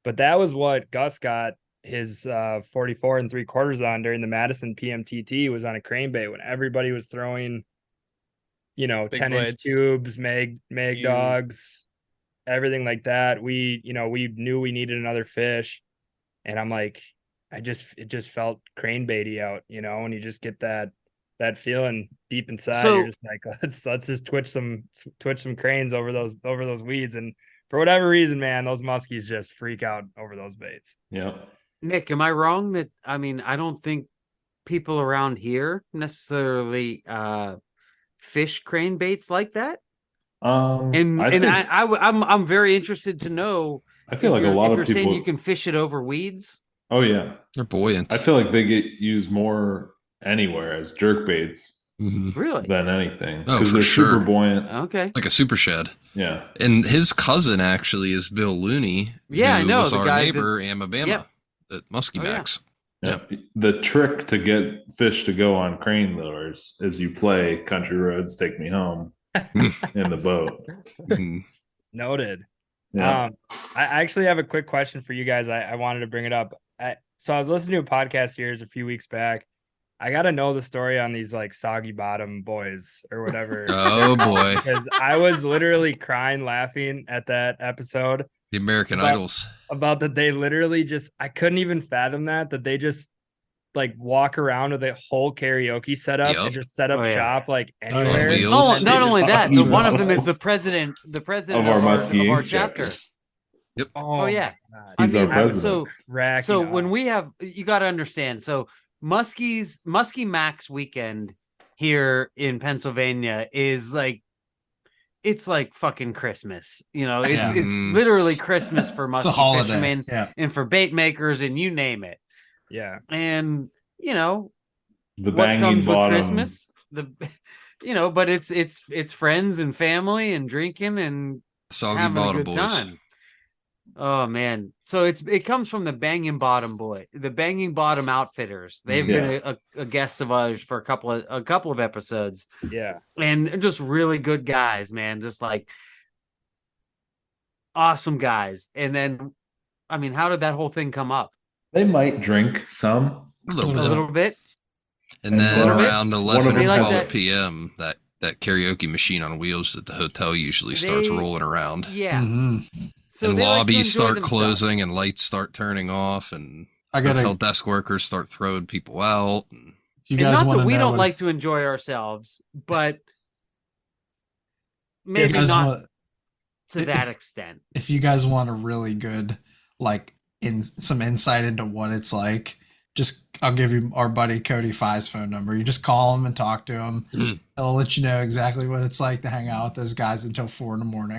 But that was what Gus got his 44 3/4 on during the Madison PMTT, was on a crane bait when everybody was throwing, Big 10-inch blades. tubes, mag Huge. dogs. everything like that. We knew we needed another fish, and I'm like, it just felt crane baity out, and you just get that feeling deep inside. So- You're just like, let's just twitch some cranes over those weeds. And for whatever reason, man, those muskies just freak out over those baits. Yeah. Nick, am I wrong that I don't think people around here necessarily fish crane baits like that? And I and think, I'm very interested to know I feel like a lot if of you're people. saying you can fish it over weeds. Oh yeah, They're buoyant. I feel like they get used more anywhere as jerk baits Mhm. Really? than anything Oh, because for they're sure. super buoyant. Okay. Like a super shed. Yeah. And his cousin actually is Bill Looney. Yeah, I who know, was the our guy neighbor, Alabama, Yep. at Muskie Oh, yeah. Max. Yeah. The trick to get fish to go on crane lures is you play Country Roads Take Me Home in the boat. Mhm. Noted. Yeah. I actually have a quick question for you guys. I wanted to bring it up. So I was listening to a podcast here a few weeks back. I got to know the story on these like soggy bottom boys or whatever. Oh boy, Because I was literally crying laughing at that episode the American About- Idols. about that they literally just, I couldn't even fathom that they just like walk around with a whole karaoke setup Yep. and just set up Oh, yeah. shop like yeah. anywhere. Wheels. Oh, And not only that, It's but one of them is wild. the president Of our Muskie of our Inc. chapter. chapter. Oh yeah. God. He's our president. So Racking so up. when we have, you got to understand. So Muskie Max weekend here in Pennsylvania is like, it's like fucking Christmas. It's Yeah. it's Mhm. literally Christmas for It's a muskie holiday. fishermen Yeah. and for bait makers and you name it. Yeah. And The what banging comes with bottom. Christmas? But it's friends and family and drinking and Soggy having a Bottom good Boys. time. Oh man! So it comes from the Banging Bottom Outfitters. They've been a guest of ours for a couple of episodes, Yeah. and just really good guys, man. Just like awesome guys. And then, how did that whole thing come up? They might drink some. A little A bit. little bit. And And then a little bit. around One 11 of or them 12 like that. p.m., that karaoke machine on wheels at the hotel usually starts They- rolling around. Yeah. Mhm. So And they like to lobbies enjoy start themselves. closing and lights start turning off and I gotta. hotel desk workers start throwing people out. And If you And guys not want that to we know, don't like to enjoy ourselves, but maybe guys not want- to that extent. if you guys want a really good some insight into what it's like, I'll give you our buddy Cody Fi's phone number. You just call him and talk to him. Mhm. He'll let you know exactly what it's like to hang out with those guys until 4 a.m.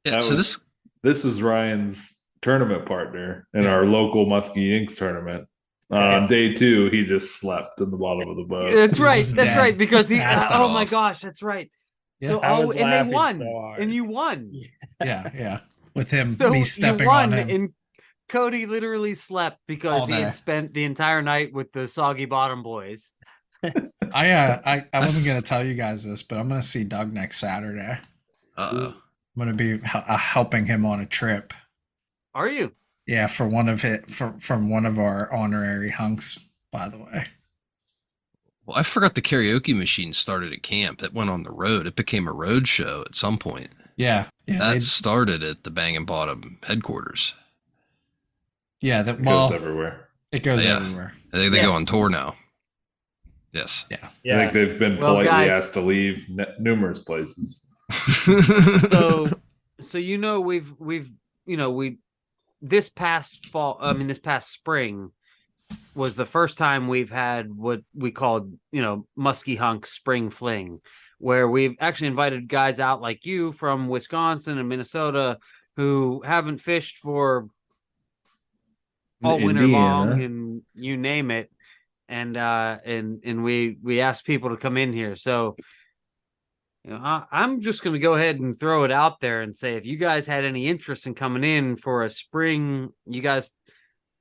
yeah, That so was- This is Ryan's tournament partner in Yeah. our local Muskie Inks tournament. On day 2, he just slept in the bottom of the boat. That's right. He's That's dead. right. Because he. Passed Oh it my off. gosh, that's right. Yeah. So I was and they laughing won, so hard. and you won. Yeah. With him, So me you stepping won, on him. and Cody literally slept because All he day. had spent the entire night with the Soggy Bottom Boys. I wasn't gonna tell you guys this, but I'm gonna see Doug next Saturday. uh, I'm gonna be helping him on a trip. Are you? Yeah, for one of from one of our honorary hunks, by the way. well, I forgot the karaoke machine started at camp. That went on the road. It became a road show at some point. Yeah, That started at the Banging Bottom headquarters. that It well, goes everywhere. it goes Yeah. everywhere. They go on tour now. Yes. Yeah. I think they've been Well, politely guys- asked to leave numerous places. So we this past fall, this past spring was the first time we've had what we called, Muskie Hunks Spring Fling, where we've actually invited guys out like you from Wisconsin and Minnesota who haven't fished for all winter long, and you name it. And we asked people to come in here. So I'm just going to go ahead and throw it out there and say, if you guys had any interest in coming in for a spring, you guys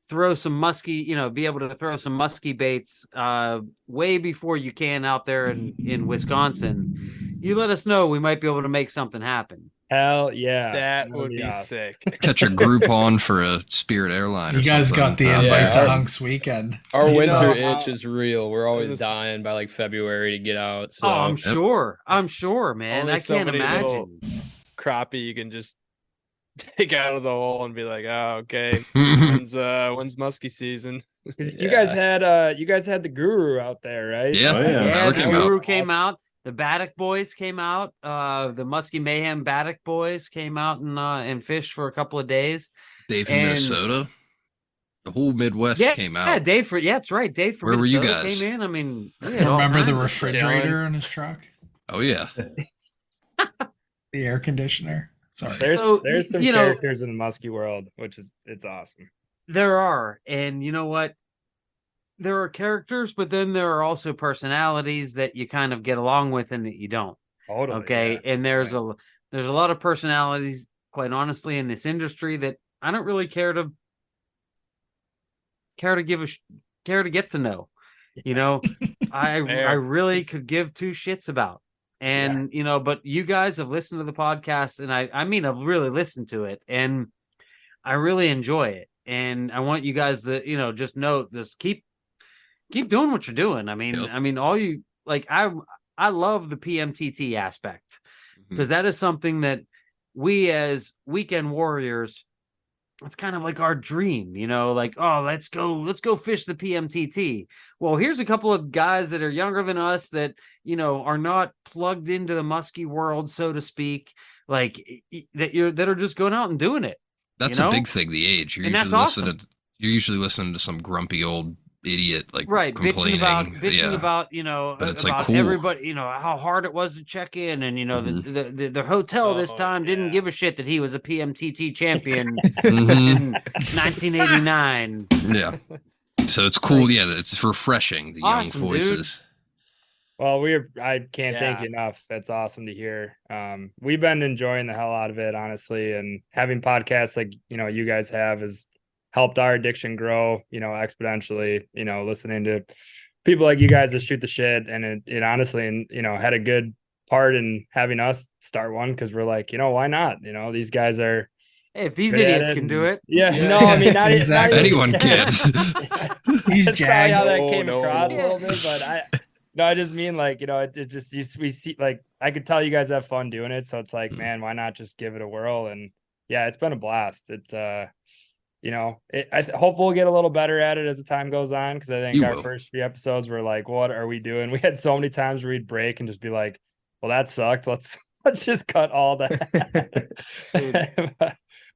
throw some muskie, be able to throw some muskie baits way before you can out there in Wisconsin, you let us know. We might be able to make something happen. Hell yeah. That That'd would be awesome. sick. Catch a Groupon for a Spirit airline. You or guys something. got the Uh, invite Yeah, to our- Hunks weekend. Our You winter know, itch is real. We're always this- dying by like February to get out. So Oh, I'm sure, man. Only I so can't many little imagine. crappie you can just take out of the hole and be like, oh, okay, when's muskie season? 'Cause you guys had the guru out there, right? Yeah. Oh, yeah. Yeah, Tyler the came Guru out. came out. The Baddock Boys came out. The Muskie Mayhem Baddock Boys came out and fished for a couple of days. Dave from And- Minnesota. The whole Midwest Yeah, came yeah, out. that's right. Dave from Where were you Minnesota guys? came in. I mean, we had all Remember the kinds of- refrigerator in his truck? Oh yeah. The air conditioner? Sorry. There's some you know- characters in the muskie world, it's awesome. There are, and you know what? There are characters, but then there are also personalities that you kind of get along with and that you don't. Totally. Okay, yeah. and there's a lot of personalities, quite honestly, in this industry that I don't really care to get to know. You know, I Fair. really could give two shits about. And you know, but you guys have listened to the podcast, and I mean I've really listened to it, and I really enjoy it. And I want you guys to, you know, just keep doing what you're doing. I mean, Yep. all you like, I love the PMTT aspect because that is something that we as weekend warriors, it's kind of like our dream, you know, like, oh, let's go fish the PMTT. Well, here's a couple of guys that are younger than us that, you know, are not plugged into the muskie world, so to speak, like that are just going out and doing it. That's you know? a big thing, the age. And that's awesome. You're usually listening to some grumpy old idiot like Right, complaining. bitching about, you know, But it's, about like, cool. everybody, you know, how hard it was to check in, and you know, the hotel this time didn't give a shit that he was a PMTT champion in 1989. Yeah. So it's cool. Yeah, it's refreshing, the Awesome, young voices. Well, I can't thank Yeah. you enough. That's awesome to hear. We've been enjoying the hell out of it, honestly, and having podcasts like, you know, you guys have has helped our addiction grow, you know, exponentially, you know, listening to people like you guys that shoot the shit. And it honestly, and, you know, had a good part in having us start one. 'Cause we're like, you know, why not? You know, these guys are, Hey, if these good at idiots it can do and- it, Yeah, Yeah. no, I mean, not Exactly. Anyone can. He's That's probably how Jags. that Oh, came no. across a little bit, but I just mean, like, you know, it just we see, like, I could tell you guys have fun doing it, so it's like, man, why not just give it a whirl? And yeah, it's been a blast. It's you know, hopefully we'll get a little better at it as the time goes on, because I think You our will. first few episodes were like, what are we doing? We had so many times where we'd break and just be like, well, that sucked. Let's just cut all that.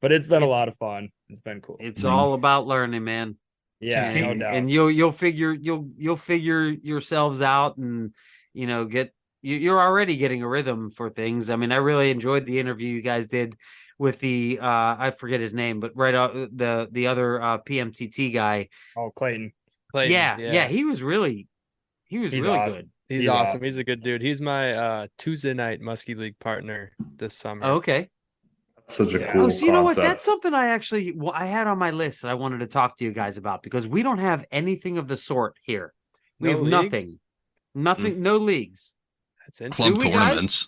But it's been a lot of fun. It's been cool. it's all about learning, man. Yeah, no and, doubt. and you'll figure yourselves out, and you know, you're already getting a rhythm for things. I mean, I really enjoyed the interview you guys did with the I forget his name, but right out the other PMTT guy. Oh, Clayton. Clayton, Yeah, he was really He's really awesome. good. He's awesome. awesome. He's a good dude. He's my Tuesday night Muskie League partner this summer. Okay. That's such a Yeah. cool Oh, so you know what? concept. That's something I had on my list that I wanted to talk to you guys about, because we don't have anything of the sort here. We No have leagues? nothing, no leagues. That's interesting. Club we, guys?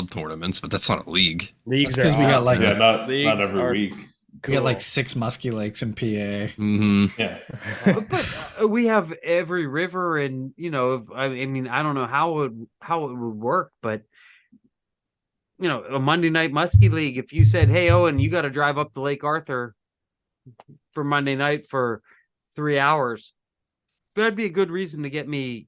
tournaments, but that's not a league. Leagues That's 'cause are we got, awesome. like, Yeah, not Leagues every are- week. We got like 6 musky lakes in PA. Hmm. Yeah. But we have every river, and you know, I mean, I don't know how it would work, but you know, a Monday night Muskie League, if you said, "Hey, Owen, you got to drive up to Lake Arthur for Monday night for 3 hours," that'd be a good reason to get me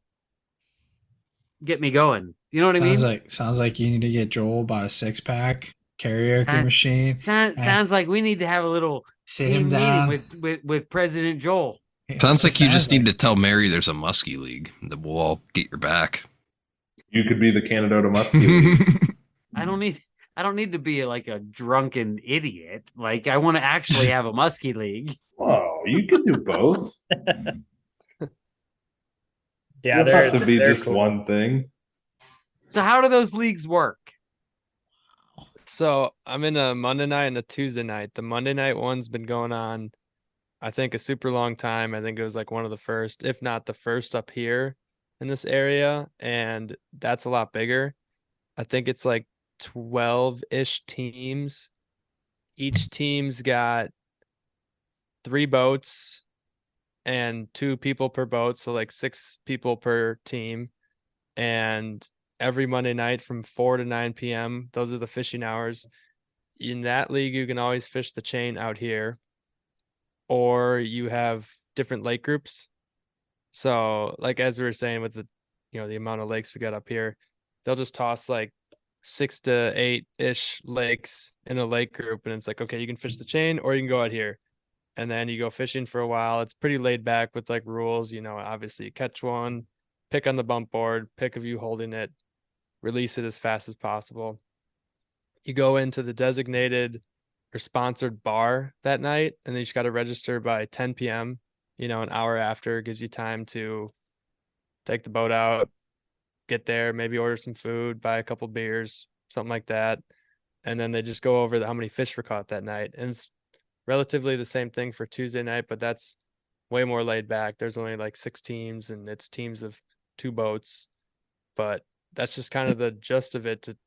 going. You know what I mean? Sounds like you need to get Joel about a 6-pack karaoke Sounds- machine. Sounds like we need to have a little Sit team him down. meeting with President Joel. Sounds like you just need to tell Mary there's a muskie league that we'll all get your back. You could be the candidate of Muskie League. I don't need to be like a drunken idiot. Like, I want to actually have a Muskie League. Whoa, you could do both. Yeah, You don't have they're to be they're just cool. one thing. So how do those leagues work? So I'm in a Monday night and a Tuesday night. The Monday night one's been going on, I think, a super long time. I think it was like one of the first, if not the first, up here in this area. And that's a lot bigger. I think it's like 12-ish teams. Each team's got 3 boats and 2 people per boat. So like 6 people per team. And every Monday night from 4 to 9 p.m., those are the fishing hours. in that league, you can always fish the chain out here, or you have different lake groups. So like, as we were saying with the, the amount of lakes we got up here, they'll just toss like 6 to 8-ish lakes in a lake group. And it's like, okay, you can fish the chain or you can go out here. And then you go fishing for a while. It's pretty laid back with like rules, obviously you catch one, pick on the bump board, pick of you holding it, release it as fast as possible. You go into the designated or sponsored bar that night, and then you just got to register by 10 p.m. An hour after. It gives you time to take the boat out, get there, maybe order some food, buy a couple beers, something like that. And then they just go over how many fish were caught that night. And it's relatively the same thing for Tuesday night, but that's way more laid back. There's only like 6 teams, and it's teams of 2 boats. But that's just kind of the gist of it, to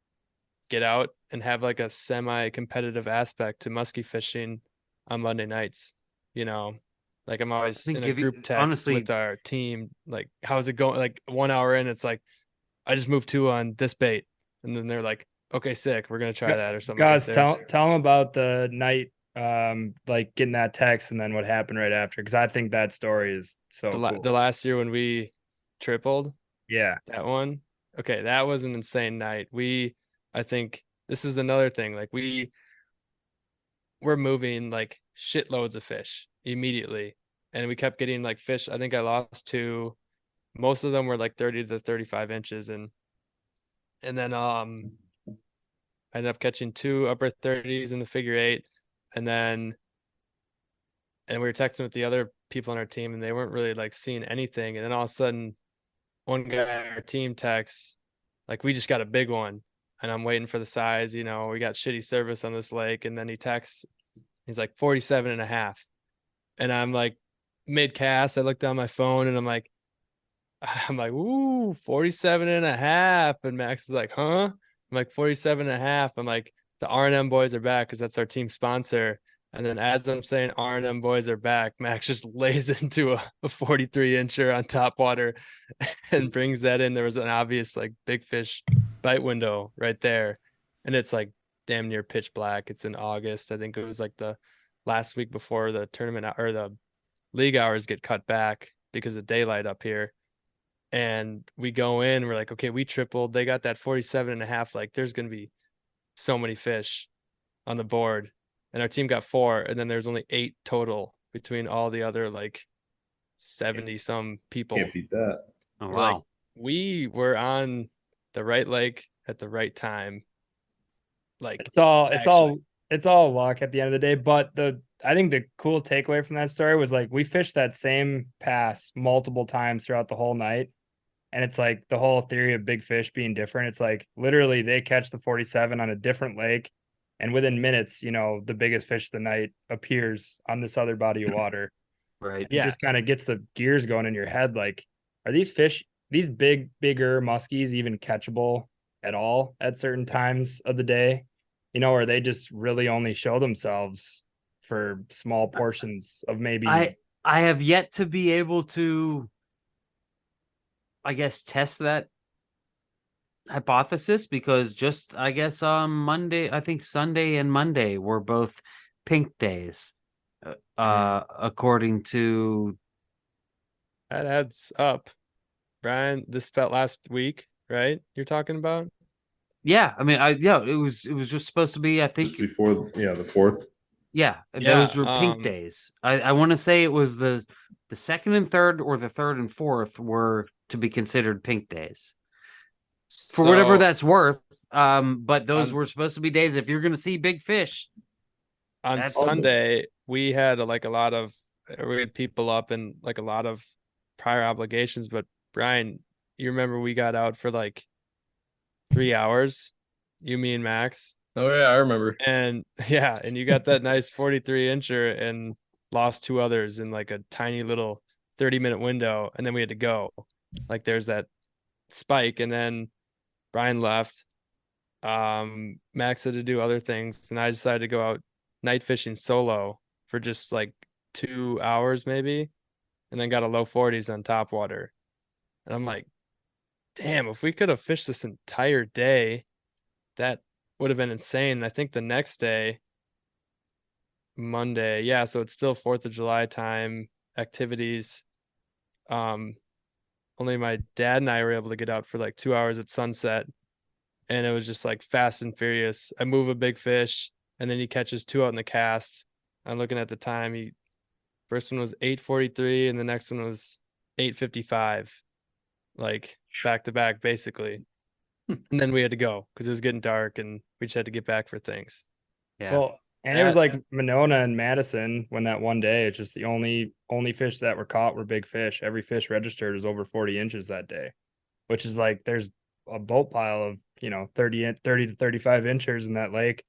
get out and have like a semi-competitive aspect to muskie fishing on Monday nights. Like I'm always in a group text honestly, with our team, like, how's it going? Like 1 hour in, it's like, I just moved 2 on this bait. And then they're like, okay, sick, we're going to try that or something. Guys, tell them about the night, like getting that text and then what happened right after. Cause I think that story is so cool. The last year when we tripled. Yeah. That one. Okay. That was an insane night. I think this is another thing. Like we're moving like shitloads of fish immediately. And we kept getting like fish. I think I lost 2. Most of them were like 30 to 35 inches. And then I ended up catching 2 upper 30s in the figure 8. And we were texting with the other people on our team, and they weren't really like seeing anything. And then all of a sudden, one guy on our team texts, like, we just got a big one. And I'm waiting for the size, we got shitty service on this lake. And then he texts, he's like 47.5. And I'm like mid cast. I look down my phone and I'm like, ooh, 47.5. And Max is like, huh? I'm like 47.5. I'm like, the R&M boys are back, because that's our team sponsor. And then as I'm saying R&M boys are back, Max just lays into a 43 incher on top water and brings that in. There was an obvious like big fish bite window right there. And it's like damn near pitch black. It's in August. I think it was like the last week before the tournament or the league hours get cut back because of daylight up here. And we go in, we're like, okay, we tripled. They got that 47.5. Like, there's going to be so many fish on the board. And our team got 4. And then there's only 8 total between all the other like 70 some people. Can't beat that. Oh, wow. Like, we were on the right lake at the right time. Like, it's all luck at the end of the day. But I think the cool takeaway from that story was like, we fished that same pass multiple times throughout the whole night. And it's like the whole theory of big fish being different. It's like literally they catch the 47 on a different lake, and within minutes, the biggest fish of the night appears on this other body of water. Right. It just kind of gets the gears going in your head. Like, are these fish, these bigger muskies, even catchable at all at certain times of the day? Or they just really only show themselves for small portions of maybe. I have yet to be able to, I guess, test that hypothesis, because just, I guess, on Monday, I think Sunday and Monday were both pink days, according to. That adds up. Brian, this felt last week, right? You're talking about? Yeah, I mean, it was just supposed to be, I think, Just before, the 4th. Yeah, those were pink days. I want to say it was the second and third, or the third and fourth were to be considered pink days. For whatever that's worth. But those were supposed to be days if you're going to see big fish. On Sunday, we had we had people up and like a lot of prior obligations. But Brian, you remember we got out for like 3 hours, you, me, and Max. Oh yeah, I remember. And and you got that nice 43 incher and lost 2 others in like a tiny little 30-minute window, and then we had to go. Like, there's that spike, and then Brian left. Max had to do other things, and I decided to go out night fishing solo for just like 2 hours maybe, and then got a low 40s on top water. And I'm like, damn, if we could have fished this entire day, that would have been insane. I think the next day, Monday, yeah, so it's still 4th of July time activities. Only my dad and I were able to get out for like 2 hours at sunset, and it was just like fast and furious. I move a big fish, and then he catches 2 out in the cast. I'm looking at the time. First one was 8:43, and the next one was 8:55, like back to back, basically. And then we had to go because it was getting dark, and we just had to get back for things. Yeah. Well, and it was like Monona and Madison when that one day, it's just the only fish that were caught were big fish. Every fish registered was over 40 inches that day, which is like there's a boat pile of 30 to 35 inches in that lake.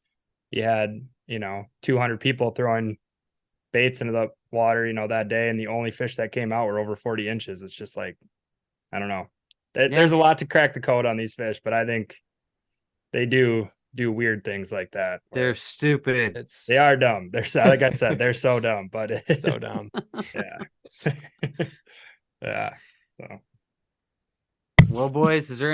You had 200 people throwing baits into the water that day, and the only fish that came out were over 40 inches. It's just like, I don't know. There's a lot to crack the code on these fish, but I think they do weird things like that. They're stupid. They are dumb. They're like I said, they're so dumb, but it's So dumb. Yeah. Yeah. So. Well, boys, is there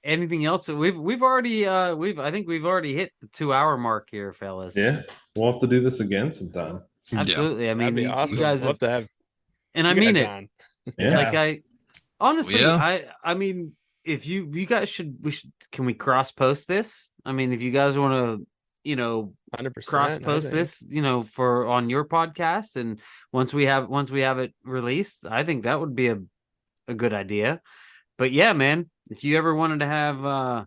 anything else? We've already I think we've already hit the 2-hour mark here, fellas. Yeah, we'll have to do this again sometime. Absolutely. I mean, That'd be awesome. you guys Love to have and I you mean guys it. on. Yeah. Like I honestly, Yeah. I mean, if you guys can we cross post this? I mean, if you guys want to, 100%. cross post this, for on your podcast, and once we have it released, I think that would be a good idea. But yeah, man, if you ever wanted to have, I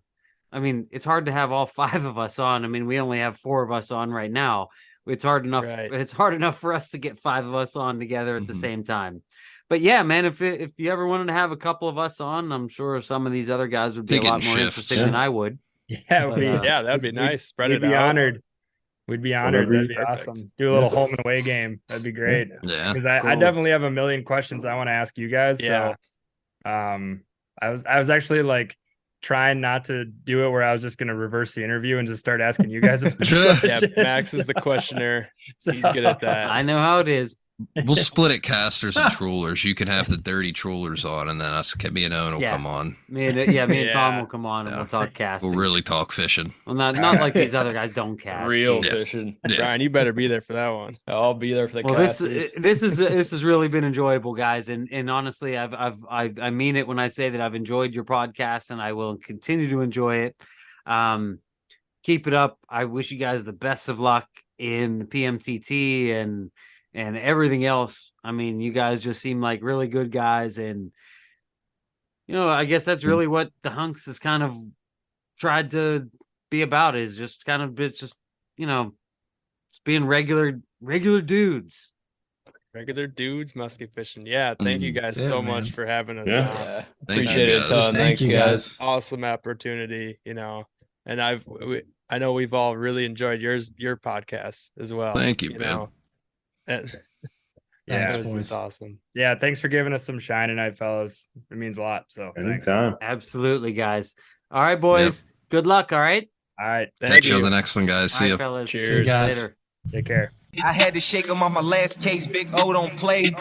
mean, it's hard to have all 5 of us on. I mean, we only have 4 of us on right now. It's hard enough. Right. It's hard enough for us to get 5 of us on together at the Mhm. same time. But yeah, man, if you ever wanted to have a couple of us on, I'm sure some of these other guys would be Take a it lot in more shifts. interesting than I would. Yeah, But, Yeah, that'd be nice. Spread we'd it be out. honored. We'd be honored. Whatever That'd you- be awesome. Do a little home and away game. That'd be great. Yeah. Because I Cool. definitely have a million questions I want to ask you guys. Yeah. So, I was actually like trying not to do it where I was just going to reverse the interview and just start asking you guys. A bunch of Yeah, questions. Max is the questioner. He's good at that. I know how it is. We'll split it casters and trollers. You can have the dirty trollers on, and then me and Owen will Yeah. come on. Me and Tom Yeah. will come on and Yeah. we'll talk casting. We'll really talk fishing. Well, not like these other guys don't cast. Real Yeah. fishing. Yeah. Brian, you better be there for that one. I'll be there for the Well, casters. this has really been enjoyable, guys, and honestly, I mean it when I say that I've enjoyed your podcast, and I will continue to enjoy it. Keep it up. I wish you guys the best of luck in the PMTT and everything else. I mean, you guys just seem like really good guys, and I guess that's really what the Hunks has kind of tried to be about, is just kind of just being regular dudes. Regular dudes musky fishing. Yeah, thank you guys Yeah, so man. much for having us Yeah. on. Yeah. Thank you, Appreciate it a guys. ton. Thank Thanks, you, guys. Awesome opportunity, and I know we've all really enjoyed your podcast as well. Thank you, man. know. Thanks, It's boys. awesome. Yeah. Thanks for giving us some shine tonight, fellas. It means a lot. So thanks. Anytime. Absolutely, guys. All right, boys. Good luck. All right. All right. Catch you on the next one, guys. All See right, ya. fellas. Cheers. See you guys. Later. Take care. I had to shake him on my last case. Big O don't play.